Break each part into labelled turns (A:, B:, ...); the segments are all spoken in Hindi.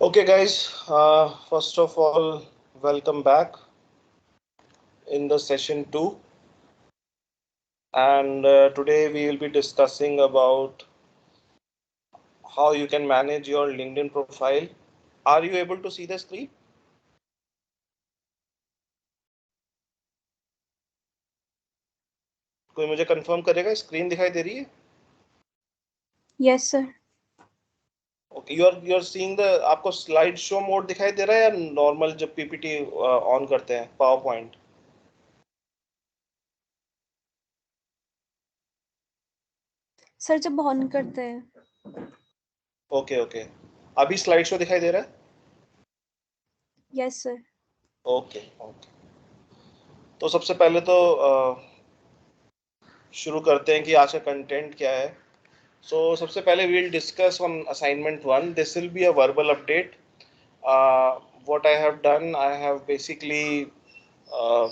A: Okay, guys, first of all, welcome back in the session 2. And today we will be discussing about how you can manage your LinkedIn profile. Are you able to see the screen? कोई मुझे कंफर्म करेगा, स्क्रीन दिखाई दे रही है?
B: Yes, sir.
A: Okay, you are seeing the, आपको स्लाइड शो मोड दिखाई दे रहा है या नॉर्मल जब पीपीटी ऑन करते हैं पावर पॉइंट?
B: सर जब ऑन करते हैं।
A: ओके ओके, अभी स्लाइड शो दिखाई दे रहा है?
B: Yes sir.
A: ओके ओके, तो सबसे पहले तो शुरू करते हैं कि आज का कंटेंट क्या है. So सबसे पहले we'll discuss on assignment 1. This will be a verbal update. What I have done, I have basically uh,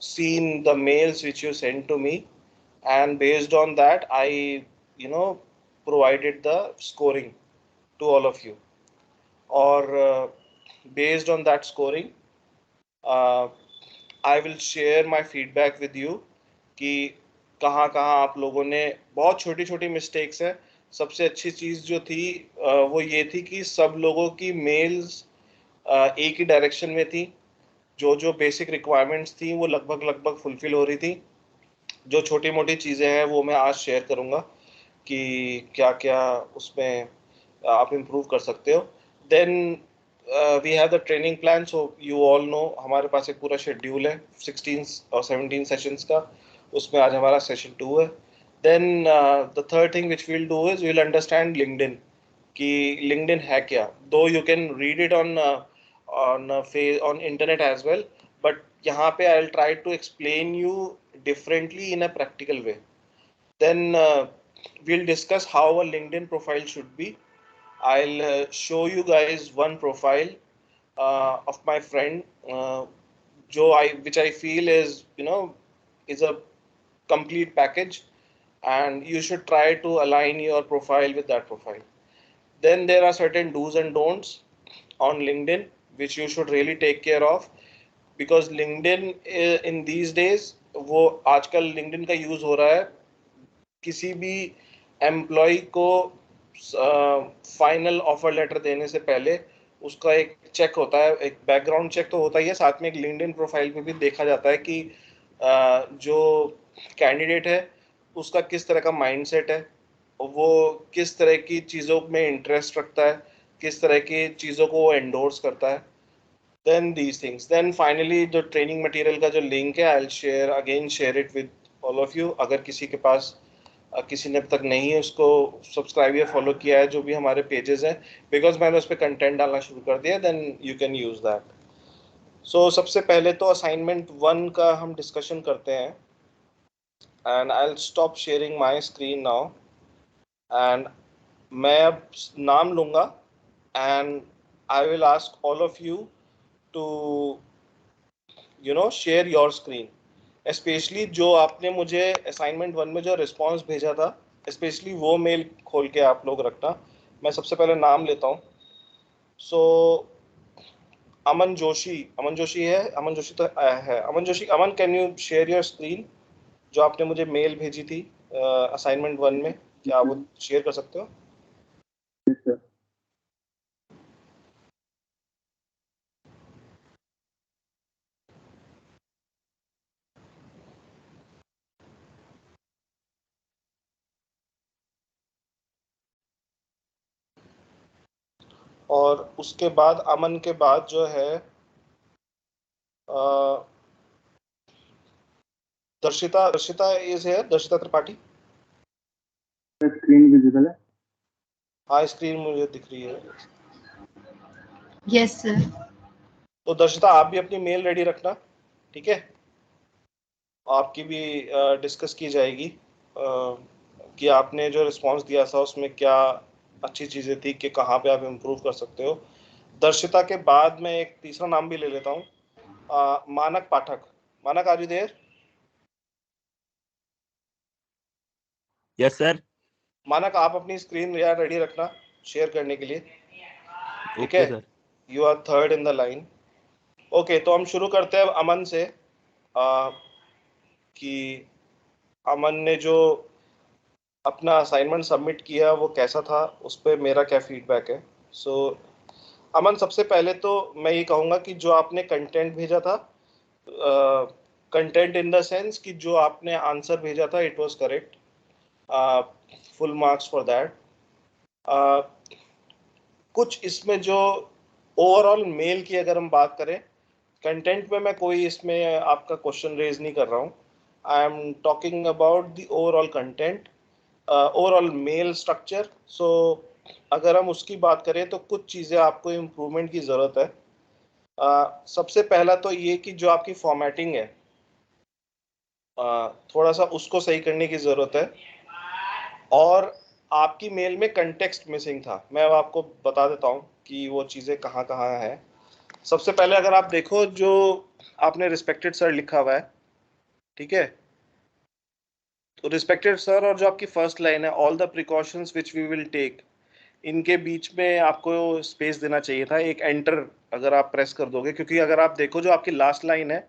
A: seen the mails which you sent to me, and based on that, provided the scoring to all of you. Or based on that scoring, uh, I will share my feedback with you कि कहाँ कहाँ आप लोगों ने बहुत छोटी छोटी मिस्टेक्स है. सबसे अच्छी चीज़ जो थी वो ये थी कि सब लोगों की मेल्स एक ही डायरेक्शन में थी. जो जो बेसिक रिक्वायरमेंट्स थी वो लगभग लगभग फुलफिल हो रही थी. जो छोटी मोटी चीज़ें हैं वो मैं आज शेयर करूँगा कि क्या क्या उसमें आप इम्प्रूव कर सकते हो. Then we have the training plan. So you all know हमारे पास एक पूरा शेड्यूल है 16 और 17 सेशंस का. उसमें आज हमारा सेशन 2 है. Then the third thing which we'll do is we'll understand LinkedIn कि लिंक्डइन है क्या. Though you can read it on internet as well, but यहाँ पे I will try to explain you differently in a practical way. Then we'll discuss how a LinkedIn profile should be. I'll show you guys one profile of my friend, which I feel is is a complete package, and you should try to align your profile with that profile. Then there are certain do's and don'ts on LinkedIn which you should really take care of, because LinkedIn in these days, वो आजकल LinkedIn का यूज हो रहा है किसी भी एम्प्लॉय को फाइनल ऑफर लेटर देने से पहले. उसका एक चेक होता है, एक बैकग्राउंड चेक तो होता ही है, साथ में एक लिंक्डइन प्रोफाइल पे भी देखा जाता है कि जो कैंडिडेट है उसका किस तरह का माइंडसेट है, वो किस तरह की चीज़ों में इंटरेस्ट रखता है, किस तरह की चीज़ों को वो एंडोर्स करता है. Then these things. Then finally जो ट्रेनिंग मटेरियल का जो लिंक है, I will share it with all of you. अगर किसी के पास किसी ने अब तक नहीं है उसको सब्सक्राइब या फॉलो किया है जो भी हमारे पेजेस हैं, बिकॉज मैंने उस पर कंटेंट डालना शुरू कर दिया, then you can use that. So सबसे पहले तो असाइनमेंट 1 का हम डिस्कशन करते हैं. And I will stop sharing my screen now. And मैं अब नाम लूँगा and I will ask all of you to share your screen. Specially जो आपने मुझे असाइनमेंट 1 में जो रिस्पॉन्स भेजा था, स्पेशली वो मेल खोल के आप लोग रखना. मैं सबसे पहले नाम लेता हूँ. सो अमन जोशी है. अमन जोशी तो है. Aman Joshi, Aman can you share your screen? जो आपने मुझे मेल भेजी थी असाइनमेंट 1 में, क्या आप वो शेयर कर सकते हो? और उसके बाद अमन के बाद जो है दर्शिता. दर्शिता इज है, दर्शिता त्रिपाठी.
C: स्क्रीन विजिबल है?
A: हाँ, स्क्रीन मुझे दिख रही है.
D: Yes sir.
A: तो दर्शिता आप भी अपनी मेल रेडी रखना, ठीक है? आपकी भी डिस्कस की जाएगी कि आपने जो रिस्पांस दिया था उसमें क्या अच्छी चीज़ें थी, कि कहाँ पे आप इम्प्रूव कर सकते हो. दर्शिता के बाद मैं एक तीसरा नाम भी ले लेता हूँ, Manak Pathak. Manak, are you there?
E: Yes sir.
A: Manak आप अपनी स्क्रीन यार रेडी रखना शेयर करने के लिए. ठीक
C: ओके
A: है,
C: sir.
A: You are third in the line. Okay, तो हम शुरू करते हैं अमन से। कि अमन ने जो अपना असाइनमेंट सबमिट किया वो कैसा था, उस पर मेरा क्या फीडबैक है। सो अमन, सबसे पहले तो मैं ये कहूँगा कि जो आपने कंटेंट भेजा था, कंटेंट इन द सेंस कि जो आपने आंसर भेजा था it was correct, full marks for that. कुछ इसमें जो ओवरऑल मेल की अगर हम बात करें, कंटेंट में मैं कोई इसमें आपका क्वेश्चन रेज नहीं कर रहा हूँ। I am talking about the overall content, overall mail structure. So अगर हम उसकी बात करें तो कुछ चीज़ें आपको इम्प्रूवमेंट की ज़रूरत है। सबसे पहला तो ये कि जो आपकी फॉर्मेटिंग है, थोड़ा सा उसको सही करने की ज़रूरत है। और आपकी मेल में कंटेक्स्ट मिसिंग था, मैं अब आपको बता देता हूँ कि वो चीज़ें कहाँ कहाँ हैं। सबसे पहले अगर आप देखो, जो आपने रिस्पेक्टेड सर लिखा हुआ है, ठीक है, तो रिस्पेक्टेड सर और जो आपकी फर्स्ट लाइन है, all the precautions which we will take, इनके बीच में आपको स्पेस देना चाहिए था, एक एंटर अगर आप प्रेस कर दोगे। क्योंकि अगर आप देखो जो आपकी लास्ट लाइन है,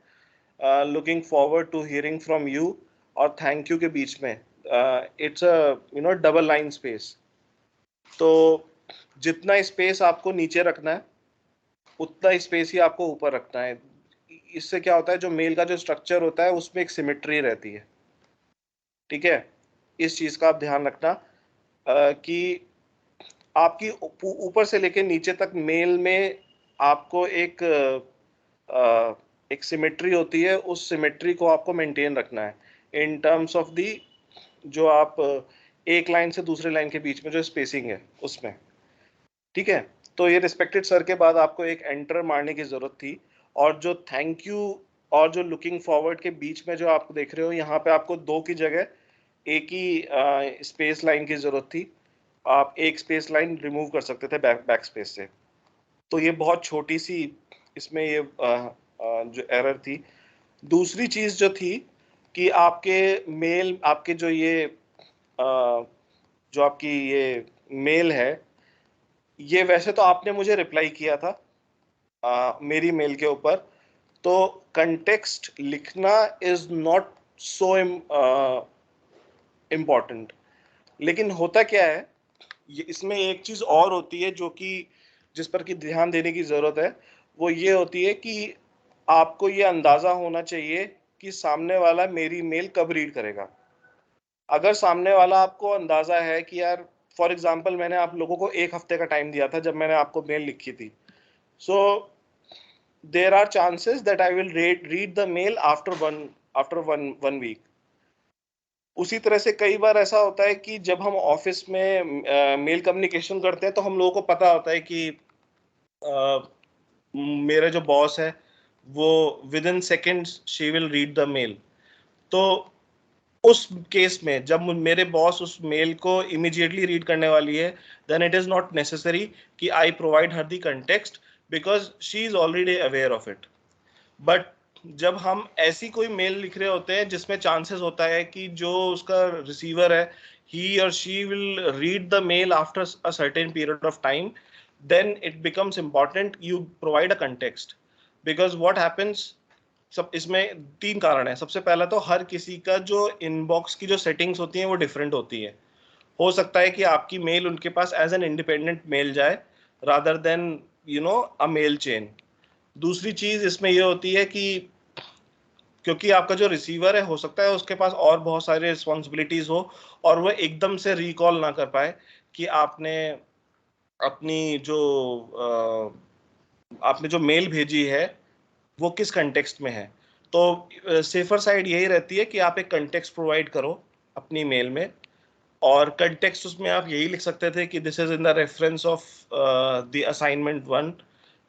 A: looking forward to hearing from you और थैंक यू के बीच में it's a double line space. तो जितना स्पेस आपको नीचे रखना है उतना स्पेस ही आपको ऊपर रखना है। इससे क्या होता है, जो मेल का जो स्ट्रक्चर होता है उसमें एक सिमेट्री रहती है। ठीक है, इस चीज का आप ध्यान रखना कि आपकी ऊपर से लेके नीचे तक मेल में आपको एक सिमेट्री होती है, उस सिमेट्री को आपको मेंटेन रखना है इन टर्म्स ऑफ दी, जो आप एक लाइन से दूसरे लाइन के बीच में जो स्पेसिंग है उसमें। ठीक है, तो ये रिस्पेक्टेड सर के बाद आपको एक एंटर मारने की जरूरत थी। और जो थैंक यू और जो लुकिंग फॉरवर्ड के बीच में जो आप देख रहे हो, यहाँ पे आपको दो की जगह एक ही स्पेस लाइन की जरूरत थी। आप एक स्पेस लाइन रिमूव कर सकते थे बैक स्पेस से। तो ये बहुत छोटी सी इसमें ये जो एरर थी। दूसरी चीज जो थी कि आपके मेल, आपके जो ये जो आपकी ये मेल है, ये वैसे तो आपने मुझे रिप्लाई किया था मेरी मेल के ऊपर, तो कंटेक्स्ट लिखना इज नॉट सो इम्पॉर्टेंट। लेकिन होता क्या है, ये इसमें एक चीज और होती है जो कि जिस पर कि ध्यान देने की जरूरत है, वो ये होती है कि आपको ये अंदाजा होना चाहिए कि सामने वाला मेरी मेल कब रीड करेगा। अगर सामने वाला आपको अंदाजा है कि यार, फॉर एग्जांपल मैंने आप लोगों को एक हफ्ते का टाइम दिया था जब मैंने आपको मेल लिखी थी, so there are chances that I will read the mail after one week. उसी तरह से कई बार ऐसा होता है कि जब हम ऑफिस में मेल कम्युनिकेशन करते हैं तो हम लोगों को पता होता है कि मेरा जो बॉस है वो within seconds she will read the mail. तो उस केस में जब मेरे बॉस उस मेल को इमीडिएटली रीड करने वाली है, then it is not necessary कि I provide her the context, because she is already aware of it. But जब हम ऐसी कोई मेल लिख रहे होते हैं जिसमें चांसेस होता है कि जो उसका रिसीवर है, ही और she will read the mail after a certain period of time, then it becomes important you provide a context. Because what happens, सब इसमें तीन कारण है। सबसे पहला तो हर किसी का जो इनबॉक्स की जो सेटिंग्स होती हैं वो डिफरेंट होती है। हो सकता है कि आपकी मेल उनके पास एज एन इंडिपेंडेंट मेल जाए रादर देन अ मेल चेन। दूसरी चीज इसमें ये होती है कि क्योंकि आपका जो रिसीवर है हो सकता है उसके पास और बहुत सारी रिस्पॉन्सिबिलिटीज हो और वो एकदम से रिकॉल ना कर पाए कि अपनी जो आपने जो मेल भेजी है वो किस कंटेक्स्ट में है। तो सेफर साइड यही रहती है कि आप एक कंटेक्स्ट प्रोवाइड करो अपनी मेल में। और कंटेक्स्ट उसमें आप यही लिख सकते थे कि this is in the reference of the assignment one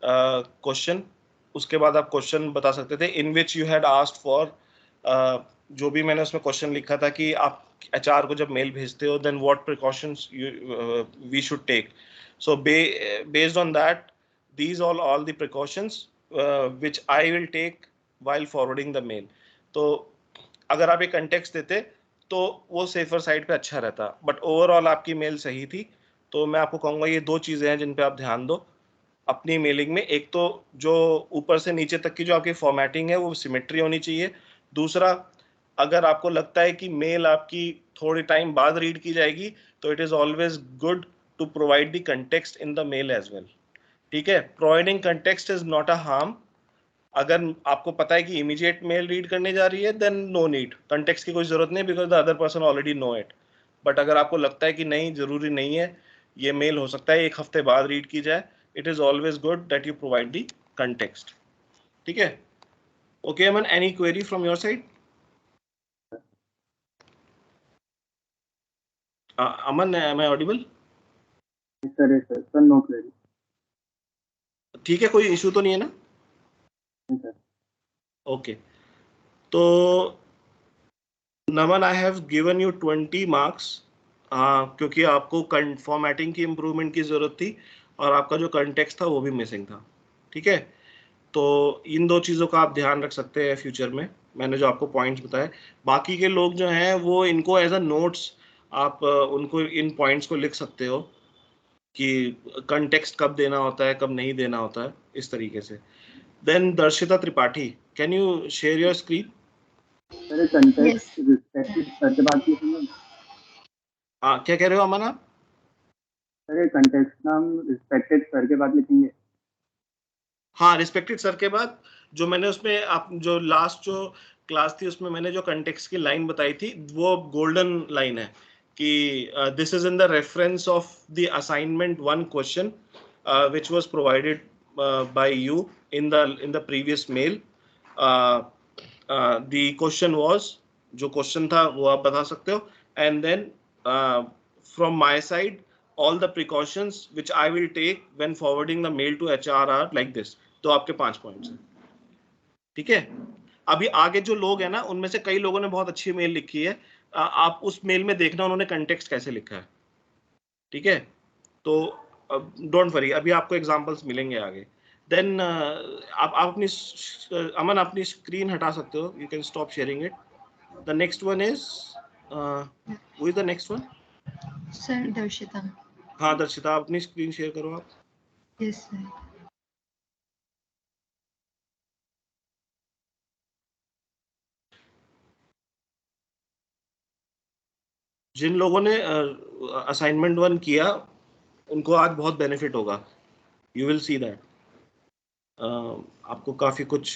A: question. उसके बाद आप क्वेश्चन बता सकते थे in which you had asked for, जो भी मैंने उसमें क्वेश्चन लिखा था कि आप एचआर को जब मेल भेजते हो then what precautions we should take. So based on that, these all the precautions which I will take while forwarding the mail. तो अगर आप एक कंटेक्स्ट देते तो वो सेफर साइड पे अच्छा रहता, बट ओवरऑल आपकी मेल सही थी। तो मैं आपको कहूँगा ये दो चीज़ें हैं जिन पे आप ध्यान दो। अपनी मेलिंग में। एक तो जो ऊपर से नीचे तक की जो आपकी फॉर्मेटिंग है वो सिमेट्री होनी चाहिए। दूसरा, अगर आपको लगता है कि मेल आपकी थोड़े टाइम बाद रीड की जाएगी, तो it is always good to provide the context in the mail as well. ठीक है, providing context is not a harm. अगर आपको पता है कि इमीडिएट मेल रीड करने जा रही है, देन नो नीड, कंटेक्स्ट की कोई जरूरत नहीं, because the other person already know it. But अगर आपको लगता है कि नहीं, जरूरी नहीं है, ये मेल हो सकता है एक हफ्ते बाद रीड की जाए, it is always good that you provide the context. ठीक है, okay Aman, any query from your side? Aman, am I audible?
C: Sir no query.
A: ठीक है, कोई इशू तो नहीं है ना?
C: सर
A: ओके, तो Naman, I have given you 20 marks, क्योंकि आपको फॉर्मेटिंग की इम्प्रूवमेंट की जरूरत थी और आपका जो कंटेक्स्ट था वो भी मिसिंग था। ठीक है, तो इन दो चीज़ों का आप ध्यान रख सकते हैं फ्यूचर में, मैंने जो आपको पॉइंट्स बताए। बाकी के लोग जो हैं वो इनको एज अ नोट्स आप उनको इन पॉइंट्स को लिख सकते हो कि कंटेक्स्ट कब देना होता है, कब नहीं देना होता है, इस तरीके से। Then Darshita Tripathi, can you share your screen?
C: Sir context respected sir के बाद लिखेंगे।
A: क्या कह रहे हो अमन आप?
C: सर कंटेक्स्ट नाम रिस्पेक्टेड सर के बाद लिखेंगे।
A: हाँ, रिस्पेक्टेड सर के बाद जो मैंने उसमें आप जो लास्ट जो क्लास थी उसमें मैंने जो कंटेक्स्ट की लाइन बताई थी वो गोल्डन लाइन है कि this is in the reference of the assignment 1 question which was provided by you in the previous mail. The question was, जो क्वेश्चन था वो आप बता सकते हो, and then from my side all the precautions which I will take when forwarding the mail to HR are like this. तो आपके 5 पॉइंट्स हैं। ठीक है, अभी आगे जो लोग हैं ना उनमें से कई लोगों ने बहुत अच्छी मेल लिखी है, आप उस मेल में देखना उन्होंने कंटेक्स्ट कैसे लिखा है। ठीक है, तो डोंट वरी, अभी आपको एग्जांपल्स मिलेंगे आगे। देन आप अपनी अमन अपनी स्क्रीन हटा सकते हो, you can stop sharing it. The next one is who is the next one?
D: Sir Darshita.
A: हाँ दर्शिता, आप अपनी स्क्रीन शेयर करो आप।
D: Yes sir.
A: जिन लोगों ने असाइनमेंट 1 किया उनको आज बहुत बेनिफिट होगा, यू विल सी दैट। आपको काफी कुछ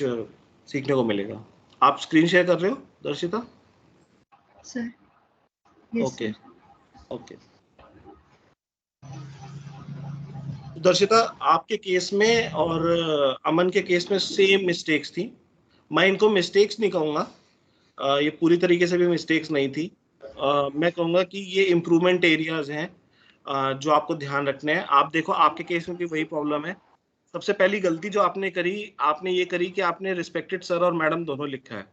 A: सीखने को मिलेगा। आप स्क्रीन शेयर कर रहे हो Darshita?
D: Sir yes
A: okay
D: sir.
A: Okay, Darshita आपके केस में और अमन के केस में सेम मिस्टेक्स थी। मैं इनको मिस्टेक्स नहीं कहूँगा, ये पूरी तरीके से भी मिस्टेक्स नहीं थी। मैं कहूँगा कि ये इम्प्रूवमेंट एरियाज हैं जो आपको ध्यान रखने हैं। आप देखो आपके केस में भी वही प्रॉब्लम है। सबसे पहली गलती जो आपने करी, आपने ये करी कि आपने रिस्पेक्टेड सर और मैडम दोनों लिखा है,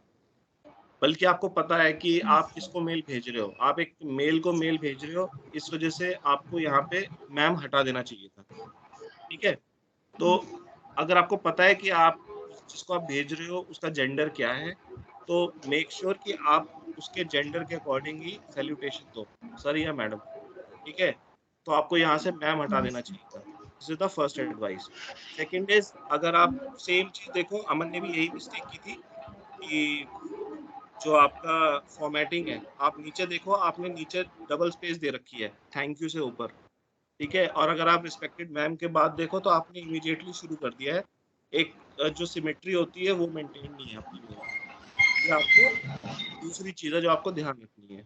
A: बल्कि आपको पता है कि आप किसको मेल भेज रहे हो, आप एक मेल को मेल भेज रहे हो, इस वजह से आपको यहाँ पे मैम हटा देना चाहिए था। ठीक है, तो अगर आपको पता है कि आप जिसको आप भेज रहे हो उसका जेंडर क्या है, तो मेक श्योर कि आप उसके जेंडर के अकॉर्डिंग ही सैल्यूटेशन दो, सर या मैडम। ठीक है, तो आपको यहाँ से मैम हटा देना चाहिए था। This is the first advice. Second is, अगर आप सेम चीज देखो, अमन ने भी यही मिस्टेक की थी कि जो आपका फॉर्मेटिंग है, आप नीचे देखो, आपने नीचे डबल स्पेस दे रखी है थैंक यू से ऊपर। ठीक है, और अगर आप रिस्पेक्टेड मैम के बाद देखो तो आपने इमीडिएटली शुरू कर दिया है। एक जो सिमेट्री होती है वो मेंटेन नहीं है अपनी मेल में। ये आपको दूसरी चीज है जो आपको ध्यान रखनी है।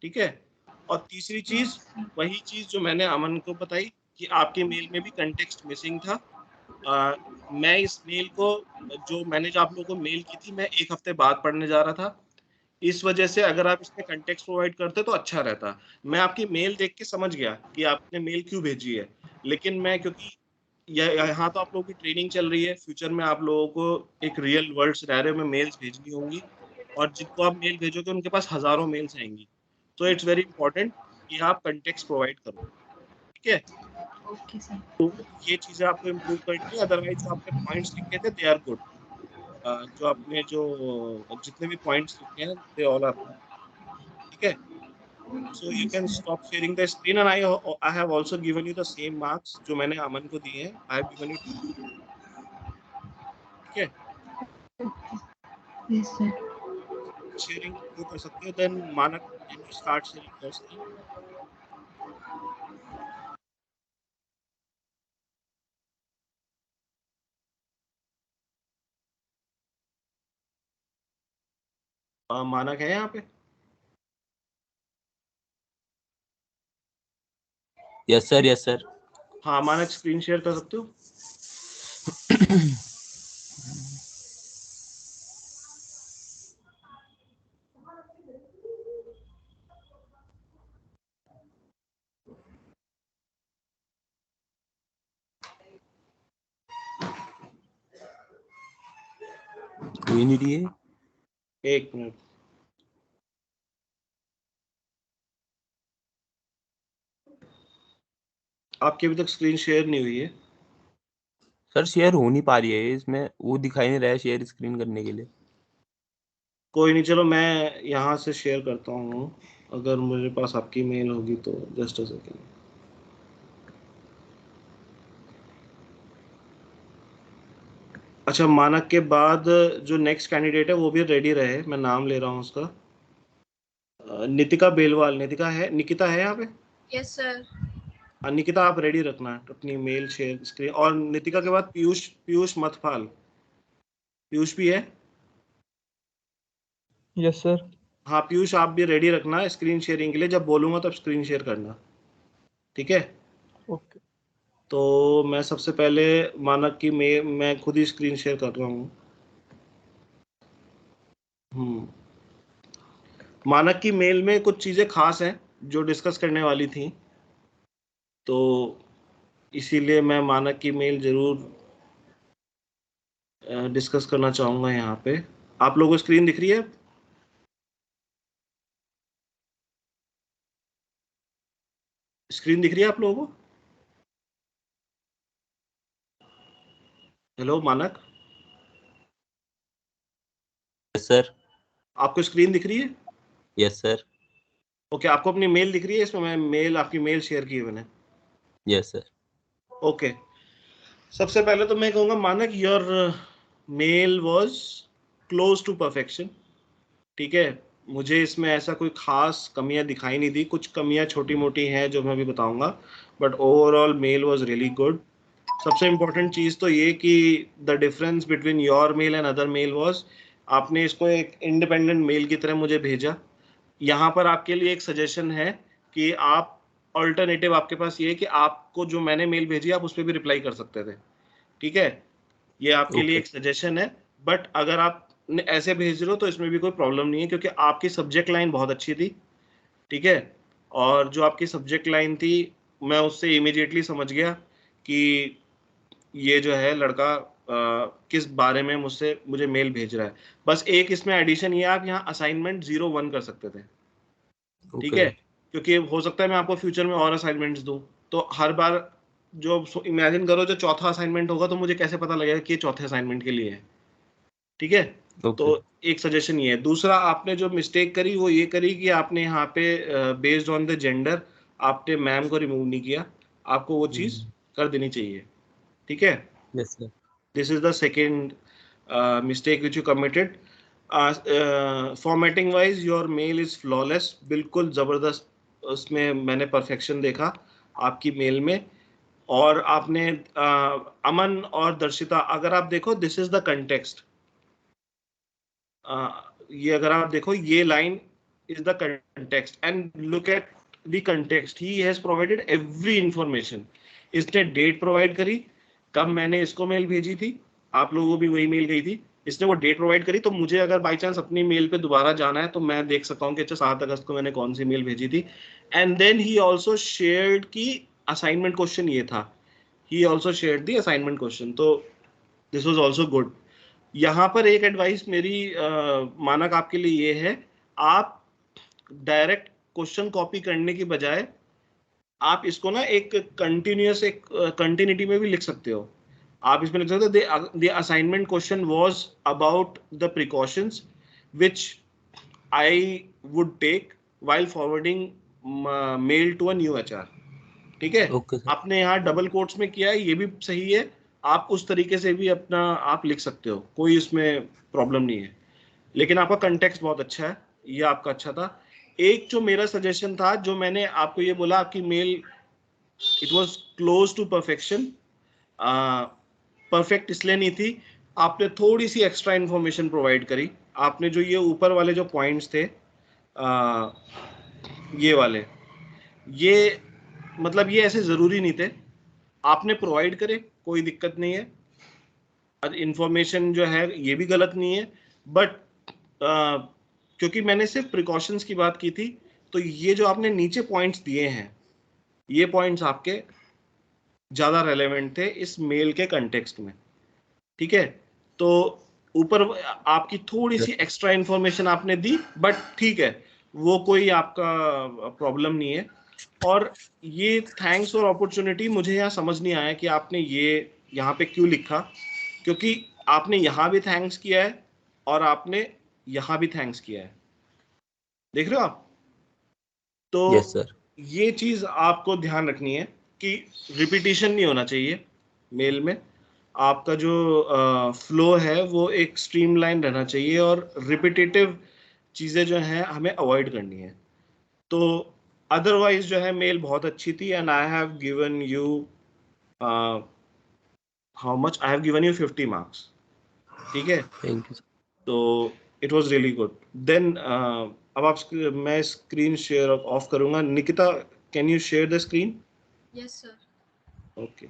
A: ठीक है, और तीसरी चीज वही चीज जो मैंने अमन को बताई कि आपके मेल में भी कंटेक्स्ट मिसिंग था। मैं इस मेल को, जो मैंने जो आप लोगों को मेल की थी, मैं एक हफ्ते बाद पढ़ने जा रहा था। इस वजह से अगर आप इसमें कंटेक्स्ट प्रोवाइड करते तो अच्छा रहता। मैं आपकी मेल देख के समझ गया कि आपने मेल क्यों भेजी है, लेकिन मैं क्योंकि यहाँ तो आप लोगों की ट्रेनिंग चल रही है, फ्यूचर में आप लोगों को एक रियल वर्ल्ड सिनेरियो में मेल्स भेजनी होंगी, और जिनको आप मेल भेजोगे उनके पास हजारों मेल्स आएंगी। तो इट्स वेरी इंपॉर्टेंट कि आप कंटेक्स्ट प्रोवाइड करो। ठीक है,
D: ओके सर।
A: तो ये चीजें आपको इम्प्रूव करनी है। अदरवाइज जो आपने पॉइंट्स लिखे थे दे आर गुड। जो आपने जो जितने भी पॉइंट्स लिखे हैं दे ऑल आर गुड। ठीक है, So you can stop sharing the screen, and I have also given you the same marks जो मैंने अमन को दिए हैं. I have given you 2. ठीक है?
D: Yes, sir.
A: Sharing वो कर सकते हो. Then मानक, can you start sharing your screen? मानक है यहाँ पे?
E: Yes sir, yes sir.
A: हाँ, मानक स्क्रीन शेयर कर सकते हो?
E: कोई नहीं दिए.
A: 1 मिनट. आपकी अभी तक स्क्रीन शेयर नहीं हुई है.
E: सर शेयर हो नहीं पा रही है इसमें, वो दिखाई नहीं रहा है शेयर स्क्रीन करने के लिए.
A: कोई नहीं, चलो मैं यहाँ से शेयर करता हूँ. अगर मेरे पास आपकी मेल होगी तो जस्ट अ सेकेंड. अच्छा, मानक के बाद जो नेक्स्ट कैंडिडेट है वो भी रेडी रहे. मैं नाम ले रहा हूँ उसका. नितिका बेलवाल. नितिका है, निकिता है यहाँ पे?
B: Yes sir.
A: निकिता आप रेडी रखना अपनी मेल शेयर स्क्रीन. और नितिका के बाद पीयूष मथपाल. पीयूष भी है?
F: Yes sir.
A: हाँ पीयूष, आप भी रेडी रखना स्क्रीन शेयरिंग के लिए. जब बोलूंगा तब स्क्रीन शेयर करना. ठीक है?
F: ओके.
A: तो मैं सबसे पहले मानक की मैं खुद ही स्क्रीन शेयर कर रहा हूँ. मानक की मेल में कुछ चीज़ें खास हैं जो डिस्कस करने वाली थी, तो इसीलिए मैं मानक की मेल जरूर डिस्कस करना चाहूँगा यहाँ पे. आप लोगों को स्क्रीन दिख रही है? स्क्रीन दिख रही है आप लोगों को? हेलो मानक,
E: यस सर.
A: आपको स्क्रीन दिख रही है?
E: Yes sir.
A: ओके, आपको अपनी मेल दिख रही है? इसमें मैं मेल, आपकी मेल शेयर की है मैंने.
E: Yes sir.
A: ओके, सबसे पहले तो मैं कहूँगा Manak, your mail was close to perfection. ठीक है, मुझे इसमें ऐसा कोई खास कमियां दिखाई नहीं दी. कुछ कमियां छोटी मोटी हैं जो मैं अभी बताऊंगा, but overall mail was really good. सबसे इम्पोर्टेंट चीज़ तो ये कि the difference between your mail and other mail was, आपने इसको एक इंडिपेंडेंट मेल की तरह मुझे भेजा. यहाँ पर आपके लिए एक सजेशन है कि आप, ऑल्टरनेटिव आपके पास ये है कि आपको जो मैंने मेल भेजी आप उस पर भी रिप्लाई कर सकते थे. ठीक है, ये आपके लिए एक सजेशन है. बट अगर आप ऐसे भेज रहे हो तो इसमें भी कोई प्रॉब्लम नहीं है, क्योंकि आपकी सब्जेक्ट लाइन बहुत अच्छी थी. ठीक है, और जो आपकी सब्जेक्ट लाइन थी मैं उससे इमीडिएटली समझ गया कि ये जो है लड़का किस बारे में मुझे मेल भेज रहा है. बस एक इसमें एडिशन ये, आप यहाँ असाइनमेंट 01 कर सकते थे. ठीक है, क्योंकि हो सकता है मैं आपको फ्यूचर में और असाइनमेंट्स दूं, तो हर बार जो इमेजिन करो जो चौथा असाइनमेंट होगा तो मुझे कैसे पता लगेगा कि ये चौथे असाइनमेंट के लिए है. ठीक है, तो एक सजेशन ये है. दूसरा, आपने जो मिस्टेक करी वो ये करी कि आपने यहाँ पे बेस्ड ऑन द जेंडर आपने मैम को रिमूव नहीं किया. आपको वो चीज कर देनी चाहिए. ठीक है,
E: yes sir.
A: This is the second mistake which you committed. Formatting wise your mail is flawless. बिल्कुल जबरदस्त उसमें मैंने परफेक्शन देखा आपकी मेल में. और आपने अमन और दर्शिता, अगर आप देखो दिस इज द कंटेक्स्ट. ये अगर आप देखो ये line is the context, and look at the context. He has provided every information. इसने डेट प्रोवाइड करी कब मैंने इसको मेल भेजी थी, आप लोगों को भी वही मेल गई थी. इसने वो डेट प्रोवाइड करी, तो मुझे अगर बाई चांस अपनी मेल पे दोबारा जाना है तो मैं देख सकता हूँ कि अच्छा 7 अगस्त को मैंने कौन सी मेल भेजी थी. And then he also shared की असाइनमेंट क्वेश्चन ये था. He also shared the assignment question, तो दिस वॉज ऑल्सो गुड. यहाँ पर एक एडवाइस मेरी मानक आपके लिए ये है, आप डायरेक्ट क्वेश्चन कॉपी करने की बजाय आप इसको ना एक कंटिन्यूअस, एक कंटिन्यूटी में भी लिख सकते हो. आप इसमें लिख सकते हो the assignment question was about the precautions which I would take while forwarding mail to a new HR, ठीक है।
E: Okay sir.
A: आपने यहाँ डबल कोट्स में किया है, ये भी सही है, आप उस तरीके से भी अपना आप लिख सकते हो, कोई उसमें प्रॉब्लम नहीं है, लेकिन आपका कंटेक्स्ट बहुत अच्छा है, ये आपका अच्छा था। एक जो मेरा सजेशन था, जो मैंने आपको ये बोला, आपकी mail it was close to perfection, perfect इसलिए नहीं थी, आपने थोड़ी सी एक्स्ट्रा इंफॉर्मेशन प्रोवाइड करी। आपने जो ये ऊपर वाले जो पॉइंट्स थे, ये वाले, ये मतलब ये ऐसे जरूरी नहीं थे, आपने प्रोवाइड करे, कोई दिक्कत नहीं है, इंफॉर्मेशन जो है ये भी गलत नहीं है, बट क्योंकि मैंने सिर्फ प्रिकॉशंस की बात की थी, तो ये जो आपने नीचे पॉइंट्स दिए हैं, ये पॉइंट्स आपके ज्यादा रेलेवेंट थे इस मेल के कंटेक्स्ट में, ठीक है। तो ऊपर आपकी थोड़ी सी एक्स्ट्रा इंफॉर्मेशन आपने दी, बट ठीक है, वो कोई आपका प्रॉब्लम नहीं है। और ये थैंक्स और अपॉर्चुनिटी, मुझे यहाँ समझ नहीं आया कि आपने ये यहाँ पे क्यों लिखा, क्योंकि आपने यहाँ भी थैंक्स किया है और आपने यहाँ भी थैंक्स किया है, देख रहे हो आप। तो
E: यस सर।
A: ये चीज आपको ध्यान रखनी है कि रिपीटिशन नहीं होना चाहिए मेल में, आपका जो फ्लो है वो एक स्ट्रीमलाइन रहना चाहिए, और रिपीटेटिव चीजें जो हैं हमें अवॉइड करनी है। तो अदरवाइज जो है मेल बहुत अच्छी थी, and I have given you how much, I have given you 50 marks, ठीक है।
E: Thank you sir.
A: तो it was really good. Then अब आप मैं स्क्रीन शेयर ऑफ करूंगा। Nikita, can you share the screen?
D: Yes, sir.
A: Okay.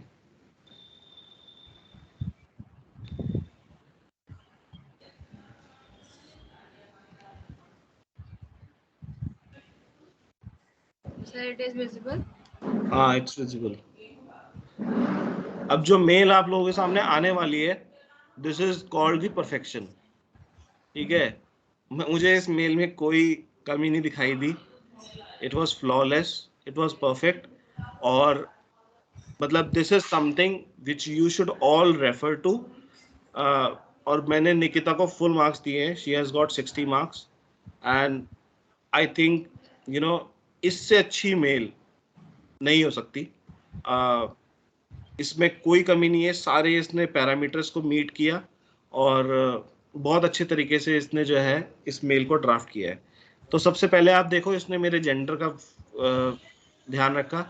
D: Sir, it is visible.
A: हाँ, इट्स विजिबल। अब जो मेल आप लोगों के सामने आने वाली है, this is called the perfection, ठीक है। मुझे इस मेल में कोई कमी नहीं दिखाई दी, it was flawless, it was perfect, और मतलब this is something which you should all refer to. और मैंने निकिता को फुल मार्क्स दिए हैं, she has got 60 marks, and I think you know इससे अच्छी मेल नहीं हो सकती। इसमें कोई कमी नहीं है, सारे इसने पैरामीटर्स को मीट किया, और बहुत अच्छे तरीके से इसने जो है इस मेल को ड्राफ्ट किया है। तो सबसे पहले आप देखो, इसने मेरे जेंडर का ध्यान रखा,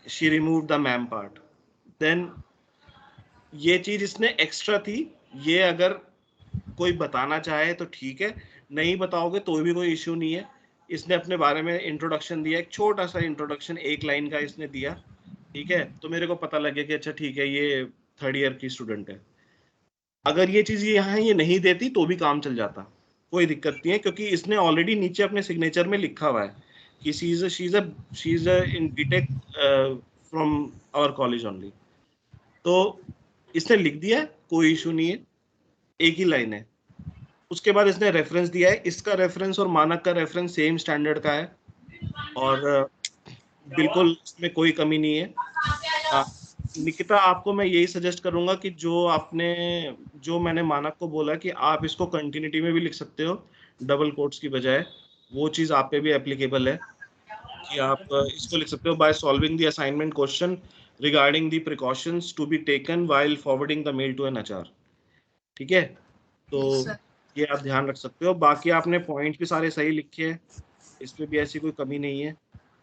A: she remove the ma'am part. देन ये चीज इसने एक्स्ट्रा थी, ये अगर कोई बताना चाहे तो ठीक है, नहीं बताओगे तो भी कोई इश्यू नहीं है। इसने अपने बारे में इंट्रोडक्शन दिया, एक छोटा सा इंट्रोडक्शन 1 लाइन का इसने दिया, ठीक है, तो मेरे को पता लगे कि अच्छा ठीक है, ये 3rd ईयर की स्टूडेंट है। अगर ये चीज यहाँ ये नहीं देती तो भी काम चल जाता, कोई दिक्कत नहीं है, क्योंकि इसने ऑलरेडी नीचे अपने सिग्नेचर में लिखा हुआ है कि she is in BTech from our college only. तो इसने लिख दिया है, कोई इशू नहीं है, एक ही लाइन है। उसके बाद इसने रेफरेंस दिया है, इसका रेफरेंस और मानक का रेफरेंस सेम स्टैंडर्ड का है, और बिल्कुल इसमें कोई कमी नहीं है। निकिता, आपको मैं यही सजेस्ट करूंगा कि जो मैंने मानक को बोला कि आप इसको कंटिन्यूटी में भी लिख सकते हो डबल कोट्स की बजाय, वो चीज आप पे भी एप्लीकेबल है कि आप इसको लिख सकते हो, by solving the assignment question regarding the precautions to be taken while forwarding the mail to an HR, ठीक है। तो
D: Yes, sir.
A: ये आप ध्यान रख सकते हो। बाकी आपने पॉइंट भी सारे सही लिखे हैं, इसमें भी ऐसी कोई कमी नहीं है।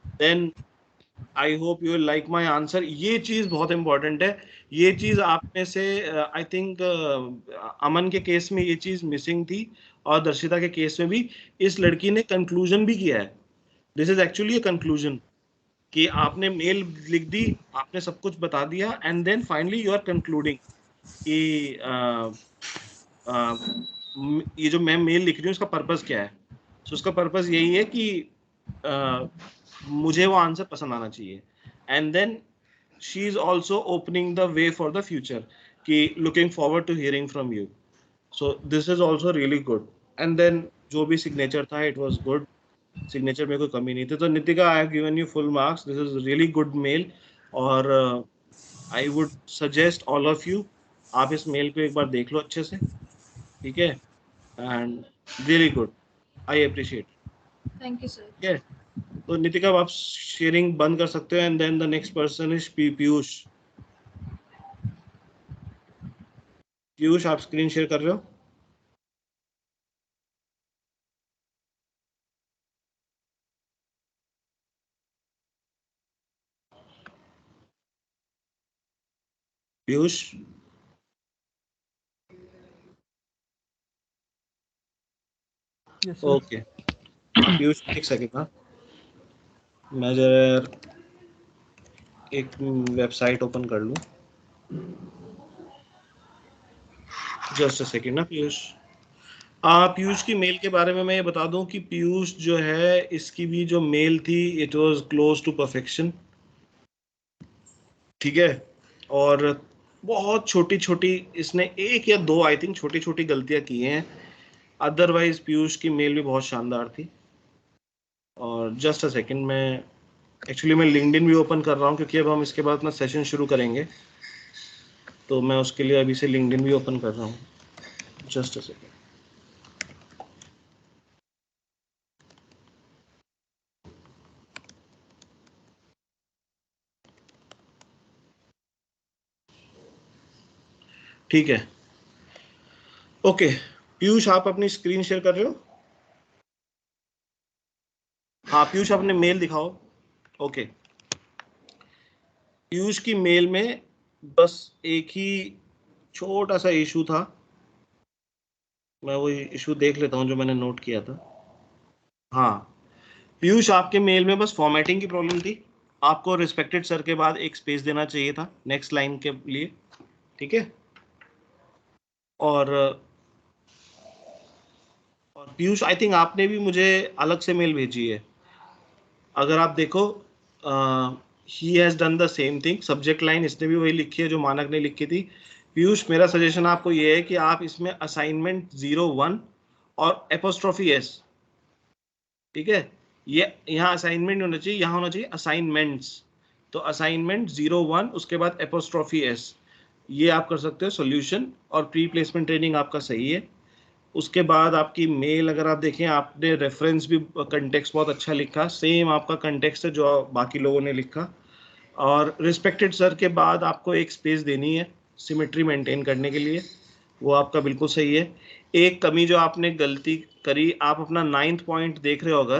A: Then I hope you will like my answer. ये चीज बहुत इंपॉर्टेंट है, ये चीज आप में से आई थिंक अमन के केस में ये चीज मिसिंग थी, और दर्शिता के केस में भी। इस लड़की ने कंक्लूजन भी किया है, this is actually a conclusion, कि आपने मेल लिख दी, आपने सब कुछ बता दिया, and then finally you are concluding कि ये जो मैं मेल लिख रही हूँ उसका पर्पस क्या है। सो उसका पर्पस यही है कि मुझे वो आंसर पसंद आना चाहिए, and then she is also opening the way for the future, कि looking forward to hearing from you. So this is also really good. And then जो भी सिग्नेचर था, इट वॉज गुड, सिग्नेचर में कोई कमी नहीं थी। तो Nitika, I have given you full marks, this is really good mail, और I would suggest all of you, आप इस मेल को एक बार देख लो अच्छे से, ठीक है, and really good, I appreciate,
D: Thank you, sir.
A: ठीक है। तो नितिका आप शेयरिंग बंद कर सकते हो, and then the next person is Piyush. Piyush आप स्क्रीन शेयर कर रहे हो? Piyush
E: yes sir.
A: Okay, Piyush एक सेकंड ना, मैं जरा एक वेबसाइट ओपन कर लूं, जस्ट अ सेकंड ना पीयूष। पीयूष की मेल के बारे में मैं ये बता दूं कि पीयूष जो है, इसकी भी जो मेल थी it was close to perfection, ठीक है। और बहुत छोटी छोटी इसने एक या दो आई थिंक छोटी छोटी गलतियां की हैं, अदरवाइज पीयूष की मेल भी बहुत शानदार थी। और जस्ट अ सेकंड, मैं एक्चुअली मैं लिंक्डइन भी ओपन कर रहा हूँ क्योंकि अब हम इसके बाद अपना सेशन शुरू करेंगे, तो मैं उसके लिए अभी से लिंक्डइन भी ओपन कर रहा हूँ। Just a second. ठीक है, ओके। पीयूष आप अपनी स्क्रीन शेयर कर रहे हो? हाँ पीयूष अपने मेल दिखाओ। ओके, पीयूष की मेल में बस एक ही छोटा सा इशू था, मैं वो इशू देख लेता हूँ जो मैंने नोट किया था। हाँ पीयूष, आपके मेल में बस फॉर्मेटिंग की प्रॉब्लम थी, आपको रिस्पेक्टेड सर के बाद एक स्पेस देना चाहिए था नेक्स्ट लाइन के लिए, ठीक है। और पीयूष आई थिंक आपने भी मुझे अलग से मेल भेजी है, अगर आप देखो he has done the same thing, subject line इसने भी वही लिखी है जो मानक ने लिखी थी। पीयूष मेरा सजेशन आपको ये है कि आप इसमें असाइनमेंट 01 और एपोस्ट्रोफी एस, ठीक है, ये यहाँ असाइनमेंट होना चाहिए, यहाँ होना चाहिए असाइनमेंट्स। तो असाइनमेंट 01 उसके बाद एपोस्ट्रोफी एस, ये आप कर सकते हो सॉल्यूशन, और प्री प्लेसमेंट ट्रेनिंग आपका सही है। उसके बाद आपकी मेल अगर आप देखें, आपने रेफरेंस भी कंटेक्स्ट बहुत अच्छा लिखा, सेम आपका कंटेक्स्ट है जो बाकी लोगों ने लिखा। और रिस्पेक्टेड सर के बाद आपको एक स्पेस देनी है सिमेट्री मेंटेन करने के लिए, वो आपका बिल्कुल सही है। एक कमी जो आपने गलती करी, आप अपना 9th पॉइंट देख रहे हो अगर,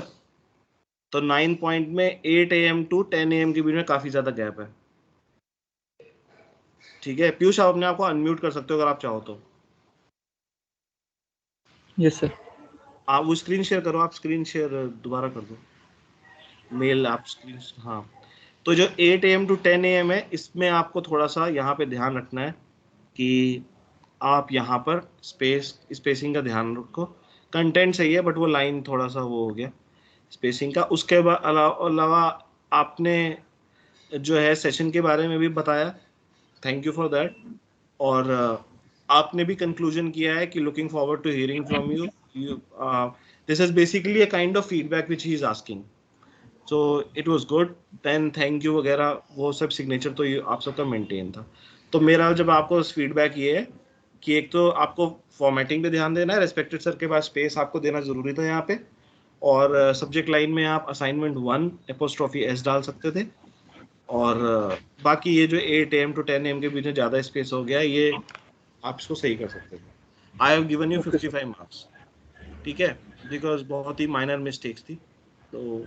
A: तो 9 पॉइंट में 8 AM टू 10 AM के बीच में काफ़ी ज़्यादा गैप है, ठीक है। पीयूष आप अपने आप को अनम्यूट कर सकते हो अगर आप चाहो तो।
E: Yes sir.
A: आप वो स्क्रीन शेयर करो, आप स्क्रीन शेयर दोबारा कर दो, मेल आप स्क्रीन, हाँ। तो जो 8 AM टू 10 AM है, इसमें आपको थोड़ा सा यहाँ पे ध्यान रखना है कि आप यहाँ पर स्पेसिंग का ध्यान रखो। कंटेंट सही है बट वो लाइन थोड़ा सा वो हो गया स्पेसिंग का। उसके बाद अलावा आपने जो है सेशन के बारे में भी बताया, थैंक यू फॉर दैट। और आपने भी कंक्लूजन किया है कि looking forward to hearing from you, this is basically a kind of feedback which he is asking, so it was good, then thank you वगैरह वो सब सिग्नेचर तो ये आप सबका मेंटेन था। तो मेरा जब आपको फीडबैक ये है कि एक तो आपको फॉर्मेटिंग पे ध्यान देना है, रेस्पेक्टेड सर के पास स्पेस आपको देना जरूरी था यहाँ पे, और सब्जेक्ट लाइन में आप असाइनमेंट 1 एपोस्ट्रोफी एस डाल सकते थे। और बाकी ये जो 8 AM टू 10 AM के बीच में ज़्यादा स्पेस हो गया, ये आप इसको सही कर सकते थे। आई हैव गिवन यू 55 मार्क्स, ठीक है, बिकॉज बहुत ही माइनर मिस्टेक्स थी। तो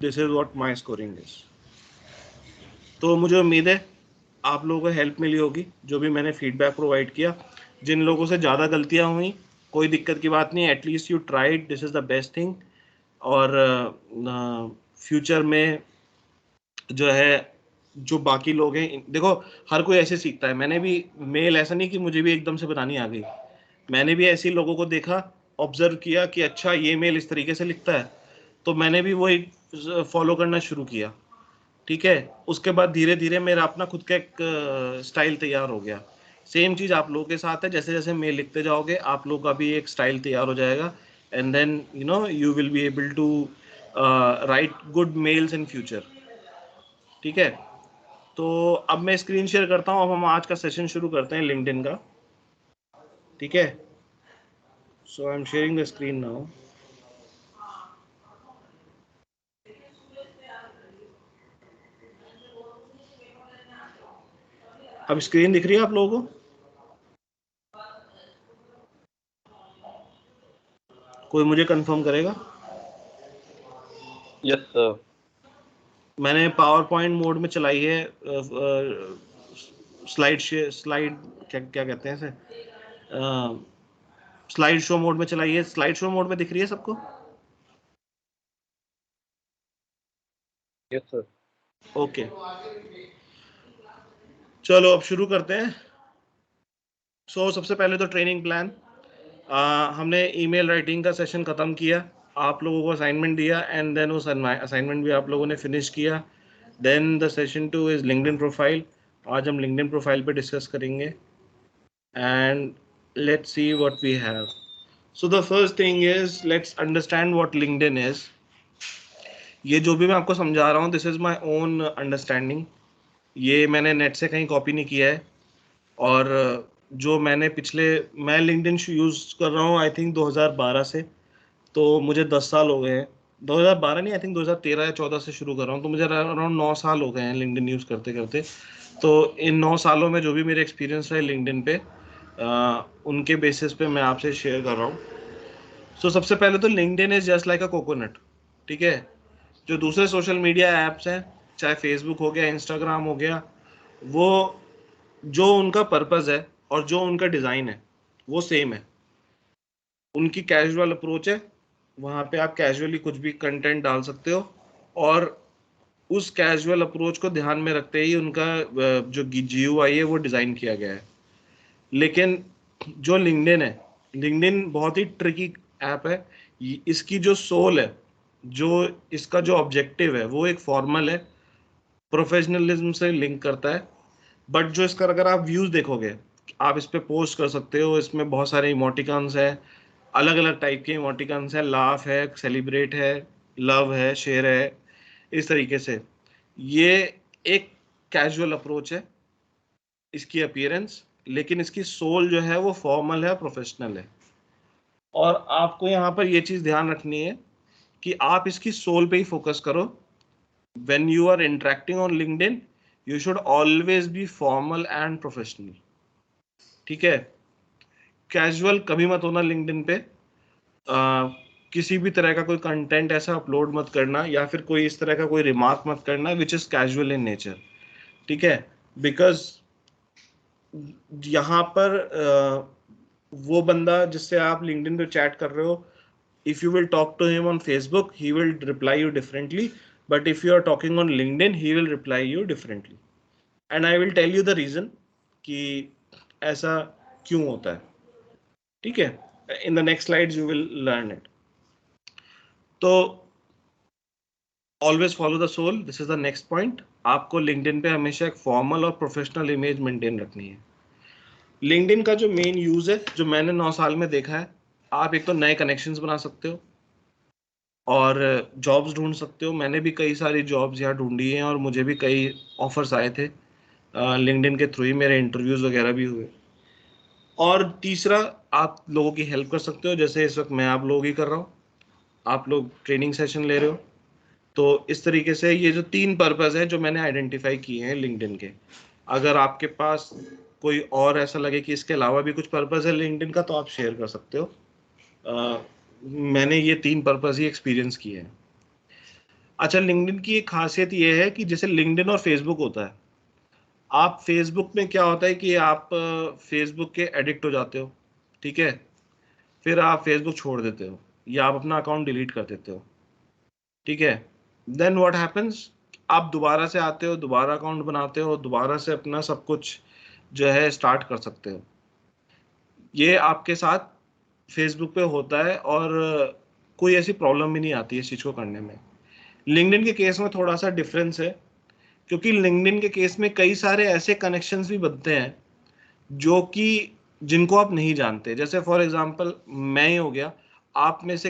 A: this is what my scoring is. तो मुझे उम्मीद है आप लोगों को हेल्प मिली होगी जो भी मैंने फीडबैक प्रोवाइड किया। जिन लोगों से ज़्यादा गलतियाँ हुई, कोई दिक्कत की बात नहीं, at least you tried, this is the best thing. और फ्यूचर में जो है, जो बाकी लोग हैं, देखो हर कोई ऐसे सीखता है, मैंने भी मेल ऐसा नहीं कि मुझे भी एकदम से बनानी आ गई, मैंने भी ऐसे लोगों को देखा, ऑब्जर्व किया कि अच्छा ये मेल इस तरीके से लिखता है, तो मैंने भी वही फॉलो करना शुरू किया, ठीक है। उसके बाद धीरे धीरे मेरा अपना खुद का एक स्टाइल तैयार हो गया। सेम चीज़ आप लोगों के साथ है, जैसे जैसे मेल लिखते जाओगे आप लोगों का भी एक स्टाइल तैयार हो जाएगा, and then you will be able to write good mails in future, ठीक है। तो अब मैं स्क्रीन शेयर करता हूँ, अब हम आज का सेशन शुरू करते हैं लिंक्डइन का, ठीक है। So I am sharing the screen now. अब स्क्रीन दिख रही है आप लोगों को? कोई मुझे कंफर्म करेगा?
E: Yes sir.
A: मैंने पावर पॉइंट मोड में चलाई है, स्लाइड क्या क्या कहते हैं इसे, स्लाइड शो मोड में चलाई है। स्लाइड शो मोड में दिख रही है सबको?
E: Yes sir.
A: ओके, चलो अब शुरू करते हैं। सबसे पहले तो ट्रेनिंग प्लान। हमने ईमेल राइटिंग का सेशन खत्म किया, आप लोगों को असाइनमेंट दिया, एंड देन उस असाइनमेंट भी आप लोगों ने फिनिश किया। Then the session 2 is LinkedIn profile. आज हम लिंक्डइन प्रोफाइल पे डिस्कस करेंगे, and let's see what we have. So the first thing is, let's understand what LinkedIn is. ये जो भी मैं आपको समझा रहा हूँ, this is my own understanding. ये मैंने नेट से कहीं कॉपी नहीं किया है। और जो मैं लिंक्डइन यूज़ कर रहा हूँ आई थिंक 2012 से, तो मुझे 10 साल हो गए हैं। 2012 नहीं, आई थिंक 2013 या 14 से शुरू कर रहा हूँ, तो मुझे अराउंड 9 साल हो गए हैं लिंक्डइन यूज़ करते करते। तो इन 9 सालों में जो भी मेरे एक्सपीरियंस रहे लिंक्डइन पे, उनके बेसिस पे मैं आपसे शेयर कर रहा हूँ। सबसे पहले तो LinkedIn is just like a coconut, ठीक है। जो दूसरे सोशल मीडिया ऐप्स हैं, चाहे फेसबुक हो गया, इंस्टाग्राम हो गया, वो जो उनका पर्पस है और जो उनका डिज़ाइन है वो सेम है। उनकी कैजुअल अप्रोच है, वहाँ पे आप कैजुअली कुछ भी कंटेंट डाल सकते हो, और उस कैजुअल अप्रोच को ध्यान में रखते ही उनका जो GUI है वो डिज़ाइन किया गया है। लेकिन जो लिंक्डइन है, लिंक्डइन बहुत ही ट्रिकी ऐप है। इसकी जो सोल है, जो इसका जो ऑब्जेक्टिव है, वो एक फॉर्मल है, प्रोफेशनलिज्म से लिंक करता है। बट जो इसका अगर आप व्यूज देखोगे, आप इस पे पोस्ट कर सकते हो, इसमें बहुत सारे इमोटिकॉन्स है, अलग अलग टाइप के इमोटिकॉन्स है, लाफ है, सेलिब्रेट है, लव है, शेयर है, इस तरीके से। ये एक कैजुअल अप्रोच है इसकी अपीयरेंस, लेकिन इसकी सोल जो है वो फॉर्मल है, प्रोफेशनल है। और आपको यहाँ पर ये चीज़ ध्यान रखनी है कि आप इसकी सोल पे ही फोकस करो। When you are interacting on LinkedIn, you should always be formal and professional, ठीक है। कैजुअल कभी मत होना लिंक्डइन पे। किसी भी तरह का कोई कंटेंट ऐसा अपलोड मत करना, या फिर कोई इस तरह का कोई रिमार्क मत करना which is casual in nature, ठीक है। बिकॉज यहाँ पर वो बंदा जिससे आप लिंक्डइन पे चैट कर रहे हो, if you will talk to him on Facebook, he will reply you differently, but if you are talking on LinkedIn, he will reply you differently, and I will tell you the reason कि ऐसा क्यों होता है, ठीक है। in the next slides you will learn it. तो always follow the soul, this is the next point. आपको LinkedIn पे हमेशा एक फॉर्मल और प्रोफेशनल इमेज मेंटेन रखनी है। LinkedIn का जो मेन यूज है, जो मैंने 9 साल में देखा है, आप एक तो नए कनेक्शंस बना सकते हो और जॉब्स ढूंढ सकते हो। मैंने भी कई सारी जॉब्स यहाँ ढूंढी हैं और मुझे भी कई ऑफर्स आए थे, लिंक्डइन के थ्रू ही मेरे इंटरव्यूज़ वगैरह भी हुए। और तीसरा, आप लोगों की हेल्प कर सकते हो, जैसे इस वक्त मैं आप लोगों की कर रहा हूँ, आप लोग ट्रेनिंग सेशन ले रहे हो। तो इस तरीके से ये जो 3 पर्पस है जो मैंने आइडेंटिफाई किए हैं लिंक्डइन के, अगर आपके पास कोई और ऐसा लगे कि इसके अलावा भी कुछ पर्पस है लिंक्डइन का, तो आप शेयर कर सकते हो। मैंने ये 3 पर्पस ही एक्सपीरियंस किए हैं। अच्छा, लिंक्डइन की एक खासियत ये है कि जैसे लिंक्डइन और फेसबुक होता है, आप फेसबुक में क्या होता है कि आप फेसबुक के एडिक्ट हो जाते हो, ठीक है। फिर आप फेसबुक छोड़ देते हो या आप अपना अकाउंट डिलीट कर देते हो, ठीक है। देन व्हाट हैपेंस, आप दोबारा से आते हो, दोबारा अकाउंट बनाते हो, दोबारा से अपना सब कुछ जो है स्टार्ट कर सकते हो। ये आपके साथ फेसबुक पे होता है और कोई ऐसी प्रॉब्लम भी नहीं आती है इस चीज़ को करने में। लिंक्डइन के केस में थोड़ा सा डिफरेंस है, क्योंकि लिंक्डइन के केस में कई सारे ऐसे कनेक्शंस भी बनते हैं जो कि जिनको आप नहीं जानते। जैसे फॉर एग्जांपल मैं ही हो गया, आप में से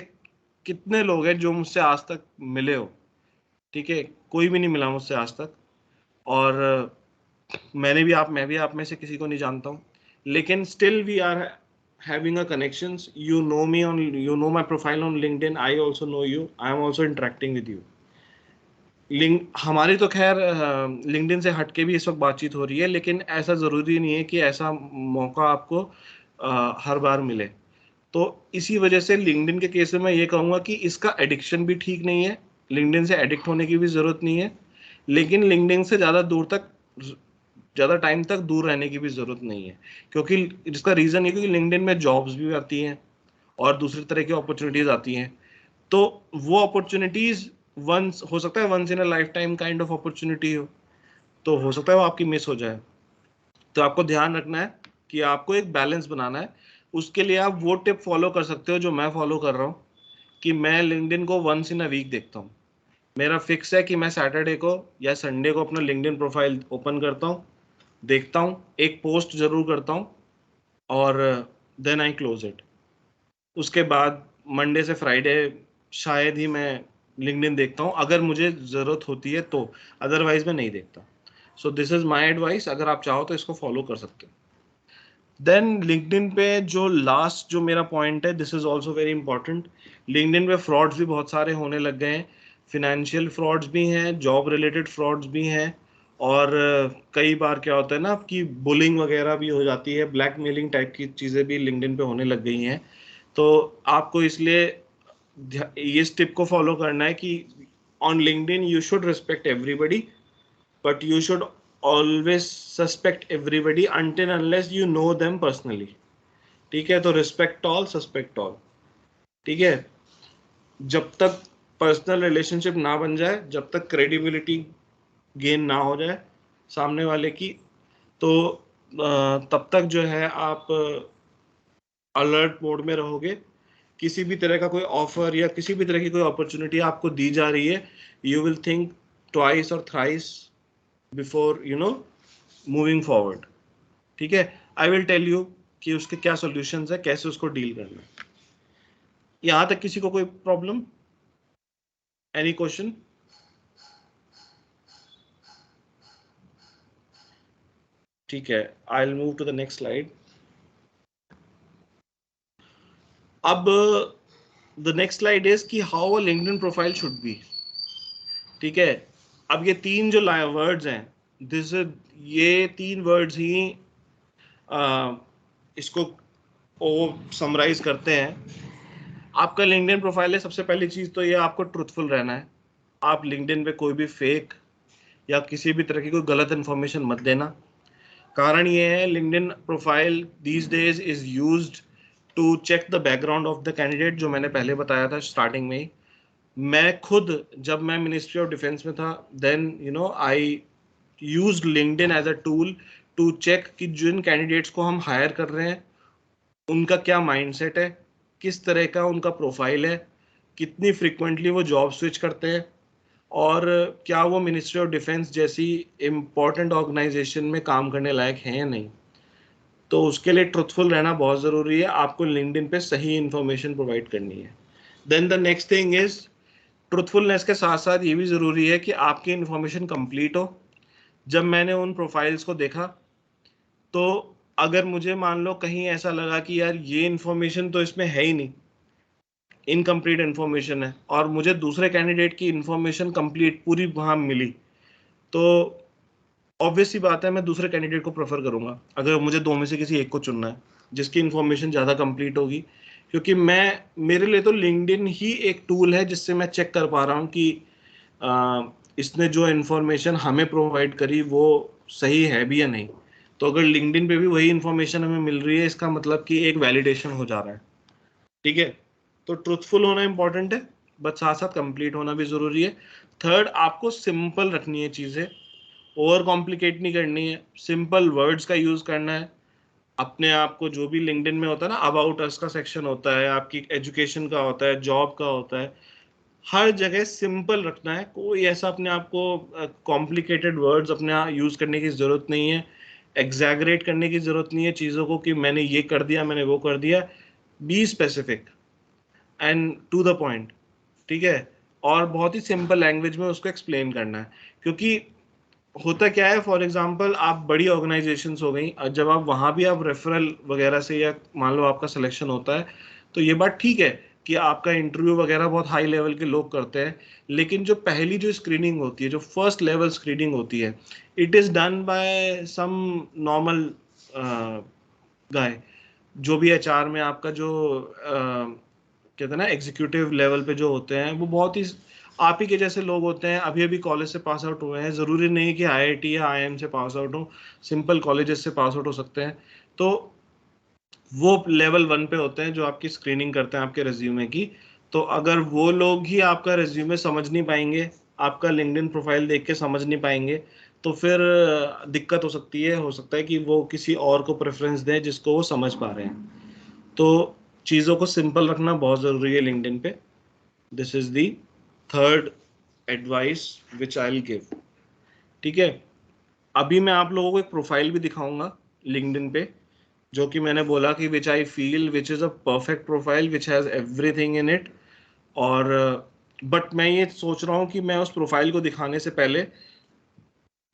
A: कितने लोग हैं जो मुझसे आज तक मिले हो, ठीक है। कोई भी नहीं मिला मुझसे आज तक, और मैं भी आप में से किसी को नहीं जानता हूँ, लेकिन still we are having a connections. You know me you know my profile on LinkedIn, I also know you, I am also interacting with you. हमारी तो खैर लिंक्डइन से हटके भी इस वक्त बातचीत हो रही है, लेकिन ऐसा ज़रूरी नहीं है कि ऐसा मौका आपको हर बार मिले। तो इसी वजह से लिंक्डइन के केस में मैं ये कहूँगा कि इसका एडिक्शन भी ठीक नहीं है, लिंक्डइन से एडिक्ट होने की भी ज़रूरत नहीं है, लेकिन लिंक्डइन से ज़्यादा टाइम तक दूर रहने की भी ज़रूरत नहीं है, क्योंकि इसका रीज़न ये क्योंकि लिंक्डइन में जॉब्स भी आती हैं और दूसरी तरह की अपॉर्चुनिटीज़ आती हैं। तो वो अपॉर्चुनिटीज़ हो सकता है once in a lifetime kind of opportunity तो हो सकता है वो आपकी मिस हो जाए। तो आपको ध्यान रखना है कि आपको एक बैलेंस बनाना है। उसके लिए आप वो टिप फॉलो कर सकते हो जो मैं फॉलो कर रहा हूँ, कि मैं लिंक्डइन को वंस इन अ वीक देखता हूँ। मेरा फिक्स है कि मैं सैटरडे को या संडे को अपना लिंक्डइन प्रोफाइल ओपन करता हूँ, देखता हूँ, एक पोस्ट जरूर करता हूँ और देन आई क्लोज इट। उसके बाद मंडे से फ्राइडे शायद ही मैं लिंक्डइन देखता हूँ, अगर मुझे ज़रूरत होती है तो, अदरवाइज मैं नहीं देखता। So this is my advice, अगर आप चाहो तो इसको फॉलो कर सकते हो। देन लिंक्डइन पे जो मेरा पॉइंट है, this is also very important. LinkedIn पे फ्रॉड्स भी बहुत सारे होने लग गए हैं, फिनेंशियल फ्रॉड्स भी हैं, जॉब रिलेटेड फ्रॉड्स भी हैं, और कई बार क्या होता है ना कि बुलिंग वगैरह भी हो जाती है, ब्लैकमेलिंग टाइप की चीज़ें भी लिंक्डइन पे होने लग गई हैं। तो आपको इसलिए इस टिप को फॉलो करना है कि on LinkedIn you should respect everybody, but you should always suspect everybody until unless you know them personally। ठीक है, तो रिस्पेक्ट ऑल सस्पेक्ट ऑल। ठीक है, जब तक पर्सनल रिलेशनशिप ना बन जाए, जब तक क्रेडिबिलिटी गेन ना हो जाए सामने वाले की, तो तब तक जो है आप अलर्ट मोड में रहोगे। किसी भी तरह का कोई ऑफर या किसी भी तरह की कोई अपॉर्चुनिटी आपको दी जा रही है, यू विल थिंक ट्वाइस और थ्राइस बिफोर मूविंग फॉरवर्ड। ठीक है, आई विल टेल यू कि उसके क्या सॉल्यूशंस है, कैसे उसको डील करना है। यहां तक किसी को कोई प्रॉब्लम, एनी क्वेश्चन? ठीक है, I will move to the next slide. अब द नेक्स्ट स्लाइड इज कि how a LinkedIn profile should be. ठीक है, अब ये तीन जो वर्ड्स हैं, ये तीन वर्ड्स ही इसको समराइज करते हैं। आपका लिंक्डइन प्रोफाइल है, सबसे पहली चीज तो ये आपको ट्रूथफुल रहना है। आप लिंक्डइन पे कोई भी फेक या किसी भी तरह की कोई गलत इंफॉर्मेशन मत देना। कारण ये है, LinkedIn profile these days is used to check the background of the candidate, जो मैंने पहले बताया था स्टार्टिंग में ही। मैं खुद जब मैं मिनिस्ट्री ऑफ डिफेंस में था, then I used LinkedIn as a tool to check कि जिन कैंडिडेट्स को हम हायर कर रहे हैं उनका क्या माइंडसेट है, किस तरह का उनका प्रोफाइल है, कितनी फ्रिक्वेंटली वो जॉब स्विच करते हैं, और क्या वो मिनिस्ट्री ऑफ डिफेंस जैसी इम्पोर्टेंट ऑर्गेनाइजेशन में काम करने लायक हैं या नहीं। तो उसके लिए ट्रुथफुल रहना बहुत ज़रूरी है, आपको लिंक्डइन पे सही इंफॉर्मेशन प्रोवाइड करनी है। Then the next thing is, truthfulness के साथ साथ ये भी ज़रूरी है कि आपकी इंफॉर्मेशन कंप्लीट हो। जब मैंने उन प्रोफाइल्स को देखा, तो अगर मुझे मान लो कहीं ऐसा लगा कि यार ये इंफॉर्मेशन तो इसमें है ही नहीं, इनकम्प्लीट इन्फॉर्मेशन है, और मुझे दूसरे कैंडिडेट की इन्फॉर्मेशन कंप्लीट पूरी वहाँ मिली, तो ऑब्वियस सी बात है मैं दूसरे कैंडिडेट को प्रेफर करूंगा, अगर मुझे दो में से किसी एक को चुनना है जिसकी इन्फॉर्मेशन ज़्यादा कंप्लीट होगी। क्योंकि मेरे लिए तो लिंक्डइन ही एक टूल है जिससे मैं चेक कर पा रहा हूँ कि इसने जो इन्फॉर्मेशन हमें प्रोवाइड करी वो सही है भी या नहीं। तो अगर लिंक्डइन पे भी वही इन्फॉर्मेशन हमें मिल रही है, इसका मतलब कि एक वैलिडेशन हो जा रहा है। ठीक है, तो ट्रूथफुल होना इंपॉर्टेंट है, बट साथ साथ कंप्लीट होना भी जरूरी है। थर्ड, आपको सिंपल रखनी है चीज़ें, ओवर कॉम्प्लिकेट नहीं करनी है, सिंपल वर्ड्स का यूज़ करना है। अपने आप को, जो भी लिंक्डइन में होता है ना, अबाउट अस का सेक्शन होता है, आपकी एजुकेशन का होता है, जॉब का होता है, हर जगह सिंपल रखना है। कोई ऐसा अपने आप को कॉम्प्लिकेटेड वर्ड्स अपने यूज़ करने की ज़रूरत नहीं है, एग्जैगरेट करने की ज़रूरत नहीं है चीज़ों को कि मैंने ये कर दिया, मैंने वो कर दिया। Be specific and to the point. ठीक है, और बहुत ही सिंपल लैंग्वेज में उसको एक्सप्लेन करना है। क्योंकि होता क्या है, फॉर एग्जांपल आप बड़ी ऑर्गेनाइजेशंस हो गई, जब आप वहाँ भी आप रेफरल वगैरह से, या मान लो आपका सिलेक्शन होता है, तो ये बात ठीक है, कि आपका इंटरव्यू वगैरह बहुत हाई लेवल के लोग करते हैं, लेकिन जो पहली जो स्क्रीनिंग होती है, जो फर्स्ट लेवल स्क्रीनिंग होती है, it is done by some normal guy, जो भी एचआर में आपका जो कहते हैं ना एग्जीक्यूटिव लेवल पे जो होते हैं, वो बहुत ही आप ही के जैसे लोग होते हैं, अभी अभी कॉलेज से पास आउट हुए हैं, जरूरी नहीं कि आईआईटी या आईएम से पास आउट हो, सिंपल कॉलेजेस से पास आउट हो सकते हैं। तो वो लेवल 1 पे होते हैं जो आपकी स्क्रीनिंग करते हैं आपके रिज्यूमे की। तो अगर वो लोग ही आपका रिज्यूमे समझ नहीं पाएंगे, आपका लिंक्डइन प्रोफाइल देख के समझ नहीं पाएंगे, तो फिर दिक्कत हो सकती है, हो सकता है कि वो किसी और को प्रेफरेंस दें जिसको वो समझ पा रहे हैं। तो चीज़ों को सिंपल रखना बहुत ज़रूरी है लिंक्डइन पे। This is the third advice which I will give. ठीक है, अभी मैं आप लोगों को एक प्रोफाइल भी दिखाऊंगा लिंक्डइन पे, जो कि मैंने बोला कि which I feel which is a perfect profile which has everything in it. और बट मैं ये सोच रहा हूँ कि मैं उस प्रोफाइल को दिखाने से पहले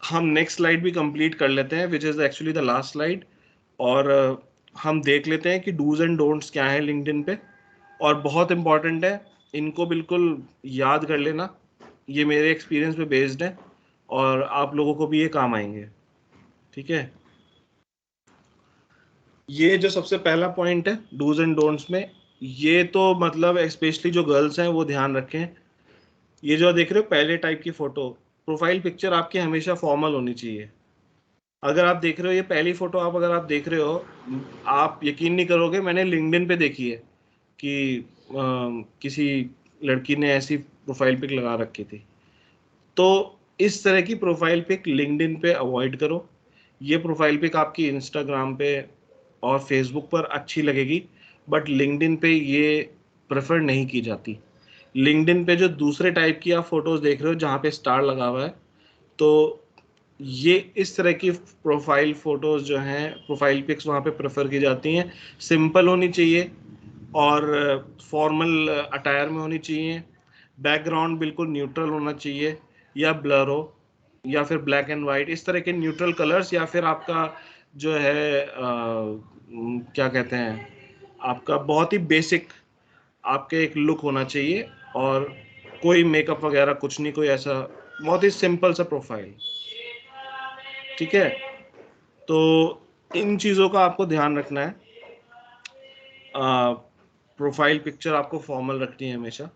A: हम नेक्स्ट स्लाइड भी कंप्लीट कर लेते हैं, which is actually the last slide. और हम देख लेते हैं कि डूज एंड डोंट्स क्या है लिंक्डइन पे। और बहुत इंपॉर्टेंट है, इनको बिल्कुल याद कर लेना, ये मेरे एक्सपीरियंस पे बेस्ड है और आप लोगों को भी ये काम आएंगे। ठीक है, ये जो सबसे पहला पॉइंट है डूज एंड डोंट्स में, ये तो मतलब स्पेशली जो गर्ल्स हैं वो ध्यान रखें। ये जो देख रहे हो पहले टाइप की फोटो, प्रोफाइल पिक्चर आपकी हमेशा फॉर्मल होनी चाहिए। अगर आप देख रहे हो ये पहली फोटो, आप अगर आप देख रहे हो, आप यकीन नहीं करोगे, मैंने लिंक्डइन पे देखी है कि किसी लड़की ने ऐसी प्रोफाइल पिक लगा रखी थी। तो इस तरह की प्रोफाइल पिक लिंक्डइन पे अवॉइड करो। ये प्रोफाइल पिक आपकी इंस्टाग्राम पे और फेसबुक पर अच्छी लगेगी, बट लिंक्डइन पे ये प्रेफर नहीं की जाती। लिंक्डइन पे जो दूसरे टाइप की आप फोटोज देख रहे हो जहाँ पे स्टार लगा हुआ है, तो ये इस तरह की प्रोफाइल फोटोज जो हैं, प्रोफाइल पिक्स वहाँ पे प्रेफर की जाती हैं। सिंपल होनी चाहिए और फॉर्मल अटायर में होनी चाहिए। बैकग्राउंड बिल्कुल न्यूट्रल होना चाहिए, या ब्लर हो, या फिर ब्लैक एंड वाइट, इस तरह के न्यूट्रल कलर्स, या फिर आपका जो है क्या कहते हैं, आपका बहुत ही बेसिक आपके एक लुक होना चाहिए, और कोई मेकअप वगैरह कुछ नहीं, कोई ऐसा बहुत ही सिंपल सा प्रोफाइल। ठीक है, तो इन चीज़ों का आपको ध्यान रखना है। प्रोफाइल पिक्चर आपको फॉर्मल रखनी है हमेशा।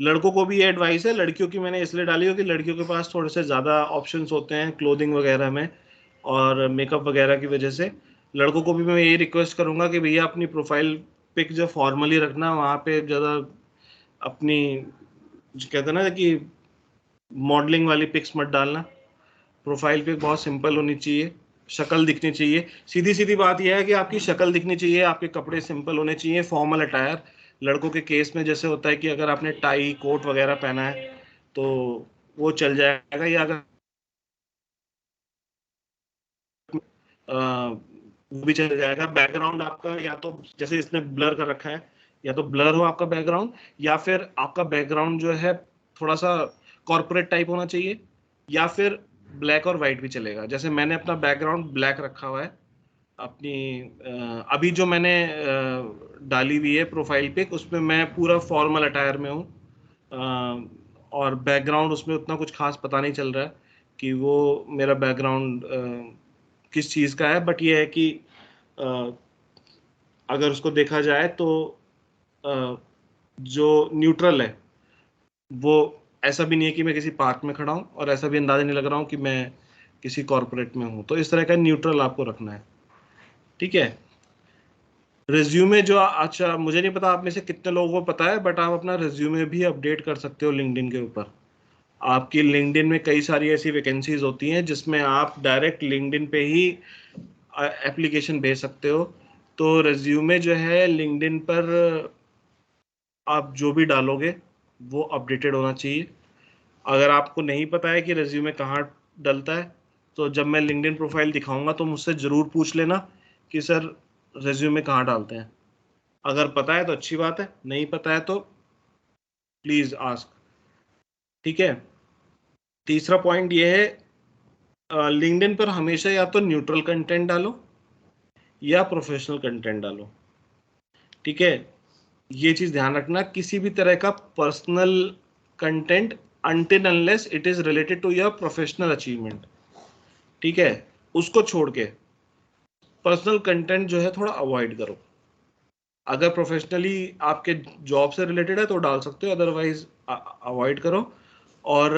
A: लड़कों को भी ये एडवाइस है, लड़कियों की मैंने इसलिए डाली हो कि लड़कियों के पास थोड़े से ज़्यादा ऑप्शंस होते हैं क्लोथिंग वगैरह में और मेकअप वगैरह की वजह से। लड़कों को भी मैं यही रिक्वेस्ट करूँगा कि भैया अपनी प्रोफाइल पिक जो फॉर्मली रखना, वहाँ पे ज़्यादा अपनी जो कहते हैं ना कि मॉडलिंग वाली पिक्स मत डालना। प्रोफाइल पिक बहुत सिंपल होनी चाहिए, शक्ल दिखनी चाहिए। सीधी सीधी बात यह है कि आपकी शक्ल दिखनी चाहिए, आपके कपड़े सिंपल होने चाहिए, फॉर्मल अटायर। लड़कों के केस में जैसे होता है कि अगर आपने टाई कोट वगैरह पहना है तो वो चल जाएगा, या अगर वो भी चल जाएगा। बैकग्राउंड आपका या तो जैसे इसने ब्लर कर रखा है, या तो ब्लर हो आपका बैकग्राउंड, या फिर आपका बैकग्राउंड जो है थोड़ा सा कॉर्पोरेट टाइप होना चाहिए, या फिर ब्लैक और वाइट भी चलेगा। जैसे मैंने अपना बैकग्राउंड ब्लैक रखा हुआ है अपनी अभी जो मैंने डाली हुई है प्रोफाइल पिक, उसमें मैं पूरा फॉर्मल अटायर में हूँ, और बैकग्राउंड उसमें उतना कुछ खास पता नहीं चल रहा है कि वो मेरा बैकग्राउंड किस चीज़ का है। बट ये है कि अ, अगर उसको देखा जाए तो अ, जो न्यूट्रल है, वो ऐसा भी नहीं है कि मैं किसी पार्क में खड़ा हूँ, और ऐसा भी अंदाजा नहीं लग रहा हूँ कि मैं किसी कॉर्पोरेट में हूँ। तो इस तरह का न्यूट्रल आपको रखना है। ठीक है, रिज्यूमे जो, अच्छा मुझे नहीं पता आप में से कितने लोगों को पता है, बट आप अपना रिज्यूमे भी अपडेट कर सकते हो लिंक्डइन के ऊपर। आपकी लिंक्डइन में कई सारी ऐसी वैकेंसीज होती हैं जिसमें आप डायरेक्ट लिंक्डइन पे ही एप्लीकेशन भेज सकते हो। तो रिज्यूमे जो है लिंक्डइन पर आप जो भी डालोगे वो अपडेटेड होना चाहिए। अगर आपको नहीं पता है कि रिज्यूमे कहाँ डलता है, तो जब मैं लिंक्डइन प्रोफाइल दिखाऊंगा तो मुझसे ज़रूर पूछ लेना कि सर रिज्यूमे कहाँ डालते हैं। अगर पता है तो अच्छी बात है, नहीं पता है तो प्लीज़ आस्क। ठीक है, तीसरा पॉइंट ये है, लिंक्डइन पर हमेशा या तो न्यूट्रल कंटेंट डालो या प्रोफेशनल कंटेंट डालो। ठीक है, ये चीज ध्यान रखना, किसी भी तरह का personal content until unless it is related to your professional achievement, ठीक है, उसको छोड़ के पर्सनल कंटेंट जो है थोड़ा अवॉइड करो। अगर प्रोफेशनली आपके जॉब से रिलेटेड है तो डाल सकते हो, अदरवाइज अवॉइड करो। और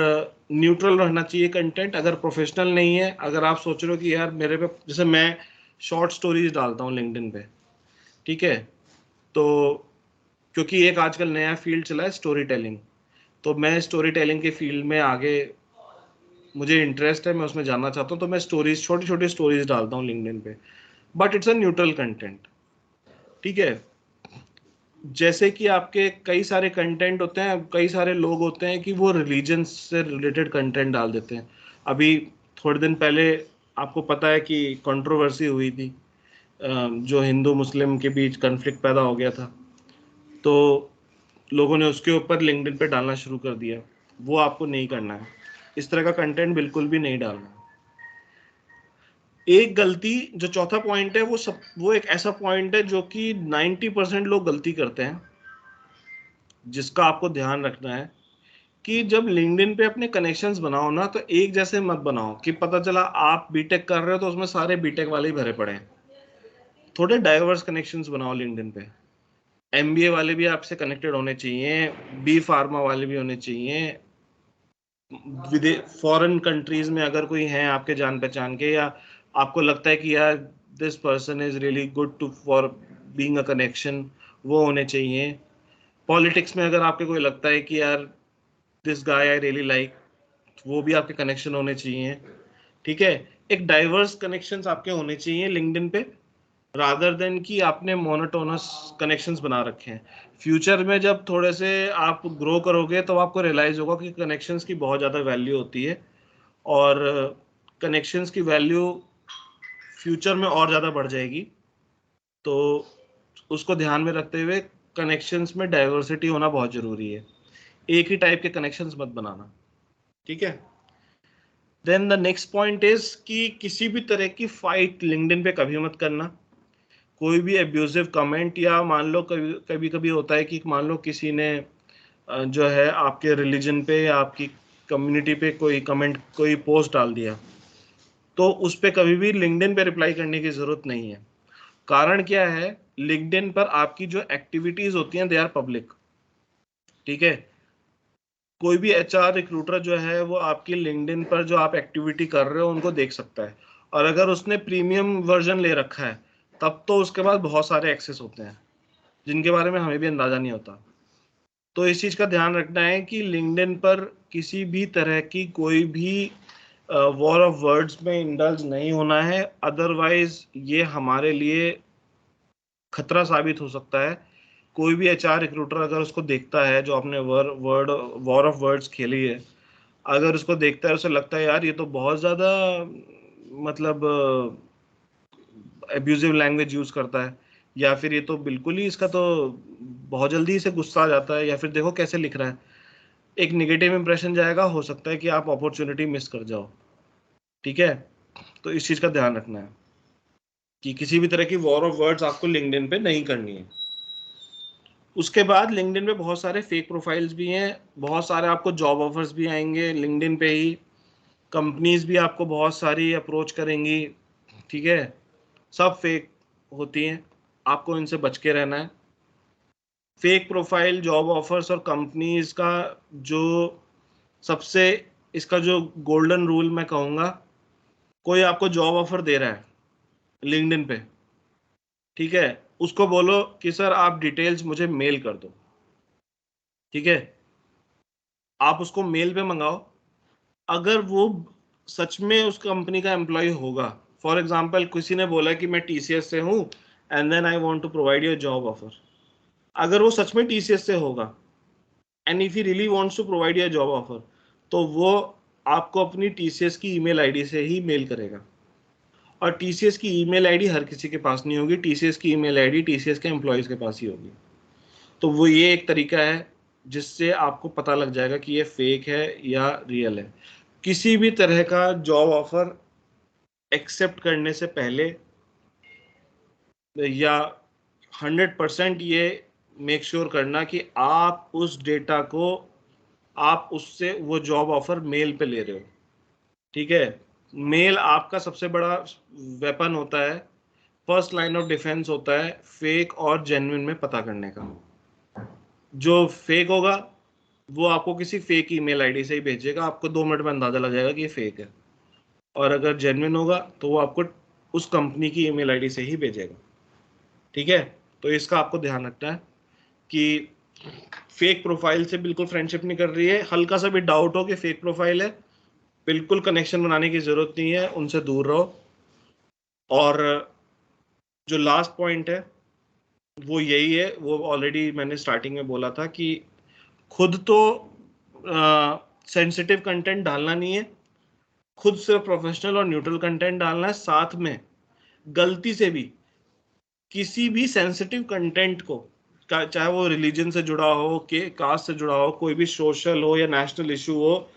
A: न्यूट्रल रहना चाहिए कंटेंट। अगर प्रोफेशनल नहीं है, अगर आप सोच रहे हो कि यार मेरे पे, जैसे मैं शॉर्ट स्टोरीज डालता हूँ लिंक्डइन पे, ठीक है, तो क्योंकि एक आजकल नया फील्ड चला है स्टोरी टेलिंग, तो मैं स्टोरी टेलिंग के फील्ड में आगे मुझे इंटरेस्ट है, मैं उसमें जानना चाहता हूँ, तो मैं स्टोरीज, छोटी छोटी स्टोरीज डालता हूँ लिंक्डइन पे, but it's a neutral content, ठीक है। जैसे कि आपके कई सारे कंटेंट होते हैं, कई सारे लोग होते हैं कि वो रिलीजन से रिलेटेड कंटेंट डाल देते हैं। अभी थोड़े दिन पहले आपको पता है कि कंट्रोवर्सी हुई थी, जो हिंदू मुस्लिम के बीच कन्फ्लिक्ट पैदा हो गया था, तो लोगों ने उसके ऊपर लिंक्डइन पे डालना शुरू कर दिया। वो आपको नहीं करना है, इस तरह का कंटेंट बिल्कुल भी नहीं डालना है। एक गलती, जो चौथा पॉइंट है, वो एक ऐसा पॉइंट है जो कि 90% लोग गलती करते हैं, जिसका आपको ध्यान रखना है कि जब लिंक्डइन पे अपने कनेक्शंस बनाओ ना, तो एक जैसे मत बनाओ कि पता चला आप बीटेक कर रहे हो तो उसमें सारे बीटेक वाले ही भरे पड़े हैं। थोड़े डाइवर्स कनेक्शंस बनाओ लिंक्डइन पे। एमबीए वाले भी आपसे कनेक्टेड होने चाहिए, बी फार्मा वाले भी होने चाहिए, फॉरेन कंट्रीज में अगर कोई है आपके जान पहचान के, या आपको लगता है कि यार this person is really good to for being a connection, वो होने चाहिए। पॉलिटिक्स में अगर आपके कोई लगता है कि यार this guy I really like, वो भी आपके कनेक्शन होने चाहिए, ठीक है। एक डाइवर्स कनेक्शंस आपके होने चाहिए लिंक्डइन पे, रादर देन कि आपने मोनोटोनस कनेक्शंस बना रखे हैं। फ्यूचर में जब थोड़े से आप ग्रो करोगे तो आपको रियलाइज होगा कि कनेक्शंस की बहुत ज़्यादा वैल्यू होती है, और कनेक्शंस की वैल्यू फ्यूचर में और ज़्यादा बढ़ जाएगी। तो उसको ध्यान में रखते हुए कनेक्शंस में डाइवर्सिटी होना बहुत ज़रूरी है, एक ही टाइप के कनेक्शंस मत बनाना, ठीक है। Then the next point is कि किसी भी तरह की फाइट लिंक्डइन पे कभी मत करना। कोई भी एब्यूजिव कमेंट, या मान लो कभी कभी कभी होता है कि मान लो किसी ने जो है आपके रिलीजन पे या आपकी कम्युनिटी पे कोई कमेंट, कोई पोस्ट डाल दिया, तो उस पे कभी भी लिंक्डइन पे रिप्लाई करने की जरूरत नहीं है। कारण क्या है, लिंक्डइन पर आपकी जो एक्टिविटीज होती हैं दे आर पब्लिक, ठीक है। कोई भी एचआर रिक्रूटर जो है वो आपकी लिंक्डइन पर जो आप एक्टिविटी कर रहे हो उनको देख सकता है, और अगर उसने प्रीमियम वर्जन ले रखा है तब तो उसके पास बहुत सारे एक्सेस होते हैं जिनके बारे में हमें भी अंदाजा नहीं होता। तो इस चीज का ध्यान रखना है कि लिंक्डइन पर किसी भी तरह की कोई भी वॉर ऑफ वर्ड्स में इंडल्ज नहीं होना है, अदरवाइज ये हमारे लिए खतरा साबित हो सकता है। कोई भी एचआर रिक्रूटर अगर उसको देखता है, जो आपने वॉर ऑफ वर्ड्स खेली है, अगर उसको देखता है, उसे लगता है यार ये तो बहुत ज्यादा मतलब एब्यूजिव लैंग्वेज यूज करता है, या फिर ये तो बिल्कुल ही, इसका तो बहुत जल्दी इसे गुस्सा आ जाता है, या फिर देखो कैसे लिख रहा है, एक निगेटिव इंप्रेशन जाएगा, हो सकता है कि आप अपॉर्चुनिटी मिस कर जाओ, ठीक है। तो इस चीज का ध्यान रखना है कि किसी भी तरह की वॉर ऑफ वर्ड्स आपको लिंक्डइन पे नहीं करनी है। उसके बाद लिंक्डइन पे बहुत सारे फेक प्रोफाइल्स भी हैं, बहुत सारे आपको जॉब ऑफर्स भी आएंगे लिंक्डइन पे ही, कंपनीज भी आपको बहुत सारी अप्रोच करेंगी, ठीक है। सब फेक होती हैं, आपको इनसे बच के रहना है। फेक प्रोफाइल, जॉब ऑफर्स और कंपनीज का जो सबसे, इसका जो गोल्डन रूल मैं कहूँगा, कोई आपको जॉब ऑफर दे रहा है लिंक्डइन पे, ठीक है, उसको बोलो कि सर आप डिटेल्स मुझे मेल कर दो, ठीक है। आप उसको मेल पे मंगाओ। अगर वो सच में उस कंपनी का एम्प्लॉय होगा, फॉर एग्जाम्पल किसी ने बोला कि मैं टीसीएस से हूँ and then I want to provide your job offer, अगर वो सच में टीसीएस से होगा and if he really wants to provide your job offer, तो वो आपको अपनी टीसीएस की ईमेल आईडी से ही मेल करेगा। और टीसीएस की ईमेल आईडी हर किसी के पास नहीं होगी, टीसीएस की ईमेल आईडी टीसीएस के एम्प्लॉयज के पास ही होगी। तो वो ये एक तरीका है जिससे आपको पता लग जाएगा कि ये फेक है या रियल है। किसी भी तरह का जॉब ऑफर एक्सेप्ट करने से पहले, या 100% ये मेक श्योर करना कि आप उस डेटा को, आप उससे वो जॉब ऑफर मेल पे ले रहे हो, ठीक है। मेल आपका सबसे बड़ा वेपन होता है, फर्स्ट लाइन ऑफ डिफेंस होता है फेक और जेन्युइन में पता करने का। जो फेक होगा वो आपको किसी फेक ईमेल आईडी से ही भेजेगा, आपको 2 मिनट में अंदाजा लग जाएगा कि ये फेक है। और अगर जेन्युइन होगा तो वो आपको उस कंपनी की ईमेल आईडी से ही भेजेगा, ठीक है। तो इसका आपको ध्यान रखना है कि फेक प्रोफाइल से बिल्कुल फ्रेंडशिप नहीं कर रही है। हल्का सा भी डाउट हो कि फेक प्रोफाइल है, बिल्कुल कनेक्शन बनाने की जरूरत नहीं है, उनसे दूर रहो। और जो लास्ट पॉइंट है वो यही है, वो ऑलरेडी मैंने स्टार्टिंग में बोला था कि खुद तो सेंसिटिव कंटेंट डालना नहीं है, खुद से प्रोफेशनल और न्यूट्रल कंटेंट डालना है। साथ में गलती से भी किसी भी सेंसिटिव कंटेंट को, चाहे वो रिलीजन से जुड़ा हो, के कास्ट से जुड़ा हो, कोई भी सोशल हो या नेशनल इशू हो,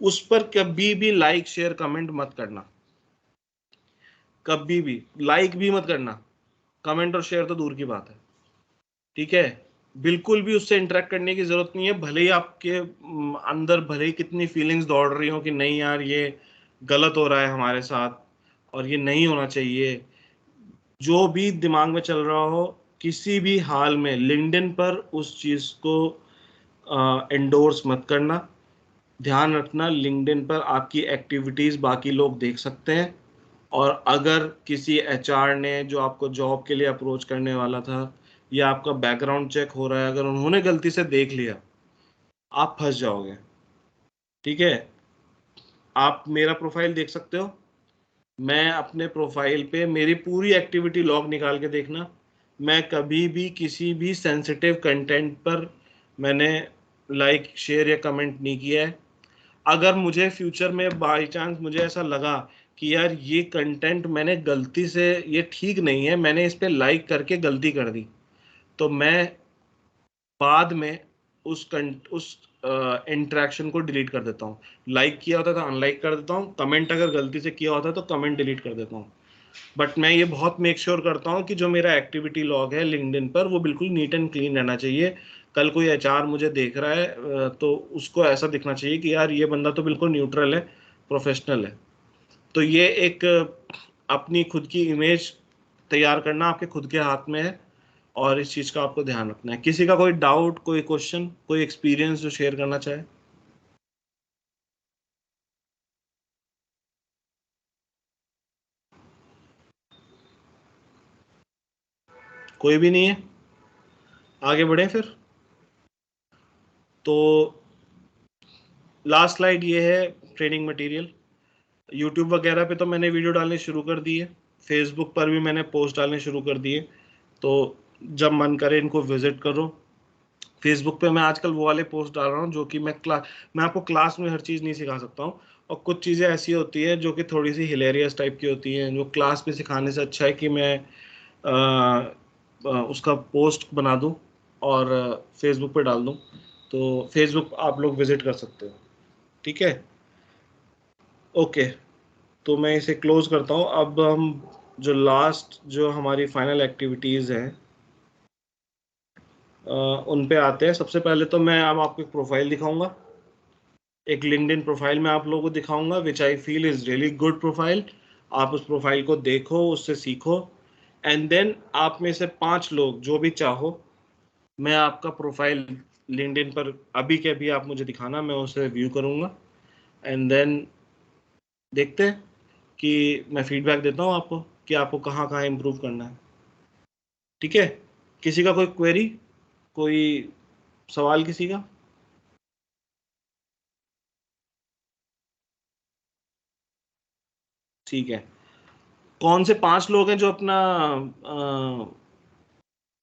A: उस पर कभी भी लाइक शेयर कमेंट मत करना। कभी भी लाइक भी मत करना, कमेंट और शेयर तो दूर की बात है, ठीक है। बिल्कुल भी उससे इंटरेक्ट करने की जरूरत नहीं है, भले ही आपके अंदर भले ही कितनी फीलिंग्स दौड़ रही हो कि नहीं यार ये गलत हो रहा है हमारे साथ और ये नहीं होना चाहिए, जो भी दिमाग में चल रहा हो, किसी भी हाल में लिंक्डइन पर उस चीज को एंडोर्स मत करना। ध्यान रखना, लिंक्डइन पर आपकी एक्टिविटीज बाकी लोग देख सकते हैं, और अगर किसी एचआर ने जो आपको जॉब के लिए अप्रोच करने वाला था या आपका बैकग्राउंड चेक हो रहा है, अगर उन्होंने गलती से देख लिया, आप फंस जाओगे, ठीक है। आप मेरा प्रोफाइल देख सकते हो, मैं अपने प्रोफाइल पे मेरी पूरी एक्टिविटी लॉग निकाल के देखना, मैं कभी भी किसी भी सेंसिटिव कंटेंट पर मैंने लाइक शेयर या कमेंट नहीं किया है। अगर मुझे फ्यूचर में बाई चांस मुझे ऐसा लगा कि यार ये कंटेंट मैंने गलती से, ये ठीक नहीं है, मैंने इस पे लाइक करके गलती कर दी, तो मैं बाद में उस इंटरेक्शन को डिलीट कर देता हूँ। लाइक किया होता तो अनलाइक कर देता हूँ, कमेंट अगर गलती से किया होता तो कमेंट डिलीट कर देता हूँ। बट मैं ये बहुत मेक श्योर करता हूँ कि जो मेरा एक्टिविटी लॉग है लिंक्डइन पर वो बिल्कुल नीट एंड क्लीन रहना चाहिए। कल कोई एचआर मुझे देख रहा है तो उसको ऐसा दिखना चाहिए कि यार ये बंदा तो बिल्कुल न्यूट्रल है, प्रोफेशनल है। तो ये एक अपनी खुद की इमेज तैयार करना आपके खुद के हाथ में है, और इस चीज का आपको ध्यान रखना है। किसी का कोई डाउट, कोई क्वेश्चन, कोई एक्सपीरियंस जो शेयर करना चाहे? कोई भी नहीं है? आगे बढ़े फिर। तो लास्ट स्लाइड ये है ट्रेनिंग मटेरियल। यूट्यूब वगैरह पे तो मैंने वीडियो डालने शुरू कर दी है, फेसबुक पर भी मैंने पोस्ट डालने शुरू कर दिए, तो जब मन करे इनको विजिट करो। फेसबुक पे मैं आजकल वो वाले पोस्ट डाल रहा हूँ जो कि मैं आपको क्लास में हर चीज़ नहीं सिखा सकता हूँ, और कुछ चीज़ें ऐसी होती हैं जो कि थोड़ी सी हिलेरियस टाइप की होती हैं, जो क्लास में सिखाने से अच्छा है कि मैं उसका पोस्ट बना दूँ और फेसबुक पे डाल दूँ। तो फेसबुक आप लोग विजिट कर सकते हो, ठीक है। ओके, तो मैं इसे क्लोज करता हूँ। अब हम जो लास्ट जो हमारी फाइनल एक्टिविटीज़ हैं उन पे आते हैं। सबसे पहले तो मैं अब आपको एक प्रोफाइल दिखाऊंगा, एक लिंक्डइन प्रोफाइल मैं आप लोगों को दिखाऊंगा, which I feel is really good profile. आप उस प्रोफाइल को देखो, उससे सीखो, एंड देन आप में से 5 लोग जो भी चाहो, मैं आपका प्रोफाइल लिंक्डइन पर अभी के अभी आप मुझे दिखाना, मैं उसे व्यू करूंगा, एंड देन देखते हैं कि मैं फीडबैक देता हूँ आपको कि आपको कहाँ कहाँ इम्प्रूव करना है, ठीक है। किसी का कोई क्वेरी, कोई सवाल किसी का? ठीक है। कौन से 5 लोग हैं जो अपना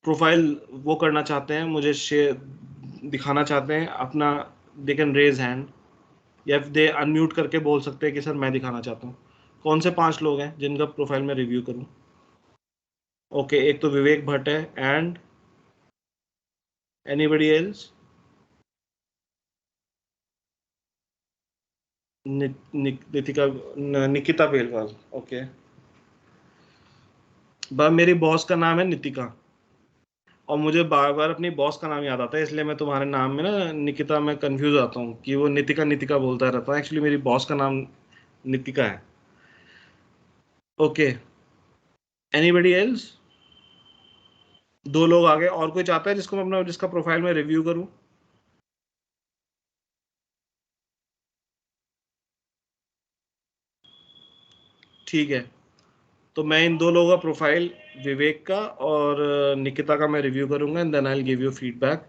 A: प्रोफाइल वो करना चाहते हैं, मुझे शेयर दिखाना चाहते हैं अपना? दे कैन रेज हैंड, या दे अनम्यूट करके बोल सकते हैं कि सर मैं दिखाना चाहता हूँ। कौन से 5 लोग हैं जिनका प्रोफाइल मैं रिव्यू करूँ? ओके, एक तो विवेक भट्ट है, and anybody else? Nikita Belwal, okay. मेरी बॉस का नाम है नितिका, और मुझे बार बार अपनी बॉस का नाम याद आता है, इसलिए मैं तुम्हारे नाम में ना निकिता में कंफ्यूज आता हूँ कि वो नितिका नितिका बोलता रहता है, एक्चुअली मेरी बॉस का नाम नितिका है। Okay, anybody else? दो लोग आगे, और कोई चाहता है जिसको मैं अपना जिसका प्रोफाइल में रिव्यू करूं? ठीक है, तो मैं इन दो लोगों का प्रोफाइल, विवेक का और निकिता का मैं रिव्यू करूंगा, and then I will give you feedback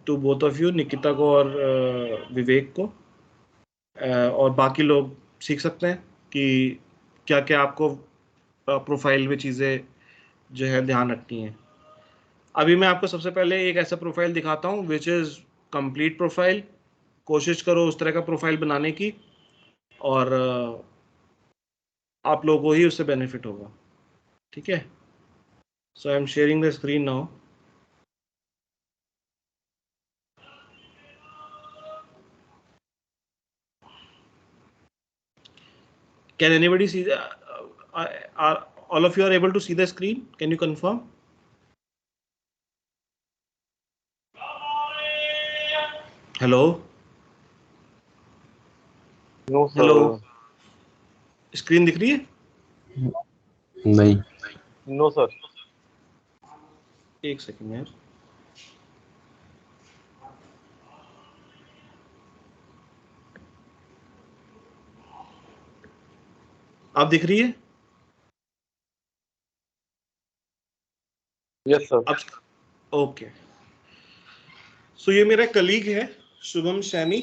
A: to both of you, Nikita को और विवेक को। और बाकी लोग सीख सकते हैं कि क्या क्या आपको प्रोफाइल में चीज़ें जो है ध्यान रखनी है। अभी मैं आपको सबसे पहले एक ऐसा प्रोफाइल दिखाता हूँ विच इज़ कंप्लीट प्रोफाइल। कोशिश करो उस तरह का प्रोफाइल बनाने की, और आप लोगों को ही उससे बेनिफिट होगा। ठीक है, so I am sharing the screen now. Can anybody see the? Are all of you are able to see the screen? Can you confirm? Hello.
F: No
A: Hello.
F: Sir.
A: Screen दिख रही है?
E: नहीं।
F: No sir.
A: एक सेकंड यार। आप दिख रही है?
F: Yes sir.
A: अब ओके। सो ये मेरा कलीग है शुभम सैनी,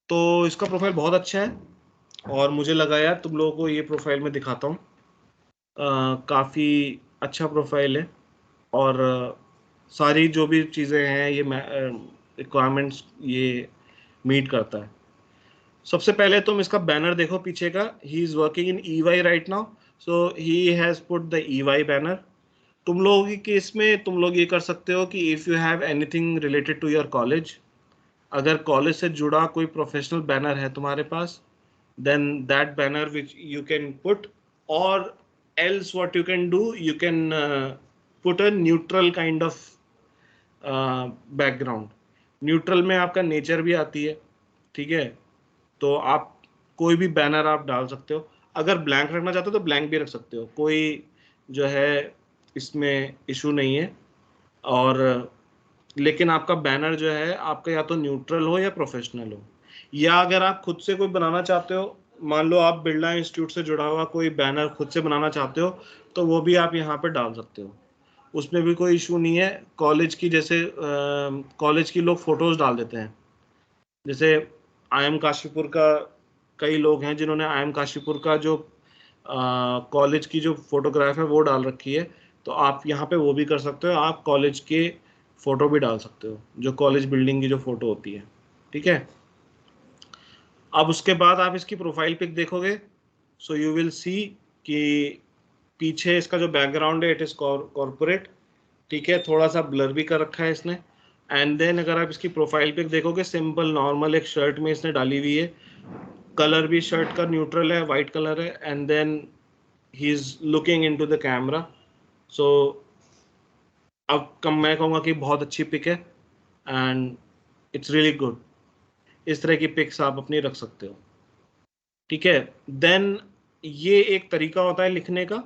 A: तो इसका प्रोफाइल बहुत अच्छा है और मुझे लगा यार तुम लोगों को ये प्रोफाइल में दिखाता हूँ। काफ़ी अच्छा प्रोफाइल है, और सारी जो भी चीज़ें हैं ये रिक्वायरमेंट्स ये मीट करता है। सबसे पहले तुम इसका बैनर देखो पीछे का, he is working in EY right now, so he has put the EY banner. तुम लोगों के केस में तुम लोग ये कर सकते हो कि if you have anything related to your college, अगर कॉलेज से जुड़ा कोई प्रोफेशनल बैनर है तुम्हारे पास, then that banner which you can put, और else what you can do, you can put a neutral kind of background. Neutral में आपका नेचर भी आती है, ठीक है, तो आप कोई भी बैनर आप डाल सकते हो। अगर ब्लैंक रखना चाहते हो तो ब्लैंक भी रख सकते हो, कोई जो है इसमें इशू नहीं है। और लेकिन आपका बैनर जो है आपका या तो न्यूट्रल हो या प्रोफेशनल हो, या अगर आप खुद से कोई बनाना चाहते हो, मान लो आप बिरला इंस्टीट्यूट से जुड़ा हुआ कोई बैनर खुद से बनाना चाहते हो, तो वो भी आप यहाँ पे डाल सकते हो, उसमें भी कोई इशू नहीं है। कॉलेज की जैसे कॉलेज की लोग फोटोज डाल देते हैं, जैसे IIM काशीपुर का कई लोग हैं जिन्होंने IIM काशीपुर का जो कॉलेज की जो फोटोग्राफ है वो डाल रखी है, तो आप यहाँ पे वो भी कर सकते हो, आप कॉलेज के फोटो भी डाल सकते हो, जो कॉलेज बिल्डिंग की जो फोटो होती है। ठीक है, अब उसके बाद आप इसकी प्रोफाइल पिक देखोगे, सो यू विल सी कि पीछे इसका जो बैकग्राउंड है इट इज कॉर्पोरेट, ठीक है, थोड़ा सा ब्लर भी कर रखा है इसने। एंड देन अगर आप इसकी प्रोफाइल पिक देखोगे, सिंपल नॉर्मल एक शर्ट में इसने डाली हुई है, कलर भी शर्ट का न्यूट्रल है, वाइट कलर है, and then he is looking into the camera. So अब कम मैं कहूँगा कि बहुत अच्छी पिक है एंड इट्स रियली गुड। इस तरह की पिक्स आप अपनी रख सकते हो। ठीक है, देन ये एक तरीका होता है लिखने का,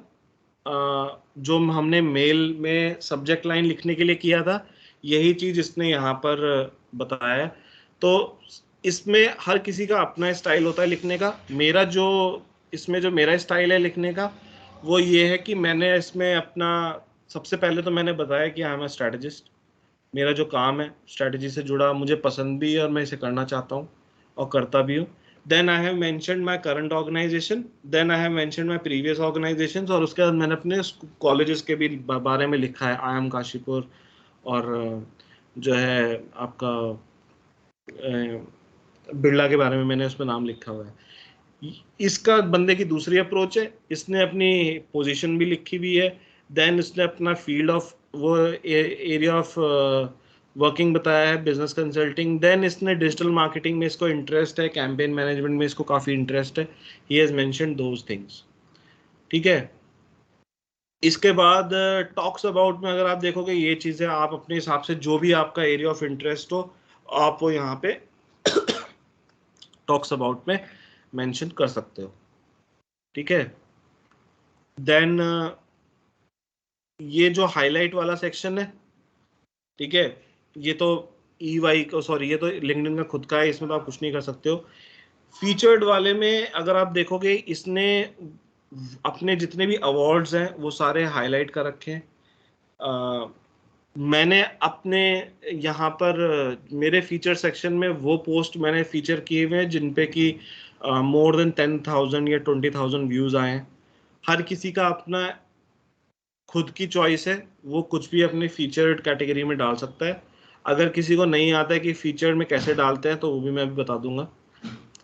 A: जो हमने मेल में सब्जेक्ट लाइन लिखने के लिए किया था, यही चीज़ इसने यहाँ पर बताया है। तो इसमें हर किसी का अपना स्टाइल होता है लिखने का। मेरा जो इसमें जो मेरा स्टाइल है लिखने का वो ये है कि मैंने इसमें अपना, सबसे पहले तो मैंने बताया कि आई एम अ स्ट्रैटेजिस्ट, मेरा जो काम है स्ट्रैटेजी से जुड़ा, मुझे पसंद भी है और मैं इसे करना चाहता हूँ और करता भी हूँ। Then I have mentioned my current organisation, then I have mentioned my previous organisations, और उसके बाद मैंने अपने कॉलेजेस के भी बारे में लिखा है, IIM काशीपुर और जो है आपका बिरला के बारे में मैंने उसमें नाम लिखा हुआ है। इसका बंदे की दूसरी अप्रोच है, इसने अपनी पोजीशन भी लिखी हुई है, देन इसने अपना फील्ड ऑफ वो एरिया ऑफ वर्किंग बताया है, बिजनेस कंसल्टिंग। देन इसने डिजिटल मार्केटिंग में इसको इंटरेस्ट है, कैंपेन मैनेजमेंट में इसको काफ़ी इंटरेस्ट है, he has mentioned those things. ठीक है, इसके बाद टॉक्स अबाउट में अगर आप देखोगे ये चीजें आप अपने हिसाब से जो भी आपका एरिया ऑफ इंटरेस्ट हो आप वो यहाँ पे टॉक्स अबाउट में मेंशन कर सकते हो, ठीक है। देन ये जो हाईलाइट वाला सेक्शन है, ठीक है, ये तो EY को सॉरी ये तो लिंक्डइन का खुद का है, इसमें तो आप कुछ नहीं कर सकते हो। फीचर्ड वाले में अगर आप देखोगे इसने अपने जितने भी अवार्ड्स हैं वो सारे हाईलाइट कर रखे हैं। मैंने अपने यहाँ पर मेरे फीचर सेक्शन में वो पोस्ट मैंने फीचर किए हुए हैं जिन पे कि मोर देन 10,000 या 20,000 व्यूज आए हैं। हर किसी का अपना खुद की चॉइस है, वो कुछ भी अपने फीचर्ड कैटेगरी में डाल सकता है। अगर किसी को नहीं आता है कि फीचर में कैसे डालते हैं तो वो भी मैं अभी बता दूंगा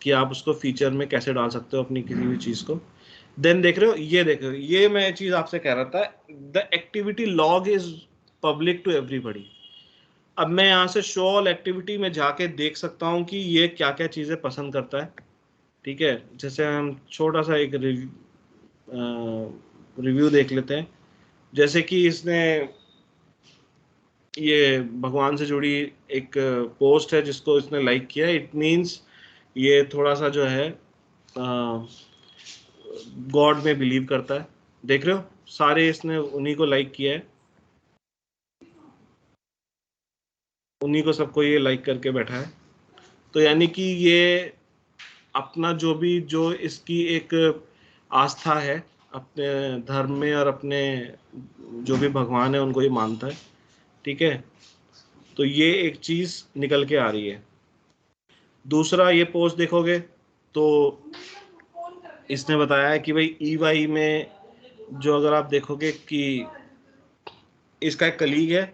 A: कि आप उसको फीचर में कैसे डाल सकते हो अपनी किसी भी चीज को। देन देख रहे हो, ये देख रहे हो, ये मैं चीज आपसे कह रहा था, the activity log is public to everybody. अब मैं यहाँ से शो ऑल एक्टिविटी में जाके देख सकता हूँ कि ये क्या क्या चीजें पसंद करता है, ठीक है। जैसे हम छोटा सा एक रिव्यू देख लेते हैं। जैसे कि इसने ये भगवान से जुड़ी एक पोस्ट है जिसको इसने लाइक किया, इट मींस ये थोड़ा सा जो है गॉड में बिलीव करता है। देख रहे हो, सारे इसने उन्हीं को लाइक किया है, उन्हीं को सबको ये लाइक करके बैठा है। तो यानी कि ये अपना जो इसकी एक आस्था है अपने धर्म में और अपने जो भी भगवान है उनको ये मानता है, ठीक है। तो ये एक चीज निकल के आ रही है। दूसरा ये पोस्ट देखोगे तो इसने बताया है कि भाई EY में जो अगर आप देखोगे कि इसका एक कलीग है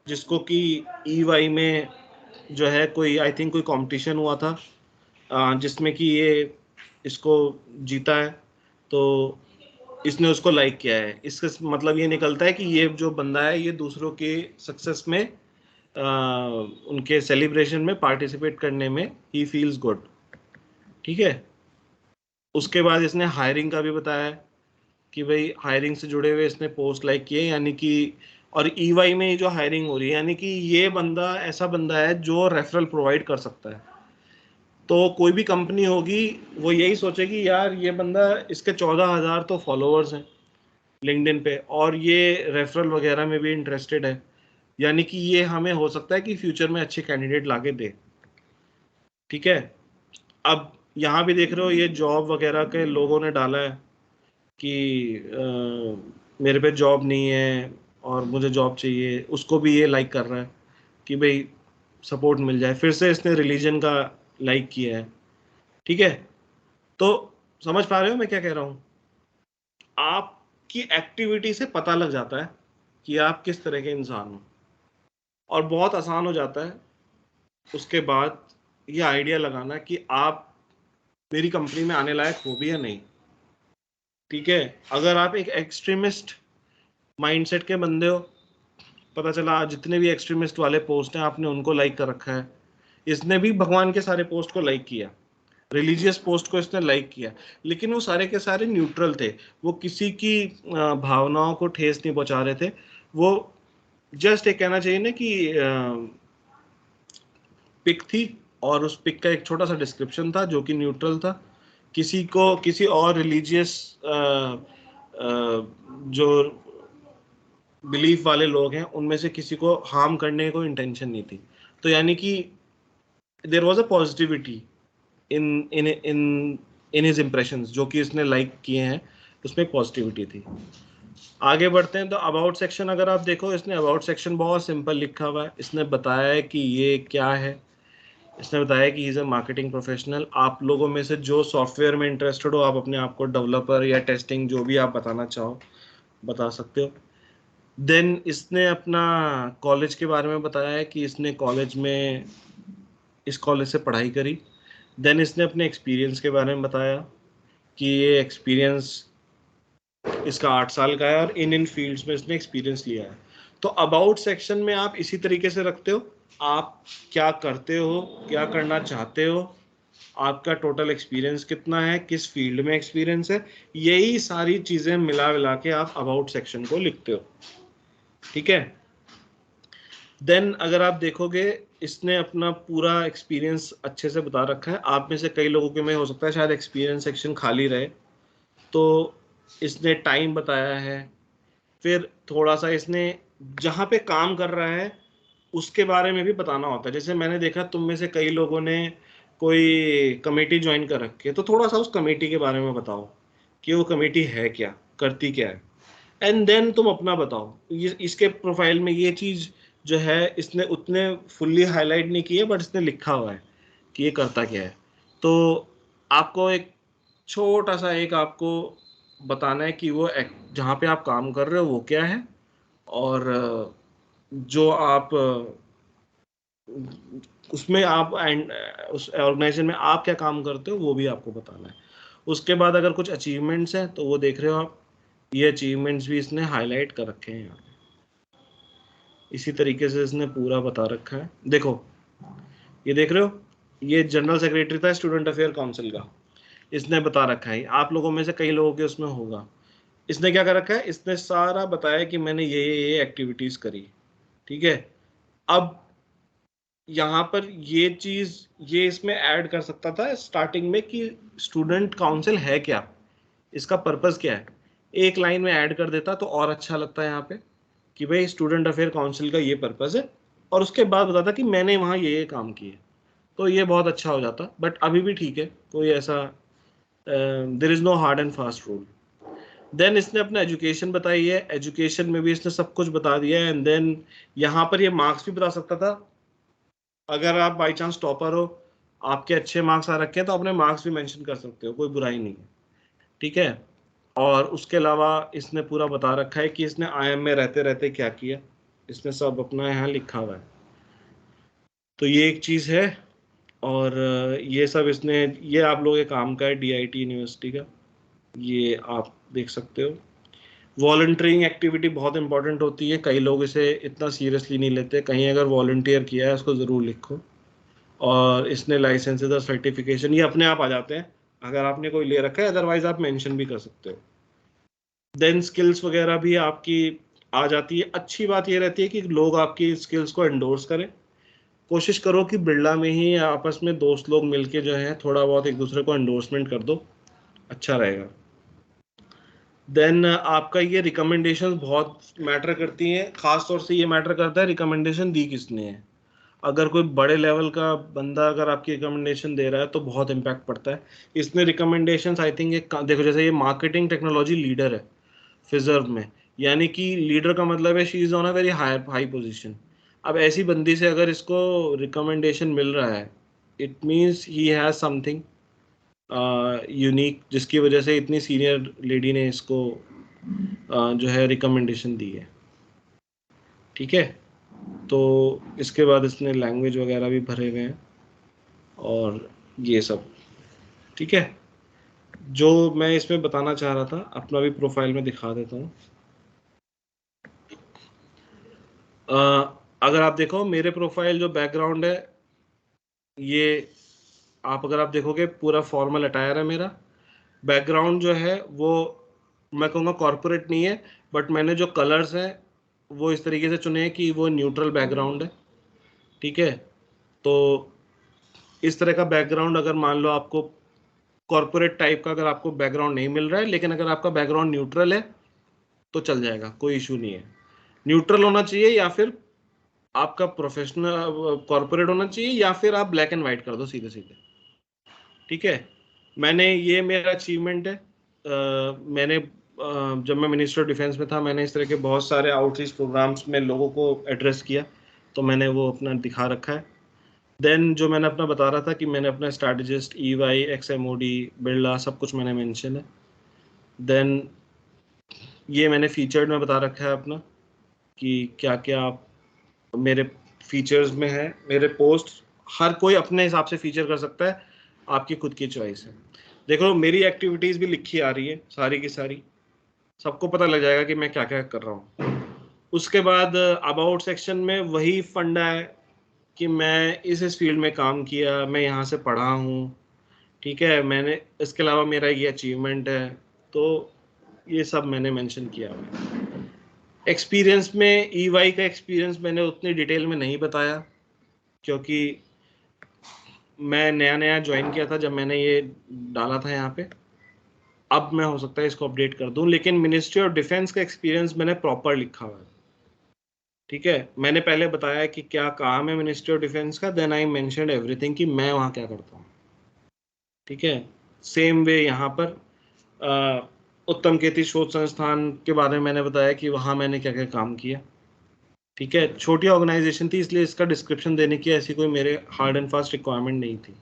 A: जिसको कि EY में जो है कोई आई थिंक कोई कंपटीशन हुआ था जिसमें कि ये इसको जीता है, तो इसने उसको लाइक किया है। इसका मतलब ये निकलता है कि ये जो बंदा है ये दूसरों के सक्सेस में उनके सेलिब्रेशन में पार्टिसिपेट करने में ही फील्स गुड, ठीक है। उसके बाद इसने हायरिंग का भी बताया कि भाई हायरिंग से जुड़े हुए इसने पोस्ट लाइक किए, यानी कि और EY में जो हायरिंग हो रही है यानी कि ये बंदा ऐसा बंदा है जो रेफरल प्रोवाइड कर सकता है। तो कोई भी कंपनी होगी वो यही सोचेगी यार ये बंदा, इसके 14,000 तो फॉलोअर्स हैं लिंक्डइन पे और ये रेफरल वगैरह में भी इंटरेस्टेड है, यानी कि ये हमें हो सकता है कि फ्यूचर में अच्छे कैंडिडेट लाके दे, ठीक है। अब यहाँ भी देख रहे हो ये जॉब वगैरह के लोगों ने डाला है कि मेरे पे जॉब नहीं है और मुझे जॉब चाहिए, उसको भी ये लाइक कर रहा है कि भाई सपोर्ट मिल जाए। फिर से इसने रिलीजन का लाइक किया है, ठीक है। तो समझ पा रहे हो मैं क्या कह रहा हूँ? आपकी एक्टिविटी से पता लग जाता है कि आप किस तरह के इंसान हो और बहुत आसान हो जाता है उसके बाद ये आइडिया लगाना कि आप मेरी कंपनी में आने लायक हो भी या नहीं, ठीक है। अगर आप एक एक्सट्रीमिस्ट माइंडसेट के बंदे हो, पता चला जितने भी एक्सट्रीमिस्ट वाले पोस्ट हैं आपने उनको लाइक कर रखा है, इसने भी भगवान के सारे पोस्ट को लाइक किया, रिलीजियस पोस्ट को इसने लाइक किया, लेकिन वो सारे के सारे न्यूट्रल थे, वो किसी की भावनाओं को ठेस नहीं पहुंचा रहे थे। वो जस्ट एक कहना चाहिए ना कि पिक थी और उस पिक का एक छोटा सा डिस्क्रिप्शन था जो कि न्यूट्रल था। किसी को किसी और रिलीजियस जो बिलीफ वाले लोग हैं उनमें से किसी को हार्म करने की कोई इंटेंशन नहीं थी। तो यानी कि there was a positivity in in in in his impressions जो कि इसने लाइक किए हैं, उसमें पॉजिटिविटी थी। आगे बढ़ते हैं तो अबाउट सेक्शन अगर आप देखो, इसने अबाउट सेक्शन बहुत सिंपल लिखा हुआ है। इसने बताया है कि ये क्या है, इसने बताया कि इज अ मार्केटिंग प्रोफेशनल। आप लोगों में से जो सॉफ्टवेयर में इंटरेस्टेड हो, आप अपने आप को डेवलपर या टेस्टिंग जो भी आप बताना चाहो बता सकते हो। देन इसने अपना कॉलेज के बारे में बताया है कि इसने कॉलेज में इस कॉलेज से पढ़ाई करी। देन इसने अपने एक्सपीरियंस के बारे में बताया कि ये एक्सपीरियंस इसका 8 साल का है और इन फील्ड्स में इसने एक्सपीरियंस लिया है। तो अबाउट सेक्शन में आप इसी तरीके से रखते हो, आप क्या करते हो, क्या करना चाहते हो, आपका टोटल एक्सपीरियंस कितना है, किस फील्ड में एक्सपीरियंस है, यही सारी चीजें मिला मिला के आप अबाउट सेक्शन को लिखते हो। ठीक है, देन अगर आप देखोगे इसने अपना पूरा एक्सपीरियंस अच्छे से बता रखा है। आप में से कई लोगों के में हो सकता है शायद एक्सपीरियंस सेक्शन खाली रहे, तो इसने टाइम बताया है, फिर थोड़ा सा इसने जहाँ पे काम कर रहा है उसके बारे में भी बताना होता है। जैसे मैंने देखा तुम में से कई लोगों ने कोई कमेटी ज्वाइन कर रखी है, तो थोड़ा सा उस कमेटी के बारे में बताओ कि वो कमेटी है क्या, करती क्या है, एंड देन तुम अपना बताओ। ये इसके प्रोफाइल में ये चीज जो है इसने उतने फुल्ली हाईलाइट नहीं की है, बट इसने लिखा हुआ है कि ये करता क्या है। तो आपको एक छोटा सा एक आपको बताना है कि वो जहाँ पे आप काम कर रहे हो वो क्या है, और जो आप उसमें आप उस ऑर्गेनाइजेशन में आप क्या काम करते हो वो भी आपको बताना है। उसके बाद अगर कुछ अचीवमेंट्स हैं तो वो देख रहे हो आप, ये अचीवमेंट्स भी इसने हाईलाइट कर रखे हैं यहाँ पे। इसी तरीके से इसने पूरा बता रखा है। देखो ये देख रहे हो, ये जनरल सेक्रेटरी था स्टूडेंट अफेयर काउंसिल का, इसने बता रखा है। आप लोगों में से कई लोगों के उसमें होगा। इसने क्या कर रखा है, इसने सारा बताया कि मैंने ये एक्टिविटीज करी। ठीक है, अब यहाँ पर ये चीज ये इसमें ऐड कर सकता था स्टार्टिंग में कि स्टूडेंट काउंसिल है क्या, इसका पर्पस क्या है, एक लाइन में ऐड कर देता तो और अच्छा लगता है यहाँ पे कि भाई स्टूडेंट अफेयर काउंसिल का ये पर्पस है, और उसके बाद बताता कि मैंने वहाँ ये काम किए, तो ये बहुत अच्छा हो जाता। बट अभी भी ठीक है, कोई ऐसा there is no hard and fast rule. Then इसने अपना एजुकेशन बताई है, एजुकेशन में भी इसने सब कुछ बता दिया है। एंड देन यहाँ पर ये मार्क्स भी बता सकता था, अगर आप बाई चांस टॉपर हो, आपके अच्छे मार्क्स आ रखे हैं, तो अपने मार्क्स भी मेंशन कर सकते हो, कोई बुराई नहीं है। ठीक है, और उसके अलावा इसने पूरा बता रखा है कि इसने आईएम में रहते रहते क्या किया, इसने सब अपना यहाँ लिखा हुआ है। तो ये एक चीज़ है, और ये सब इसने, ये आप लोगों के काम का है डीआईटी यूनिवर्सिटी का, ये आप देख सकते हो। वॉलंटियरिंग एक्टिविटी बहुत इंपॉर्टेंट होती है, कई लोग इसे इतना सीरियसली नहीं लेते। कहीं अगर वॉलंटियर किया है उसको ज़रूर लिखो। और इसने लाइसेंसेस और सर्टिफिकेशन ये अपने आप आ जाते हैं अगर आपने कोई ले रखा है, अदरवाइज आप मेंशन भी कर सकते हो। देन स्किल्स वगैरह भी आपकी आ जाती है। अच्छी बात ये रहती है कि लोग आपकी स्किल्स को एंडोर्स करें। कोशिश करो कि बिरला में ही आपस में दोस्त लोग मिलके जो है थोड़ा बहुत एक दूसरे को एंडोर्समेंट कर दो, अच्छा रहेगा। देन आपका ये रिकमेंडेशन बहुत मैटर करती हैं, खास तौर से ये मैटर करता है रिकमेंडेशन दी किसने है। अगर कोई बड़े लेवल का बंदा अगर आपकी रिकमेंडेशन दे रहा है तो बहुत इम्पैक्ट पड़ता है। इसमें रिकमेंडेशन आई थिंक एक देखो, जैसे ये मार्केटिंग टेक्नोलॉजी लीडर है फिजर्व में, यानी कि लीडर का मतलब है she is on a very high position. अब ऐसी बंदी से अगर इसको रिकमेंडेशन मिल रहा है, it means he has something unique, जिसकी वजह से इतनी सीनियर लेडी ने इसको जो है रिकमेंडेशन दी है। ठीक है, तो इसके बाद इसने लैंग्वेज वगैरह भी भरे हुए हैं और ये सब। ठीक है, जो मैं इसमें बताना चाह रहा था अपना भी प्रोफाइल में दिखा देता हूँ। अगर आप देखो मेरे प्रोफाइल जो बैकग्राउंड है, ये अगर आप देखोगे पूरा फॉर्मल अटायर है मेरा। बैकग्राउंड जो है वो मैं कहूँगा कॉर्पोरेट नहीं है, बट मैंने जो कलर्स हैं वो इस तरीके से चुने हैं कि वो न्यूट्रल बैकग्राउंड है। ठीक है, तो इस तरह का बैकग्राउंड अगर मान लो आपको कॉर्पोरेट टाइप का अगर आपको बैकग्राउंड नहीं मिल रहा है, लेकिन अगर आपका बैकग्राउंड न्यूट्रल है तो चल जाएगा, कोई इशू नहीं है। न्यूट्रल होना चाहिए, या फिर आपका प्रोफेशनल कॉर्पोरेट होना चाहिए, या फिर आप ब्लैक एंड व्हाइट कर दो सीधे सीधे। ठीक है, मैंने ये मेरा अचीवमेंट है। मैंने जब मैं मिनिस्टर ऑफ डिफेंस में था, मैंने इस तरह के बहुत सारे आउटरीच प्रोग्राम्स में लोगों को एड्रेस किया, तो मैंने वो अपना दिखा रखा है। देन जो मैंने अपना बता रहा था कि मैंने अपना स्ट्रैटेजिस्ट, EY, XMOD, बिरला सब कुछ मैंने मेंशन है। देन ये मैंने फीचर्ड में बता रखा है अपना कि क्या क्या आप मेरे फीचर्स में है। मेरे पोस्ट हर कोई अपने हिसाब से फीचर कर सकता है, आपकी खुद की चॉइस है। देखो मेरी एक्टिविटीज़ भी लिखी आ रही है सारी की सारी, सबको पता लग जाएगा कि मैं क्या क्या कर रहा हूँ। उसके बाद अबाउट सेक्शन में वही फंडा है कि मैं इस फील्ड में काम किया, मैं यहाँ से पढ़ा हूँ, ठीक है, मैंने इसके अलावा मेरा ये अचीवमेंट है, तो ये सब मैंने मेंशन किया हुआ। एक्सपीरियंस में EY का एक्सपीरियंस मैंने उतनी डिटेल में नहीं बताया, क्योंकि मैं नया नया ज्वाइन किया था जब मैंने ये डाला था यहाँ पे। अब मैं हो सकता है इसको अपडेट कर दूं, लेकिन मिनिस्ट्री ऑफ डिफेंस का एक्सपीरियंस मैंने प्रॉपर लिखा हुआ है। ठीक है, मैंने पहले बताया कि क्या काम है मिनिस्ट्री ऑफ डिफेंस का, देन आई मेंशन्ड एवरीथिंग कि मैं वहाँ क्या करता हूँ। ठीक है, सेम वे यहाँ पर उत्तम केती शोध संस्थान के बारे में मैंने बताया कि वहाँ मैंने क्या क्या काम किया। ठीक है, छोटी ऑर्गेनाइजेशन थी इसलिए इसका डिस्क्रिप्शन देने की ऐसी कोई मेरे हार्ड एंड फास्ट रिक्वायरमेंट नहीं थी।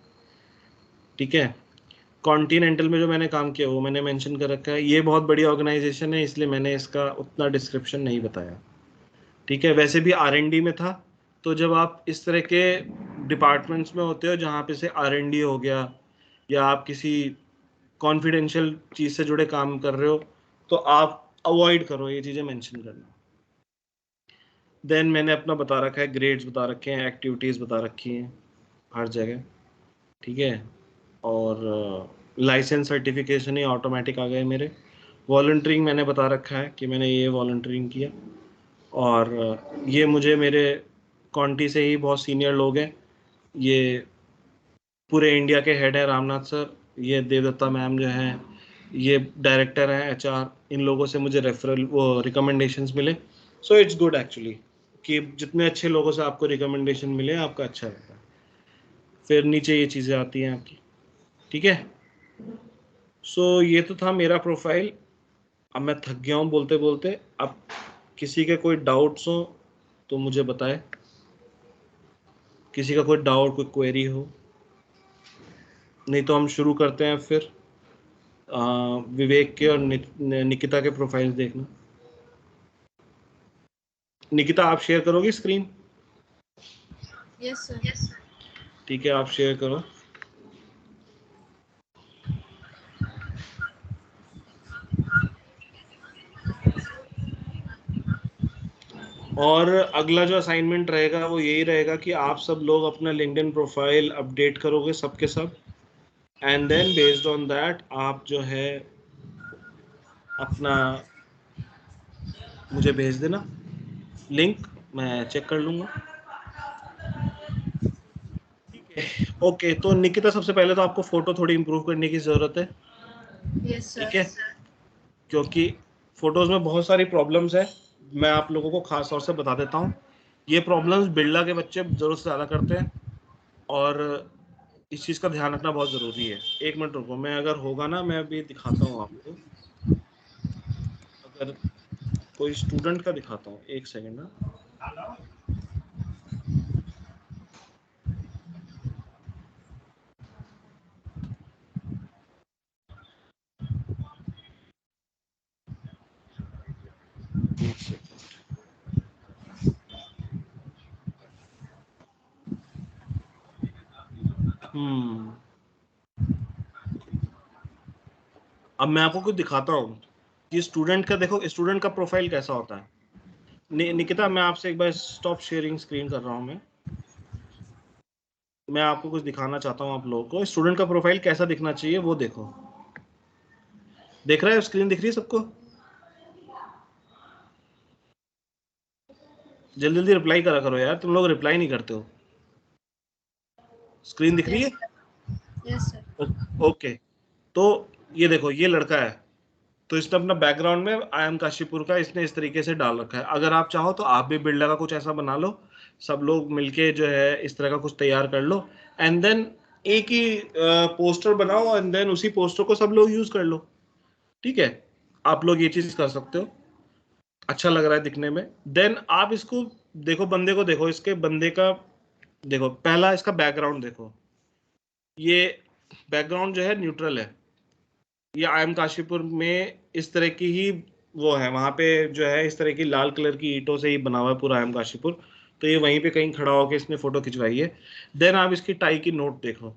A: ठीक है, कॉन्टिनेंटल में जो मैंने काम किया वो मैंने मेंशन कर रखा है। ये बहुत बड़ी ऑर्गेनाइजेशन है इसलिए मैंने इसका उतना डिस्क्रिप्शन नहीं बताया। ठीक है, वैसे भी R&D में था, तो जब आप इस तरह के डिपार्टमेंट्स में होते हो जहाँ पे से R&D हो गया या आप किसी कॉन्फिडेंशियल चीज़ से जुड़े काम कर रहे हो, तो आप अवॉइड करो ये चीज़ें मेंशन करना। देन मैंने अपना बता रखा है, ग्रेड्स बता रखे हैं, एक्टिविटीज़ बता रखी हैं हर जगह। ठीक है, और लाइसेंस सर्टिफिकेशन ही ऑटोमेटिक आ गए मेरे। वॉलंटियरिंग मैंने बता रखा है कि मैंने ये वॉलंटियरिंग किया, और ये मुझे मेरे कॉन्टी से ही बहुत सीनियर लोग हैं, ये पूरे इंडिया के हेड है रामनाथ सर, ये देवदत्ता मैम जो हैं, ये डायरेक्टर हैं HR, इन लोगों से मुझे रेफरल वो रिकमेंडेशंस मिले। सो इट्स गुड एक्चुअली कि जितने अच्छे लोगों से आपको रिकमेंडेशन मिले आपका अच्छा रहता है। फिर नीचे ये चीज़ें आती हैं आपकी। ठीक है, सो ये तो था मेरा प्रोफाइल। अब मैं थक गया हूँ बोलते बोलते, अब किसी के कोई डाउट्स हो तो मुझे बताए, किसी का कोई डाउट कोई क्वेरी हो, नहीं तो हम शुरू करते हैं। फिर विवेक के और निकिता के प्रोफाइल्स देखना। निकिता आप शेयर करोगी स्क्रीन?
D: Yes, sir.
A: ठीक है, आप शेयर करो। और अगला जो असाइनमेंट रहेगा वो यही रहेगा कि आप सब लोग अपना लिंक्डइन प्रोफाइल अपडेट करोगे सबके सब, and then based on that आप जो है अपना मुझे भेज देना लिंक, मैं चेक कर लूँगा। ओके, तो निकिता सबसे पहले तो आपको फोटो थोड़ी इम्प्रूव करने की ज़रूरत है।
D: Yes, sir.
A: ठीक है, क्योंकि फोटोज़ में बहुत सारी प्रॉब्लम्स है। मैं आप लोगों को खास तौर से बता देता हूँ, ये प्रॉब्लम्स बिरला के बच्चे ज़रूरत से ज़्यादा करते हैं, और इस चीज़ का ध्यान रखना बहुत ज़रूरी है। एक मिनट रुको, मैं अगर होगा ना मैं अभी दिखाता हूँ आपको, अगर कोई स्टूडेंट का दिखाता हूँ, एक सेकेंड ना। एक सेकेंड। अब मैं आपको कुछ दिखाता हूँ कि स्टूडेंट का, देखो स्टूडेंट का प्रोफाइल कैसा होता है। निकिता मैं आपसे एक बार स्टॉप शेयरिंग स्क्रीन कर रहा हूँ। मैं आपको कुछ दिखाना चाहता हूँ आप लोगों को, स्टूडेंट का प्रोफाइल कैसा दिखना चाहिए वो देखो। देख रहा है, स्क्रीन दिख रही है सबको? जल्दी जल्दी रिप्लाई करा करो यार, तुम लोग रिप्लाई नहीं करते हो। स्क्रीन दिख रही है?
D: Yes, sir.
A: ओके, तो ये देखो, ये लड़का है, तो इसने अपना बैकग्राउंड में IIM काशीपुर का इसने इस तरीके से डाल रखा है। अगर आप चाहो तो आप भी बिरला का कुछ ऐसा बना लो, सब लोग मिलके जो है इस तरह का कुछ तैयार कर लो, एंड देन एक ही पोस्टर बनाओ, एंड देन उसी पोस्टर को सब लोग यूज कर लो। ठीक है, आप लोग ये चीज कर सकते हो, अच्छा लग रहा है दिखने में। देन आप इसको देखो, बंदे को देखो, इसके बंदे का देखो, पहला इसका बैकग्राउंड देखो, ये बैकग्राउंड जो है न्यूट्रल है। ये IIM काशीपुर में इस तरह की ही वो है, वहां पे जो है इस तरह की लाल कलर की ईंटों से ही बना हुआ है पूरा IIM काशीपुर, तो ये वहीं पे कहीं खड़ा होकर इसने फोटो खिंचवाई है। देन आप इसकी टाई की नोट देखो,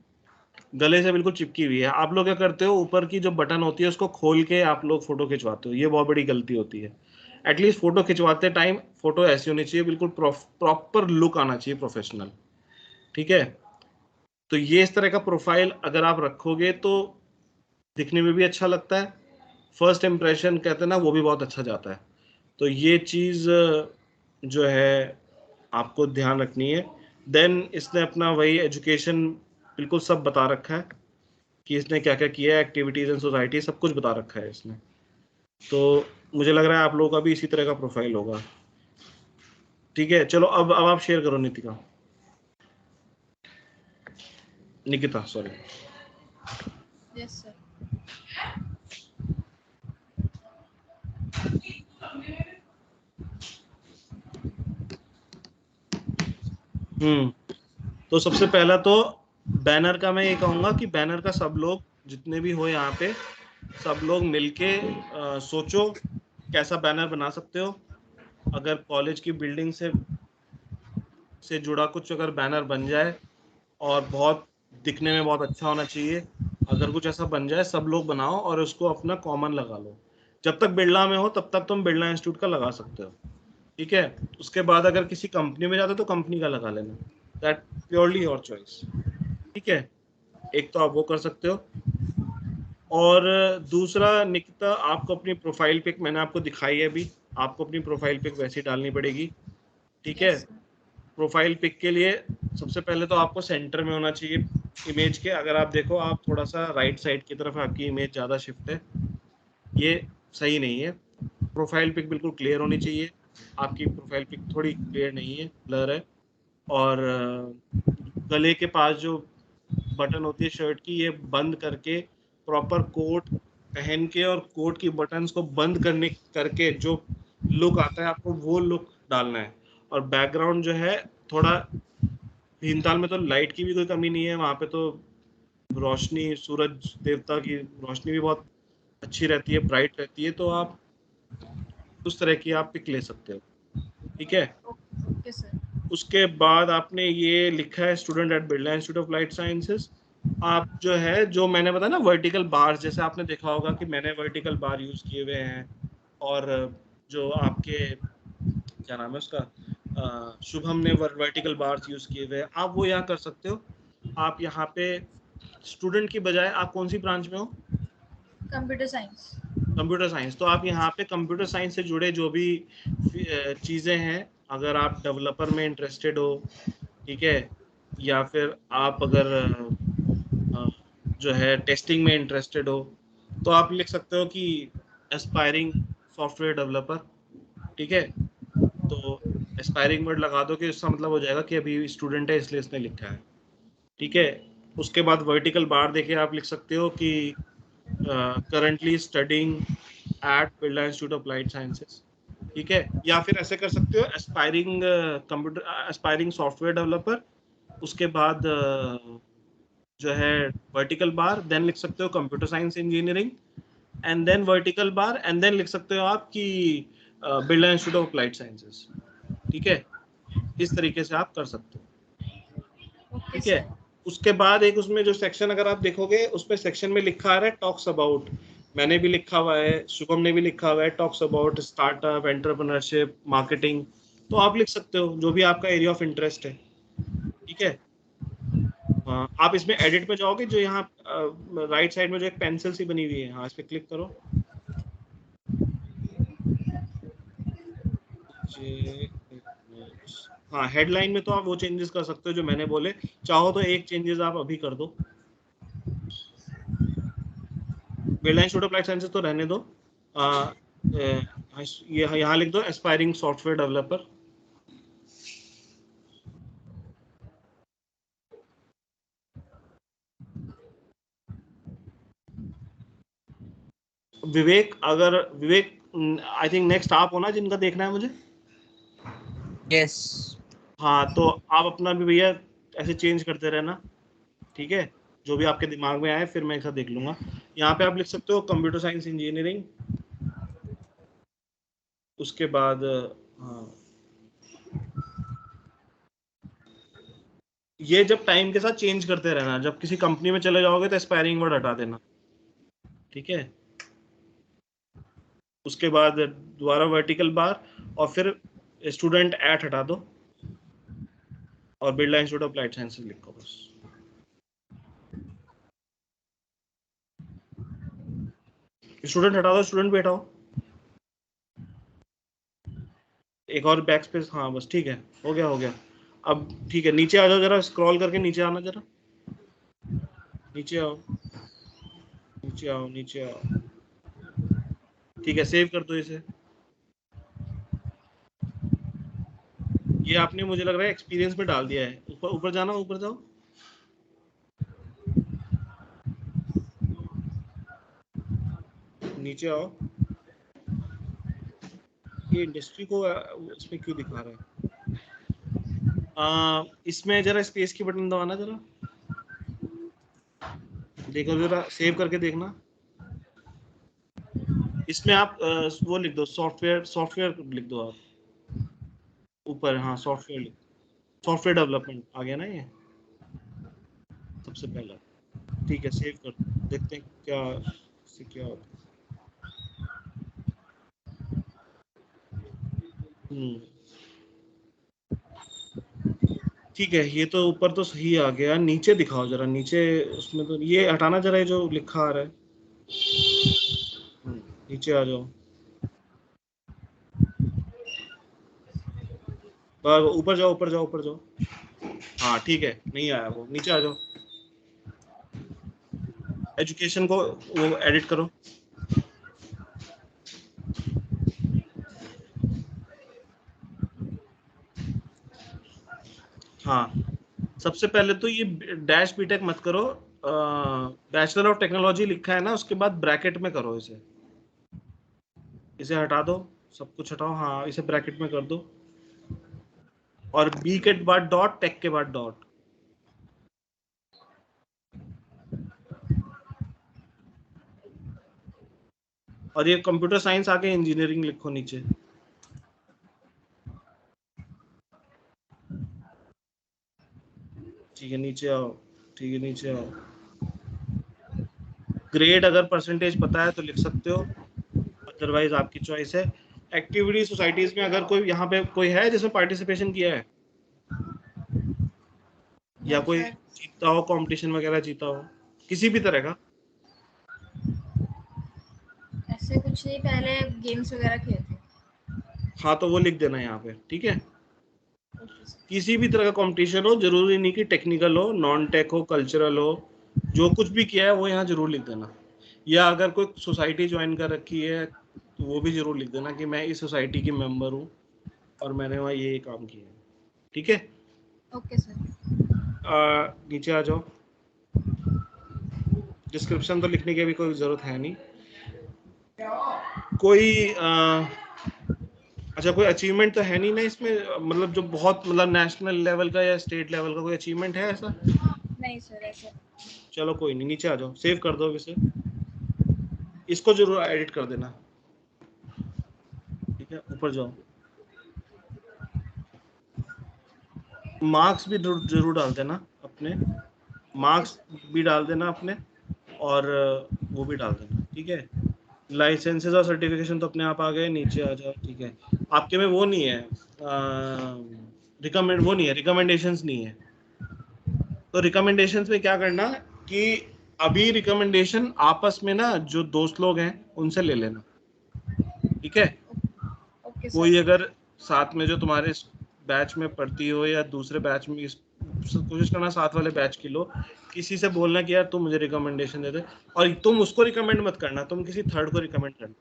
A: गले से बिल्कुल चिपकी हुई है। आप लोग क्या करते हो, ऊपर की जो बटन होती है उसको खोल के आप लोग फोटो खिंचवाते हो, ये बहुत बड़ी गलती होती है। एटलीस्ट फोटो खिंचवाते टाइम फोटो ऐसी होनी चाहिए, बिल्कुल प्रॉपर लुक आना चाहिए, प्रोफेशनल। ठीक है, तो ये इस तरह का प्रोफाइल अगर आप रखोगे तो दिखने में भी अच्छा लगता है, फर्स्ट इम्प्रेशन कहते हैं ना वो भी बहुत अच्छा जाता है। तो ये चीज़ जो है आपको ध्यान रखनी है। देन इसने अपना वही एजुकेशन बिल्कुल सब बता रखा है कि इसने क्या क्या किया है, एक्टिविटीज एंड सोसाइटी सब कुछ बता रखा है इसने। तो मुझे लग रहा है आप लोगों का भी इसी तरह का प्रोफाइल होगा। ठीक है, चलो अब आप शेयर करो Nitika, Nikita sorry.
D: Yes, sir.
A: तो सबसे पहला तो बैनर का मैं ये कहूँगा कि बैनर का सब लोग जितने भी हो यहाँ पे सब लोग मिलके सोचो कैसा बैनर बना सकते हो। अगर कॉलेज की बिल्डिंग से जुड़ा कुछ अगर बैनर बन जाए और बहुत दिखने में बहुत अच्छा होना चाहिए, अगर कुछ ऐसा बन जाए सब लोग बनाओ और उसको अपना कॉमन लगा लो। जब तक बिरला में हो तब तक तुम बिरला इंस्टीट्यूट का लगा सकते हो, ठीक है। उसके बाद अगर किसी कंपनी में जाते हो तो कंपनी का लगा लेना, दैट प्योरली योर चॉइस, ठीक है। एक तो आप वो कर सकते हो। और दूसरा निकिता, आपको अपनी प्रोफाइल पिक मैंने आपको दिखाई है अभी, आपको अपनी प्रोफाइल पिक वैसी डालनी पड़ेगी, ठीक है।
D: Yes, sir.
A: प्रोफाइल पिक के लिए सबसे पहले तो आपको सेंटर में होना चाहिए इमेज के। अगर आप देखो आप थोड़ा सा राइट साइड की तरफ आपकी इमेज ज़्यादा शिफ्ट है, ये सही नहीं है। प्रोफाइल पिक बिल्कुल क्लियर होनी चाहिए, आपकी प्रोफाइल पिक थोड़ी क्लियर नहीं है, ब्लर है। और गले के पास जो बटन होती है शर्ट की, ये बंद करके प्रॉपर कोट पहन के और कोट की बटन्स को बंद करके जो लुक आता है आपको वो लुक डालना है। और बैकग्राउंड जो है थोड़ा, भीमताल में तो लाइट की भी कोई कमी नहीं है, वहाँ पे तो रोशनी सूरज देवता की रोशनी भी बहुत अच्छी रहती है, ब्राइट रहती है, तो आप उस तरह की आप पिक ले सकते हो, ठीक है।
D: Okay, sir.
A: उसके बाद आपने ये लिखा है student at Birla institute of light sciences. आप जो है जो मैंने बताया ना वर्टिकल बार, जैसे आपने देखा होगा कि मैंने वर्टिकल बार यूज किए हुए हैं, और जो आपके क्या नाम है उसका शुभम ने वर्टिकल बार्स यूज किए हुए हैं, आप वो यहाँ कर सकते हो। आप यहाँ पे स्टूडेंट की बजाय आप कौन सी ब्रांच में हो?
D: Computer science.
A: Computer science. तो आप यहाँ पे कंप्यूटर साइंस से जुड़े जो भी चीज़ें हैं, अगर आप डेवलपर में इंटरेस्टेड हो, ठीक है, या फिर आप अगर जो है टेस्टिंग में इंटरेस्टेड हो, तो आप लिख सकते हो कि एस्पायरिंग सॉफ्टवेयर डेवलपर, ठीक है। तो एस्पायरिंग वर्ड लगा दो कि इसका मतलब हो जाएगा कि अभी स्टूडेंट है इसलिए इसने लिखा है, ठीक है। उसके बाद वर्टिकल बार देके आप लिख सकते हो कि currently studying at Birla institute of light sciences, ठीक है। या फिर ऐसे कर सकते हो aspiring computer aspiring software developer, उसके बाद जो है वर्टिकल बार, देन लिख सकते हो computer science engineering, and then vertical bar, and then लिख सकते हो आप कि Birla institute of light sciences, ठीक है। इस तरीके से आप कर सकते हो,
D: Okay,
A: ठीक है।
D: sir.
A: उसके बाद एक उसमें जो सेक्शन अगर आप देखोगे उसमें सेक्शन में लिखा आ रहा है टॉक्स अबाउट, मैंने भी लिखा हुआ है, शुभम ने भी लिखा हुआ है, talks about startup entrepreneurship marketing. तो आप लिख सकते हो जो भी आपका एरिया ऑफ इंटरेस्ट है, ठीक है। आप इसमें एडिट पे जाओगे, जो यहाँ राइट साइड में जो एक पेंसिल सी बनी हुई है, हाँ इस पे क्लिक करो। हाँ हेडलाइन में तो आप वो चेंजेस कर सकते हो जो मैंने बोले, चाहो तो एक चेंजेस आप अभी कर दो। Birla institute of life sciences तो रहने दो, ये यहाँ लिख दो एस्पायरिंग सॉफ्टवेयर डेवलपर। विवेक, अगर विवेक आई थिंक नेक्स्ट आप हो ना जिनका देखना है मुझे।
E: यस
A: हाँ तो आप अपना भी भैया ऐसे चेंज करते रहना, ठीक है। जो भी आपके दिमाग में आए फिर मैं एक साथ देख लूंगा। यहाँ पे आप लिख सकते हो कंप्यूटर साइंस इंजीनियरिंग, उसके बाद हाँ, ये जब टाइम के साथ चेंज करते रहना, जब किसी कंपनी में चले जाओगे तो एस्पायरिंग वर्ड हटा देना, ठीक है। उसके बाद दोबारा वर्टिकल बार और फिर स्टूडेंट एट हटा दो और Birla institute of light sciences लिखो बस। स्टूडेंट हटा दो, स्टूडेंट भी हटाओ। एक और बैक स्पेस, हाँ बस ठीक है, हो गया हो गया। अब ठीक है, नीचे आ जाओ जरा, स्क्रॉल करके नीचे आना जरा, नीचे आओ नीचे आओ नीचे आओ। ठीक है, सेव कर दो इसे। ये आपने मुझे लग रहा है एक्सपीरियंस में डाल दिया है। ऊपर ऊपर जाना, ऊपर जाओ। नीचे आओ। ये इंडस्ट्री को इसमें क्यों दिखा रहा है? इसमें जरा स्पेस की बटन दबाना जरा, देखो जरा, सेव करके देखना। इसमें आप वो लिख दो, सॉफ्टवेयर, सॉफ्टवेयर लिख दो आप ऊपर। हाँ सॉफ्टवेयर, सॉफ्टवेयर डेवलपमेंट आ गया ना ये सबसे पहला। ठीक है, सेव कर, देखते हैं क्या इससे क्या होता है। ठीक है, ये तो ऊपर तो सही आ गया। नीचे दिखाओ जरा, नीचे उसमें तो ये हटाना जरा, ये जो लिखा आ रहा है। नीचे आ जाओ, ऊपर जाओ ऊपर जाओ ऊपर जाओ। हाँ ठीक है, नहीं आया वो, नीचे आ जाओ। एजुकेशन को वो एडिट करो। हाँ, सबसे पहले तो ये डैश बीटेक मत करो, बैचलर ऑफ टेक्नोलॉजी लिखा है ना, उसके बाद ब्रैकेट में करो इसे। इसे हटा दो, सब कुछ हटाओ, हाँ इसे ब्रैकेट में कर दो, और बी के बाद डॉट, टेक के बाद डॉट। और ये कंप्यूटर साइंस आके इंजीनियरिंग लिखो नीचे। ठीक है, नीचे आओ। ठीक है, नीचे आओ। ग्रेड अगर परसेंटेज पता है तो लिख सकते हो, अदरवाइज आपकी चॉइस है। एक्टिविटी सोसाइटीज में अगर कोई यहाँ पे कोई है जिसमें पार्टिसिपेशन किया है, या
D: नहीं
A: कोई
D: सर,
A: जीता हो, कंपटीशन वगैरह जीता हो किसी भी तरह का?
D: ऐसे कुछ नहीं, पहले गेम्स वगैरह खेलते थे।
A: हाँ तो वो लिख देना यहाँ पे, ठीक है।
D: Okay sir.
A: किसी भी तरह का कंपटीशन हो, जरूरी नहीं कि टेक्निकल हो, नॉन टेक हो, कल्चरल हो, जो कुछ भी किया है वो यहाँ जरूर लिख देना। या अगर कोई सोसाइटी ज्वाइन कर रखी है तो वो भी जरूर लिख देना कि मैं इस सोसाइटी की मेंबर हूँ और मैंने वहाँ ये काम किया है, ठीक है।
D: Okay sir.
A: नीचे आ जाओ। डिस्क्रिप्शन तो लिखने की भी कोई जरूरत है नहीं। कोई अच्छा, कोई अचीवमेंट तो है नहीं ना इसमें, मतलब जो बहुत, मतलब नेशनल लेवल का या स्टेट लेवल का कोई अचीवमेंट है ऐसा?
D: नहीं सर, ऐसा
A: चलो कोई नहीं, नीचे आ जाओ, सेव कर दो इसे। इसको जरूर एडिट कर देना, ठीक है। ऊपर जाओ, मार्क्स भी जरूर डाल देना अपने, मार्क्स भी डाल देना अपने, और वो भी डाल देना, ठीक है। लाइसेंसेस और सर्टिफिकेशन तो अपने आप आ गए, नीचे आ जाओ, ठीक है। आपके में वो नहीं है, वो नहीं है, रिकमेंडेशंस नहीं है। तो रिकमेंडेशंस में क्या करना कि अभी रिकमेंडेशन आपस में ना जो दोस्त लोग हैं उनसे ले लेना, ठीक है।
D: Okay sir.
A: कोई अगर साथ में जो तुम्हारे बैच में पढ़ती हो या दूसरे बैच में, कोशिश करना साथ वाले बैच की लो। किसी से बोलना कि यार तुम मुझे रिकमेंडेशन दे दे, और तुम उसको रिकमेंड मत करना, तुम किसी थर्ड को रिकमेंड करना,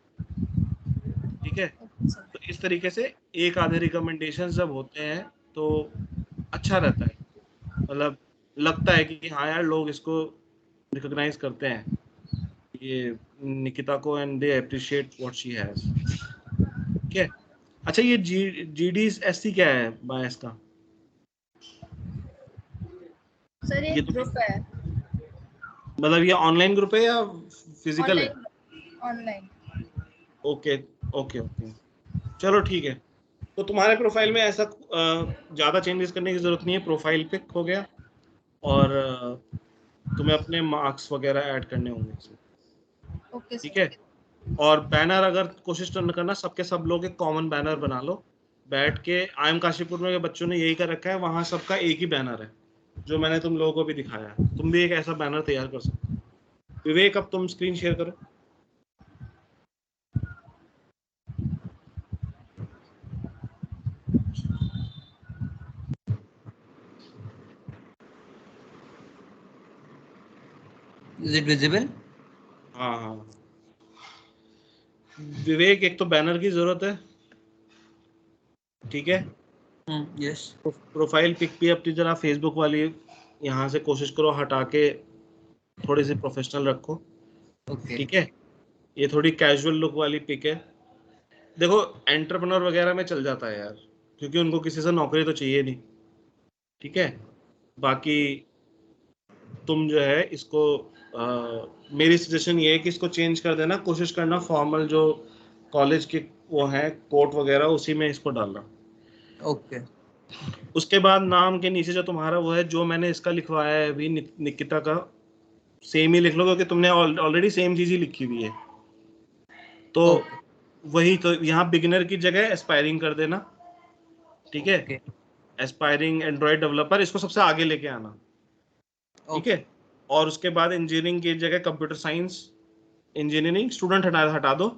A: ठीक है।
D: Okay sir.
A: तो इस तरीके से एक आधे रिकमेंडेशन जब होते हैं तो अच्छा रहता है, मतलब लगता है कि हाँ यार लोग इसको रिकॉग्नाइज करते हैं, ये निकिता को, and they appreciate what she has, ठीक है। अच्छा, ये GDSC क्या है बायस का?
D: सर ये
A: ये तो
D: ग्रुप है,
A: मतलब ये ऑनलाइन ग्रुप है या फिजिकल है?
D: Online, online.
A: Okay okay okay, चलो ठीक है। तो तुम्हारे प्रोफाइल में ऐसा ज़्यादा चेंजेस करने की ज़रूरत नहीं है, प्रोफाइल पिक हो गया, और तुम्हें अपने मार्क्स वगैरह ऐड करने होंगे इसमें,
D: ओके
A: ठीक
D: सर।
A: है। और बैनर अगर कोशिश करना, सबके सब लोग एक कॉमन बैनर बना लो बैठ के। आई एम काशीपुर में के बच्चों ने यही कर रखा है, वहाँ सबका एक ही बैनर है जो मैंने तुम लोगों को भी दिखाया है। तुम भी एक ऐसा बैनर तैयार कर सकते हो। विवेक, अब तुम स्क्रीन शेयर करो।
G: Is it visible?
A: हाँ हाँ विवेक, एक तो बैनर की जरूरत है, ठीक है।
G: Yes.
A: प्रोफाइल पिक भी अपनी जरा फेसबुक वाली यहाँ से कोशिश करो हटा के थोड़ी सी प्रोफेशनल रखो,
G: Okay.
A: ठीक है। ये थोड़ी कैजुअल लुक वाली पिक है। देखो एंटरप्रेन्योर वगैरह में चल जाता है यार, क्योंकि उनको किसी से नौकरी तो चाहिए नहीं, ठीक है। बाकी तुम जो है इसको मेरी सजेशन ये है कि इसको चेंज कर देना, कोशिश करना फॉर्मल जो कॉलेज के वो है कोट वगैरह उसी में इसको डालना।
G: Okay.
A: उसके बाद नाम के नीचे जो तुम्हारा वो है, जो मैंने इसका लिखवाया है अभी निकिता का, सेम ही लिख लो, क्योंकि तुमने ऑलरेडी सेम चीज ही लिखी हुई है। तो
G: Okay.
A: वही तो यहाँ बिगिनर की जगह एस्पायरिंग कर देना, ठीक है।
G: Okay.
A: एस्पायरिंग एंड्रॉइड डेवलपर इसको सबसे आगे लेके आना, ठीक है। और उसके बाद इंजीनियरिंग की जगह कंप्यूटर साइंस इंजीनियरिंग स्टूडेंट हटा दो,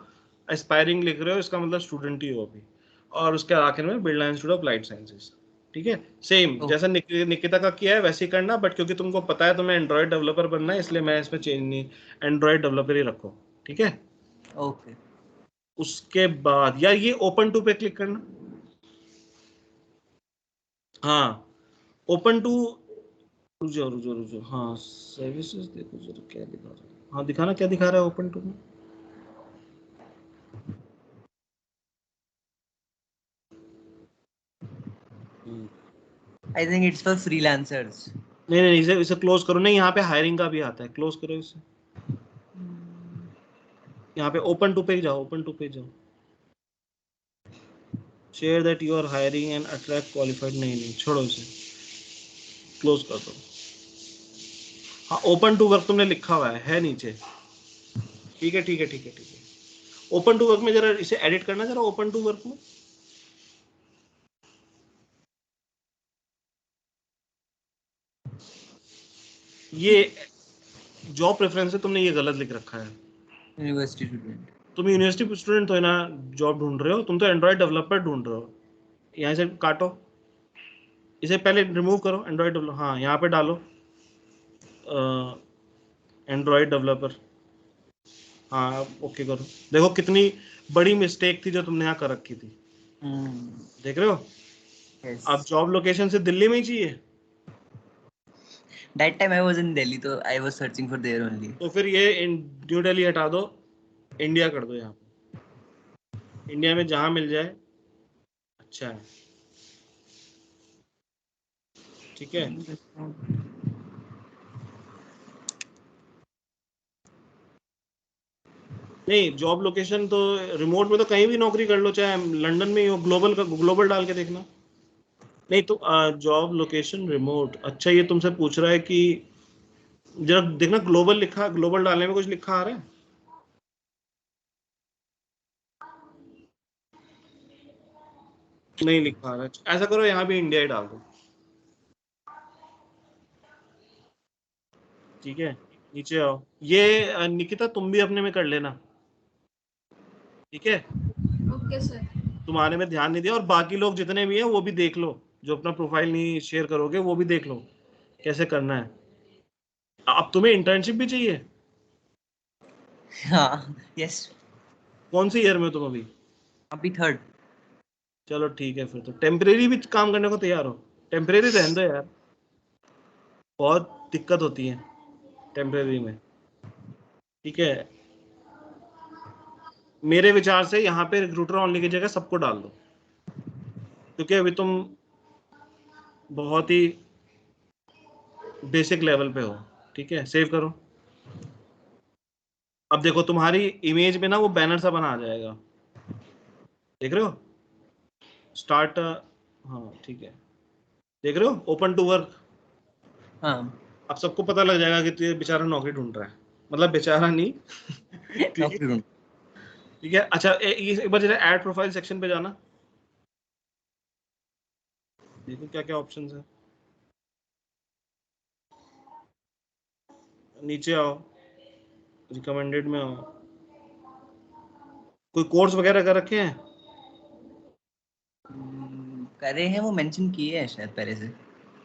A: एस्पायरिंग लिख रहे हो इसका मतलब स्टूडेंट ही हो अभी। और उसके आखिर में Birla institute of applied sciences, ठीक है। सेम जैसा निकिता का किया है वैसे ही करना, बट क्योंकि तुमको पता है तुम्हें एंड्रॉइड डेवलपर बनना है, इसलिए मैं इसमें चेंज नहीं, एंड्रॉइड डेवलपर ही रखो, ठीक है।
G: Okay.
A: उसके बाद यार ये ओपन टू पे क्लिक करना, हाँ ओपन टू, रुको हाँ सर्विसेज देखो जरा क्या दिखा रहा है, हाँ दिखाना क्या दिखा रहा है ओपन टू में।
G: I think it's for freelancers.
A: नहीं इसे क्लोज करो, नहीं यहाँ पे हायरिंग का भी आता है, क्लोज करो इसे। यहाँ पे ओपन टू पे जाओ, ओपन टू पे जाओ, share that you are hiring and attract qualified, नहीं छोड़ो इसे, क्लोज कर दो। हाँ ओपन टू वर्क तुमने लिखा हुआ है नीचे, ठीक है। ओपन टू वर्क में जरा इसे एडिट करना जरा, ओपन टू वर्क में ये जॉब प्रेफरेंस है, तुमने ये गलत लिख रखा है।
G: University student.
A: तुम यूनिवर्सिटी स्टूडेंट हो ना, जॉब ढूंढ रहे हो, तुम तो एंड्रॉइड डेवलपर ढूंढ रहे हो। यहाँ से काटो, इसे पहले रिमूव करो, एंड्रॉइड डेवलपर, हाँ यहाँ पे डालो एंड्रॉइड डेवलपर, हाँ ओके करो। देखो कितनी बड़ी मिस्टेक थी जो तुमने यहाँ कर रखी थी, देख रहे हो।
G: Yes.
A: अब जॉब लोकेशन से दिल्ली में ही चाहिए,
G: That time I was in Delhi, so I was searching for there only.
A: तो फिर ये न्यू दिल्ली हटा दो, इंडिया कर दो। यहाँ पे इंडिया में जहां मिल जाए अच्छा है, ठीक है। नहीं जॉब लोकेशन तो रिमोट में तो कहीं भी नौकरी कर लो, चाहे लंदन में ही हो, ग्लोबल का ग्लोबल डाल के देखना। नहीं तो जॉब लोकेशन रिमोट, अच्छा ये तुमसे पूछ रहा है कि जरा देखना ग्लोबल लिखा, ग्लोबल डालने में कुछ लिखा आ रहा है, नहीं लिखा आ रहा है। ऐसा करो यहाँ भी इंडिया ही डाल दो, ठीक है। नीचे आओ, ये निकिता तुम भी अपने में कर लेना, ठीक है।
D: Okay sir.
A: तुम्हारे में ध्यान नहीं दिया, और बाकी लोग जितने भी हैं वो भी देख लो, जो अपना प्रोफाइल नहीं शेयर करोगे वो भी देख लो कैसे करना है। अब तुम्हें इंटर्नशिप भी चाहिए,
G: हाँ. Yes.
A: कौन सी ईयर में हो तुम अभी?
G: अभी थर्ड.
A: चलो ठीक है, फिर तो टेम्परेरी भी काम करने को तैयार हो, टेम्परेरी रहने दो यार, बहुत दिक्कत होती है टेम्परेरी में, ठीक है। मेरे विचार से यहाँ पे रिक्रूटर ऑनली की जगह सबको डाल दो, क्योंकि अभी तुम बहुत ही बेसिक लेवल पे हो, ठीक है। सेव करो, अब देखो तुम्हारी इमेज में ना वो बैनर सा बना आ जाएगा, देख रहे हो, स्टार्ट, हाँ ठीक है, देख रहे हो ओपन टू वर्क।
G: हाँ.
A: अब सबको पता लग जाएगा कि तू ये बेचारा नौकरी ढूंढ रहा है, मतलब बेचारा नहीं ठीक है, ठीक है। अच्छा एक बार जरा ऐड प्रोफाइल सेक्शन पे जाना, देखो क्या क्या ऑप्शंस है, नीचे आओ, रिकमेंडेड में आओ, कोई कोर्स वगैरह कर रखे हैं?
G: करे हैं, वो मेंशन किए हैं शायद पहले से.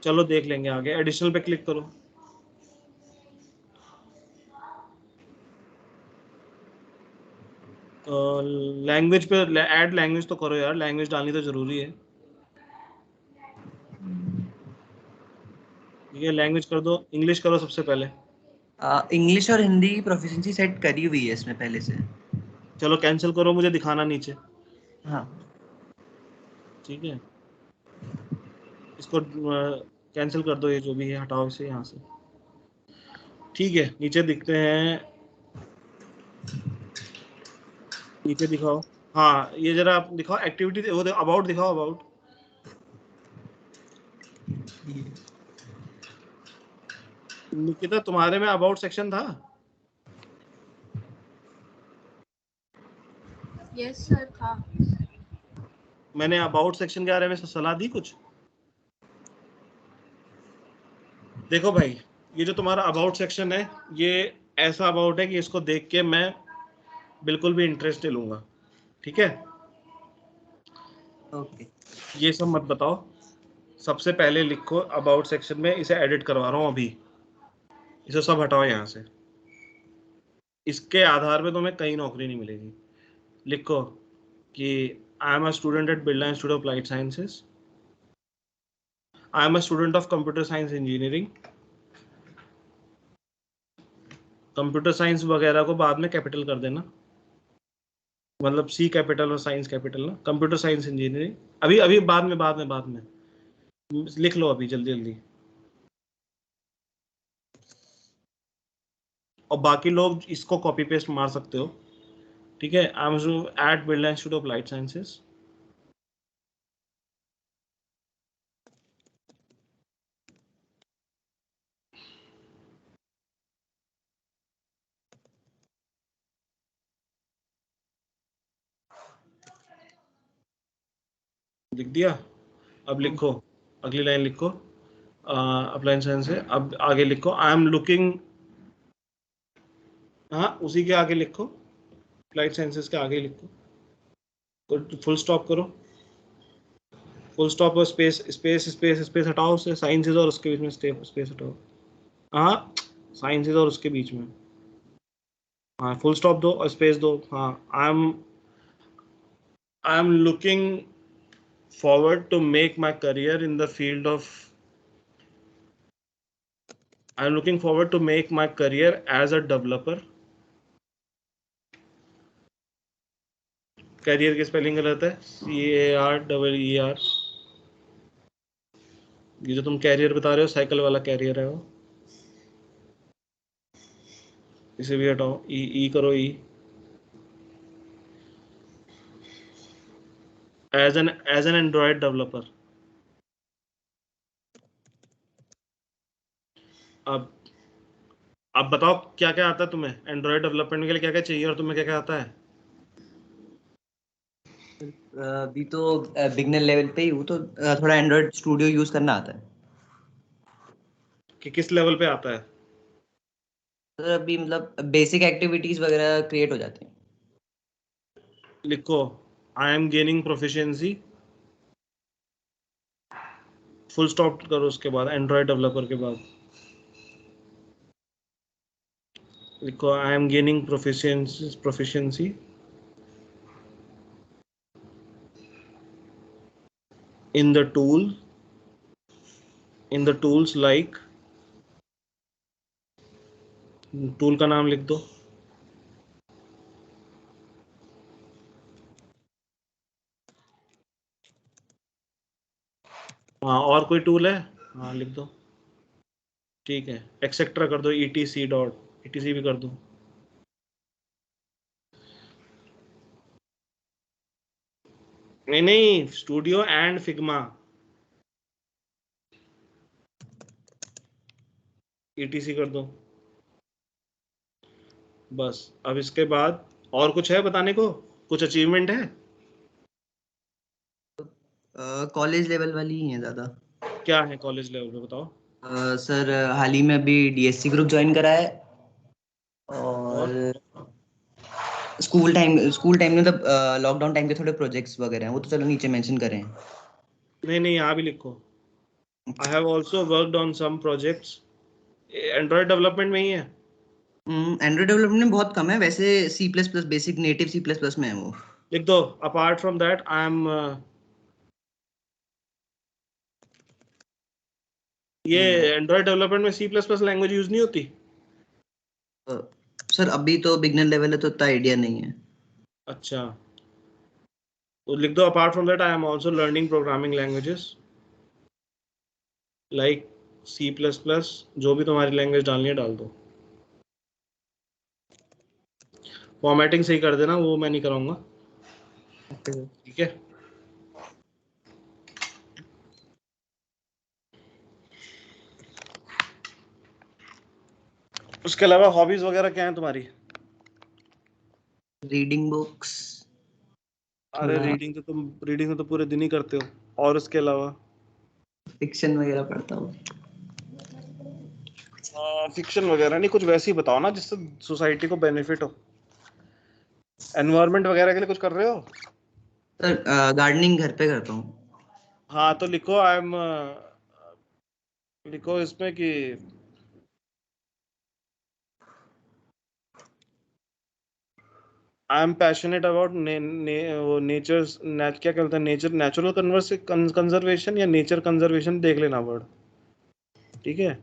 A: चलो देख लेंगे आगे, एडिशनल पे क्लिक करो, लैंग्वेज पे ऐड लैंग्वेज तो करो यार, लैंग्वेज डालनी तो जरूरी है। ठीक है, लैंग्वेज कर दो, इंग्लिश करो सबसे पहले।
G: इंग्लिश और हिंदी की प्रोफिशिएंसी सेट करी हुई है इसमें पहले से।
A: चलो कैंसिल करो, मुझे दिखाना नीचे।
G: हाँ
A: ठीक है, इसको कैंसिल कर दो, ये जो भी है हटाओ इसे यहाँ से। ठीक है, नीचे दिखते हैं, नीचे दिखाओ। हाँ, ये जरा आप दिखाओ एक्टिविटी, वो अबाउट दिखाओ, अबाउट। निकिता, तुम्हारे में अबाउट सेक्शन था?
D: यस सर था।
A: मैंने अबाउट सेक्शन के बारे में सलाह दी कुछ? देखो भाई, ये जो तुम्हारा अबाउट सेक्शन है, ये ऐसा अबाउट है कि इसको देख के मैं बिल्कुल भी इंटरेस्ट नहीं लूंगा। ठीक है,
G: ओके।
A: ये सब मत बताओ। सबसे पहले लिखो अबाउट सेक्शन में, इसे एडिट करवा रहा हूँ अभी, इसे सब हटाओ यहाँ से। इसके आधार पे तुम्हें कहीं नौकरी नहीं मिलेगी। लिखो कि I am a student at Birla institute of applied sciences, I am a student of computer science engineering. Computer science वगैरह को बाद में कैपिटल कर देना, मतलब सी कैपिटल और साइंस कैपिटल ना। कंप्यूटर साइंस इंजीनियरिंग अभी अभी बाद में लिख लो, अभी जल्दी जल्दी। और बाकी लोग इसको कॉपी पेस्ट मार सकते हो। ठीक है, I am at Birla institute of life sciences. लिख दिया? अब लिखो, अगली लाइन लिखो, अप्लाइड साइंस है। अब आगे लिखो आई एम लुकिंग, हाँ उसी के आगे लिखो, अप्लाइड साइंसेस के आगे लिखो, फुल स्टॉप करो, फुल स्टॉप और स्पेस स्पेस स्पेस स्पेस हटाओ, उससे साइंसेज और उसके बीच में स्पेस हटाओ। हाँ, साइंसेज और उसके बीच में, हाँ फुल स्टॉप दो और स्पेस दो। हाँ, I am looking forward to make my career in the field of, I'm looking forward to make my career as a developer। Career की स्पेलिंग गलत है, CAREER। ये जो तुम कैरियर बता रहे हो, साइकिल वाला कैरियर है वो, इसे भी हटाओ, ई करो, ई एज एन एंड्रॉयड डेवलपर। अब अब बताओ क्या क्या आता है तुम्हें एंड्रॉयड डेवलपमेंट के लिए, क्या क्या चाहिए और तुम्हें क्या क्या आता है?
G: अभी तो बिगनर लेवल पे ही हूँ, तो थोड़ा एंड्रॉइड स्टूडियो यूज करना आता है।
A: कि किस लेवल पे आता है?
G: तो अभी मतलब बेसिक एक्टिविटीज वगैरह क्रिएट हो जाती हैं।
A: लिखो I am gaining proficiency, full stop करो उसके बाद, एंड्रॉयड डेवलपर के बाद लिखो I am gaining proficiency in the tools like, tool का नाम लिख दो। हाँ, और कोई टूल है? हाँ लिख दो। ठीक है, एक्सेट्रा कर दो, etc भी कर दो। नहीं नहीं, स्टूडियो एंड फिग्मा, etc कर दो। बस, अब इसके बाद और कुछ है बताने को? कुछ अचीवमेंट है?
G: कॉलेज लेवल वाली ही है ज्यादा।
A: क्या है कॉलेज लेवल पे, बताओ।
G: सर हाल ही में अभी डीएससी ग्रुप ज्वाइन करा है,
A: और
G: और स्कूल टाइम में मतलब लॉकडाउन टाइम के थोड़े प्रोजेक्ट्स वगैरह हैं, वो तो चलो नीचे मेंशन करें हैं।
A: नहीं नहीं, यहाँ भी लिखो I have also worked on some projects. Android development में ही है?
G: एंड्रॉइड डेवलपमेंट में बहुत कम है वैसे। C plus plus basic native C plus plus में है वो।
A: लिख दो apart from that I am ये एंड्रॉइड डेवलपमेंट में C plus plus language use नहीं होती?
G: सर अभी तो बिगनर लेवल है तो इतना आइडिया नहीं है।
A: अच्छा, तो लिख दो apart from that I am also learning programming languages like C plus plus, जो भी तुम्हारी लैंग्वेज डालनी है डाल दो। फॉर्मेटिंग सही कर देना, वो मैं नहीं कराऊंगा, ठीक है? उसके अलावा हॉबीज वगैरह क्या है तुम्हारी?
G: Reading books.
A: अरे
G: थोड़ा
A: रीडिंग तो पूरे दिन ही करते हो, और उसके अलावा?
G: फिक्शन वगैरह पढ़ता हूँ।
A: फिक्शन वगैरह नहीं, कुछ वैसे ही बताओ ना जिससे सोसाइटी को बेनिफिट हो। एनवायरनमेंट वगैरह के लिए कुछ कर रहे हो?
G: सर गार्डनिंग घर पे करता हूँ।
A: हाँ तो लिखो आई एम, लिखो इसमें कि I am passionate about nature, क्या कहते हैं, नेचर नेचुरल कंजर्वेशन या नेचर कंजर्वेशन, देख लेना वर्ड, ठीक है?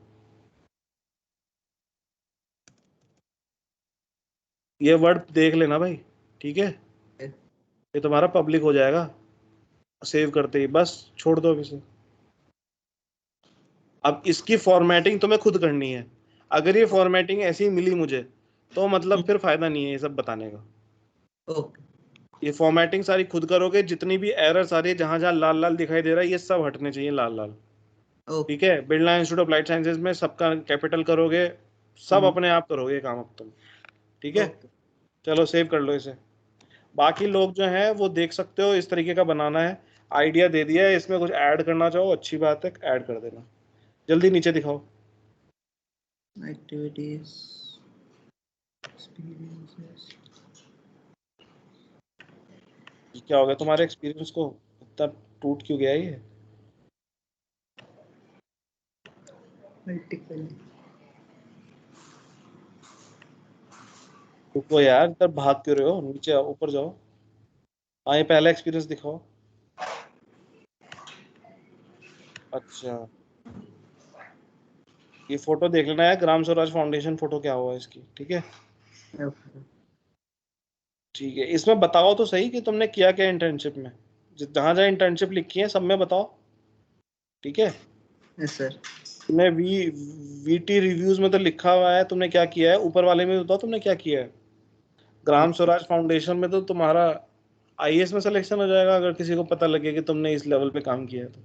A: ये वर्ड देख लेना भाई, ठीक है? ये तुम्हारा पब्लिक हो जाएगा सेव करते ही, बस छोड़ दो अब इसे। अब इसकी फॉर्मेटिंग तुम्हें खुद करनी है। अगर ये फॉर्मेटिंग ऐसी ही मिली मुझे तो मतलब फिर फायदा नहीं है ये सब बताने का।
G: ओके।
A: ये फॉर्मेटिंग सारी खुद करोगे, जितनी भी एरर सारी जहां जहां लाल लाल दिखाई दे रहा है ये सब हटने चाहिए लाल लाल,
G: ओके।
A: ठीक है? Birla institute of life sciences में सबका कैपिटल करोगे, सब अपने आप करोगे ये काम अब तुम, ठीक है?
G: ओके।
A: चलो सेव कर लो इसे। बाकी लोग जो हैं वो देख सकते हो, इस तरीके का बनाना है। आइडिया दे दिया है, इसमें कुछ ऐड करना चाहो अच्छी बात है, ऐड कर देना। जल्दी नीचे दिखाओ।
G: Activities experiences.
A: ये क्या हो गया तुम्हारे एक्सपीरियंस को, इतना टूट क्यों गया ये?
G: मल्टीपल।
A: रुको यार, इधर भाग क्यों रहे हो, नीचे आओ, ऊपर जाओ। हाँ ये पहला एक्सपीरियंस दिखाओ। अच्छा, ये फोटो देख लेना है, ग्राम स्वराज फाउंडेशन फोटो क्या हुआ इसकी, ठीक है? ठीक है, इसमें बताओ तो सही कि तुमने किया क्या इंटर्नशिप में, जहां जहां इंटर्नशिप लिखी है सब में बताओ, ठीक है?
G: Yes sir.
A: तुमने वीटी रिव्यूज में तो लिखा हुआ है तुमने क्या किया है, ऊपर वाले में बताओ तुमने क्या किया है। ग्राम स्वराज फाउंडेशन में तो तुम्हारा आईएएस में सिलेक्शन हो जाएगा अगर किसी को पता लगे कि तुमने इस लेवल पे काम किया है तो।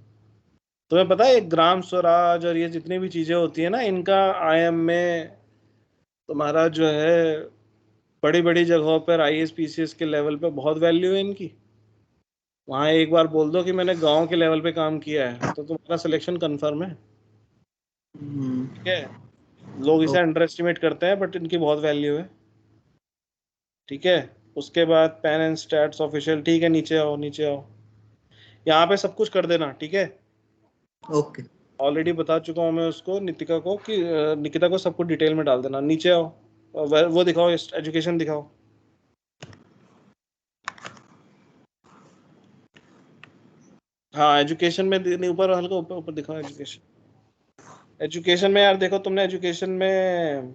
A: तुम्हें पता है ग्राम स्वराज और ये जितनी भी चीजें होती है ना, इनका आईएम में तुम्हारा जो है बड़ी बड़ी जगहों पर आईएएस पीसीएस के लेवल पे बहुत वैल्यू है इनकी। वहाँ एक बार बोल दो कि मैंने गांव के लेवल पे काम किया है तो तुम्हारा सिलेक्शन कंफर्म है, ठीक है? लोग इसे अंडर एस्टिमेट करते हैं बट इनकी बहुत वैल्यू है, ठीक है? उसके बाद पेन एंड स्टैट्स ऑफिशियल, ठीक है? नीचे आओ नीचे आओ, यहाँ पे सब कुछ कर देना, ठीक है?
G: ओके।
A: ऑलरेडी बता चुका हूँ मैं उसको, नितिका को, कि निकिता को सब कुछ डिटेल में डाल देना। नीचे आओ, वो दिखाओ, एजुकेशन दिखाओ। हाँ एजुकेशन में नहीं, ऊपर हल्का ऊपर ऊपर दिखाओ एजुकेशन। एजुकेशन में यार देखो, तुमने एजुकेशन में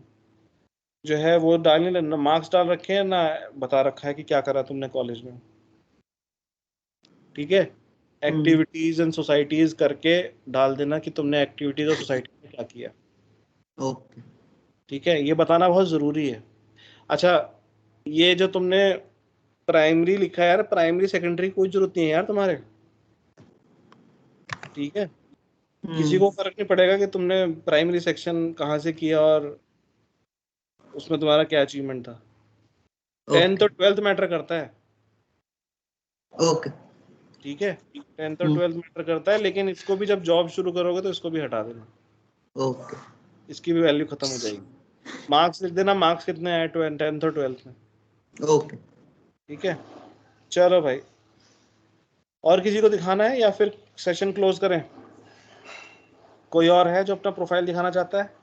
A: जो है वो डालने ना मार्क्स डाल रखे हैं ना बता रखा है कि क्या करा तुमने कॉलेज में, ठीक है? एक्टिविटीज एंड सोसाइटीज करके डाल देना कि तुमने एक्टिविटीज और सोसाइटी में क्या किया,
G: ओके।
A: ठीक है? ये बताना बहुत जरूरी है। अच्छा, ये जो तुमने प्राइमरी लिखा है यार, प्राइमरी सेकेंडरी कोई जरूरत नहीं है यार तुम्हारे, ठीक है? किसी को फर्क नहीं पड़ेगा कि तुमने प्राइमरी सेक्शन कहाँ से किया और उसमें तुम्हारा क्या अचीवमेंट था। 10th और 12th मैटर करता है,
G: ओके।
A: ठीक है? 10th और 12th मैटर करता है, लेकिन इसको भी जब जॉब शुरू करोगे तो इसको भी हटा देना,
G: ओके।
A: इसकी भी वैल्यू खत्म हो जाएगी। मार्क्स लिख देना, मार्क्स कितने आए 10th और 12th में,
G: ओके।
A: ठीक है? चलो भाई, और किसी को दिखाना है या फिर सेशन क्लोज करें? कोई और है जो अपना प्रोफाइल दिखाना चाहता है?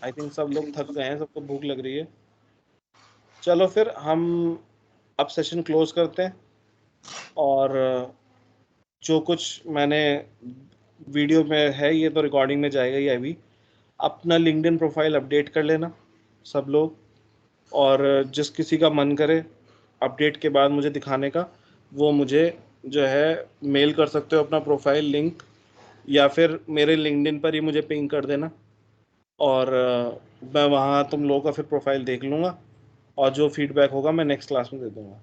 A: आई थिंक सब लोग थक गए हैं, सबको भूख लग रही है। चलो फिर हम अब सेशन क्लोज करते हैं, और जो कुछ मैंने वीडियो में है ये तो रिकॉर्डिंग में जाएगा ही अभी। अपना लिंक्डइन प्रोफाइल अपडेट कर लेना सब लोग, और जिस किसी का मन करे अपडेट के बाद मुझे दिखाने का, वो मुझे जो है मेल कर सकते हो अपना प्रोफाइल लिंक, या फिर मेरे लिंक्डइन पर ही मुझे पिंग कर देना, और मैं वहाँ तुम लोगों का फिर प्रोफाइल देख लूँगा, और जो फीडबैक होगा मैं नेक्स्ट क्लास में दे दूँगा।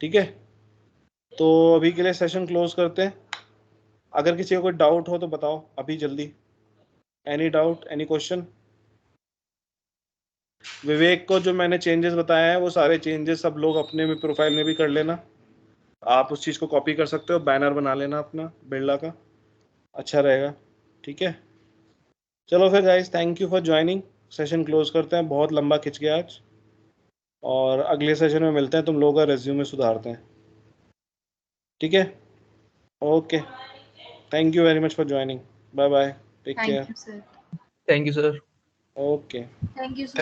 A: ठीक है, तो अभी के लिए सेशन क्लोज करते हैं। अगर किसी को कोई डाउट हो तो बताओ अभी जल्दी। Any doubt, any question? Vivek को जो मैंने चेंजेस बताए हैं वो सारे चेंजेस सब लोग अपने में प्रोफाइल में भी कर लेना। आप उस चीज़ को कॉपी कर सकते हो, बैनर बना लेना अपना बिरला का, अच्छा रहेगा। ठीक है, चलो फिर guys, thank you for joining. Session close करते हैं, बहुत लंबा खिंच गया आज, और अगले सेशन में मिलते हैं, तुम लोगों का रेज्यूमे सुधारते हैं। ठीक है, okay, thank you very much for joining, bye bye, take care,
D: thank you sir.
E: Thank you sir.
A: Okay.
D: Thank you sir.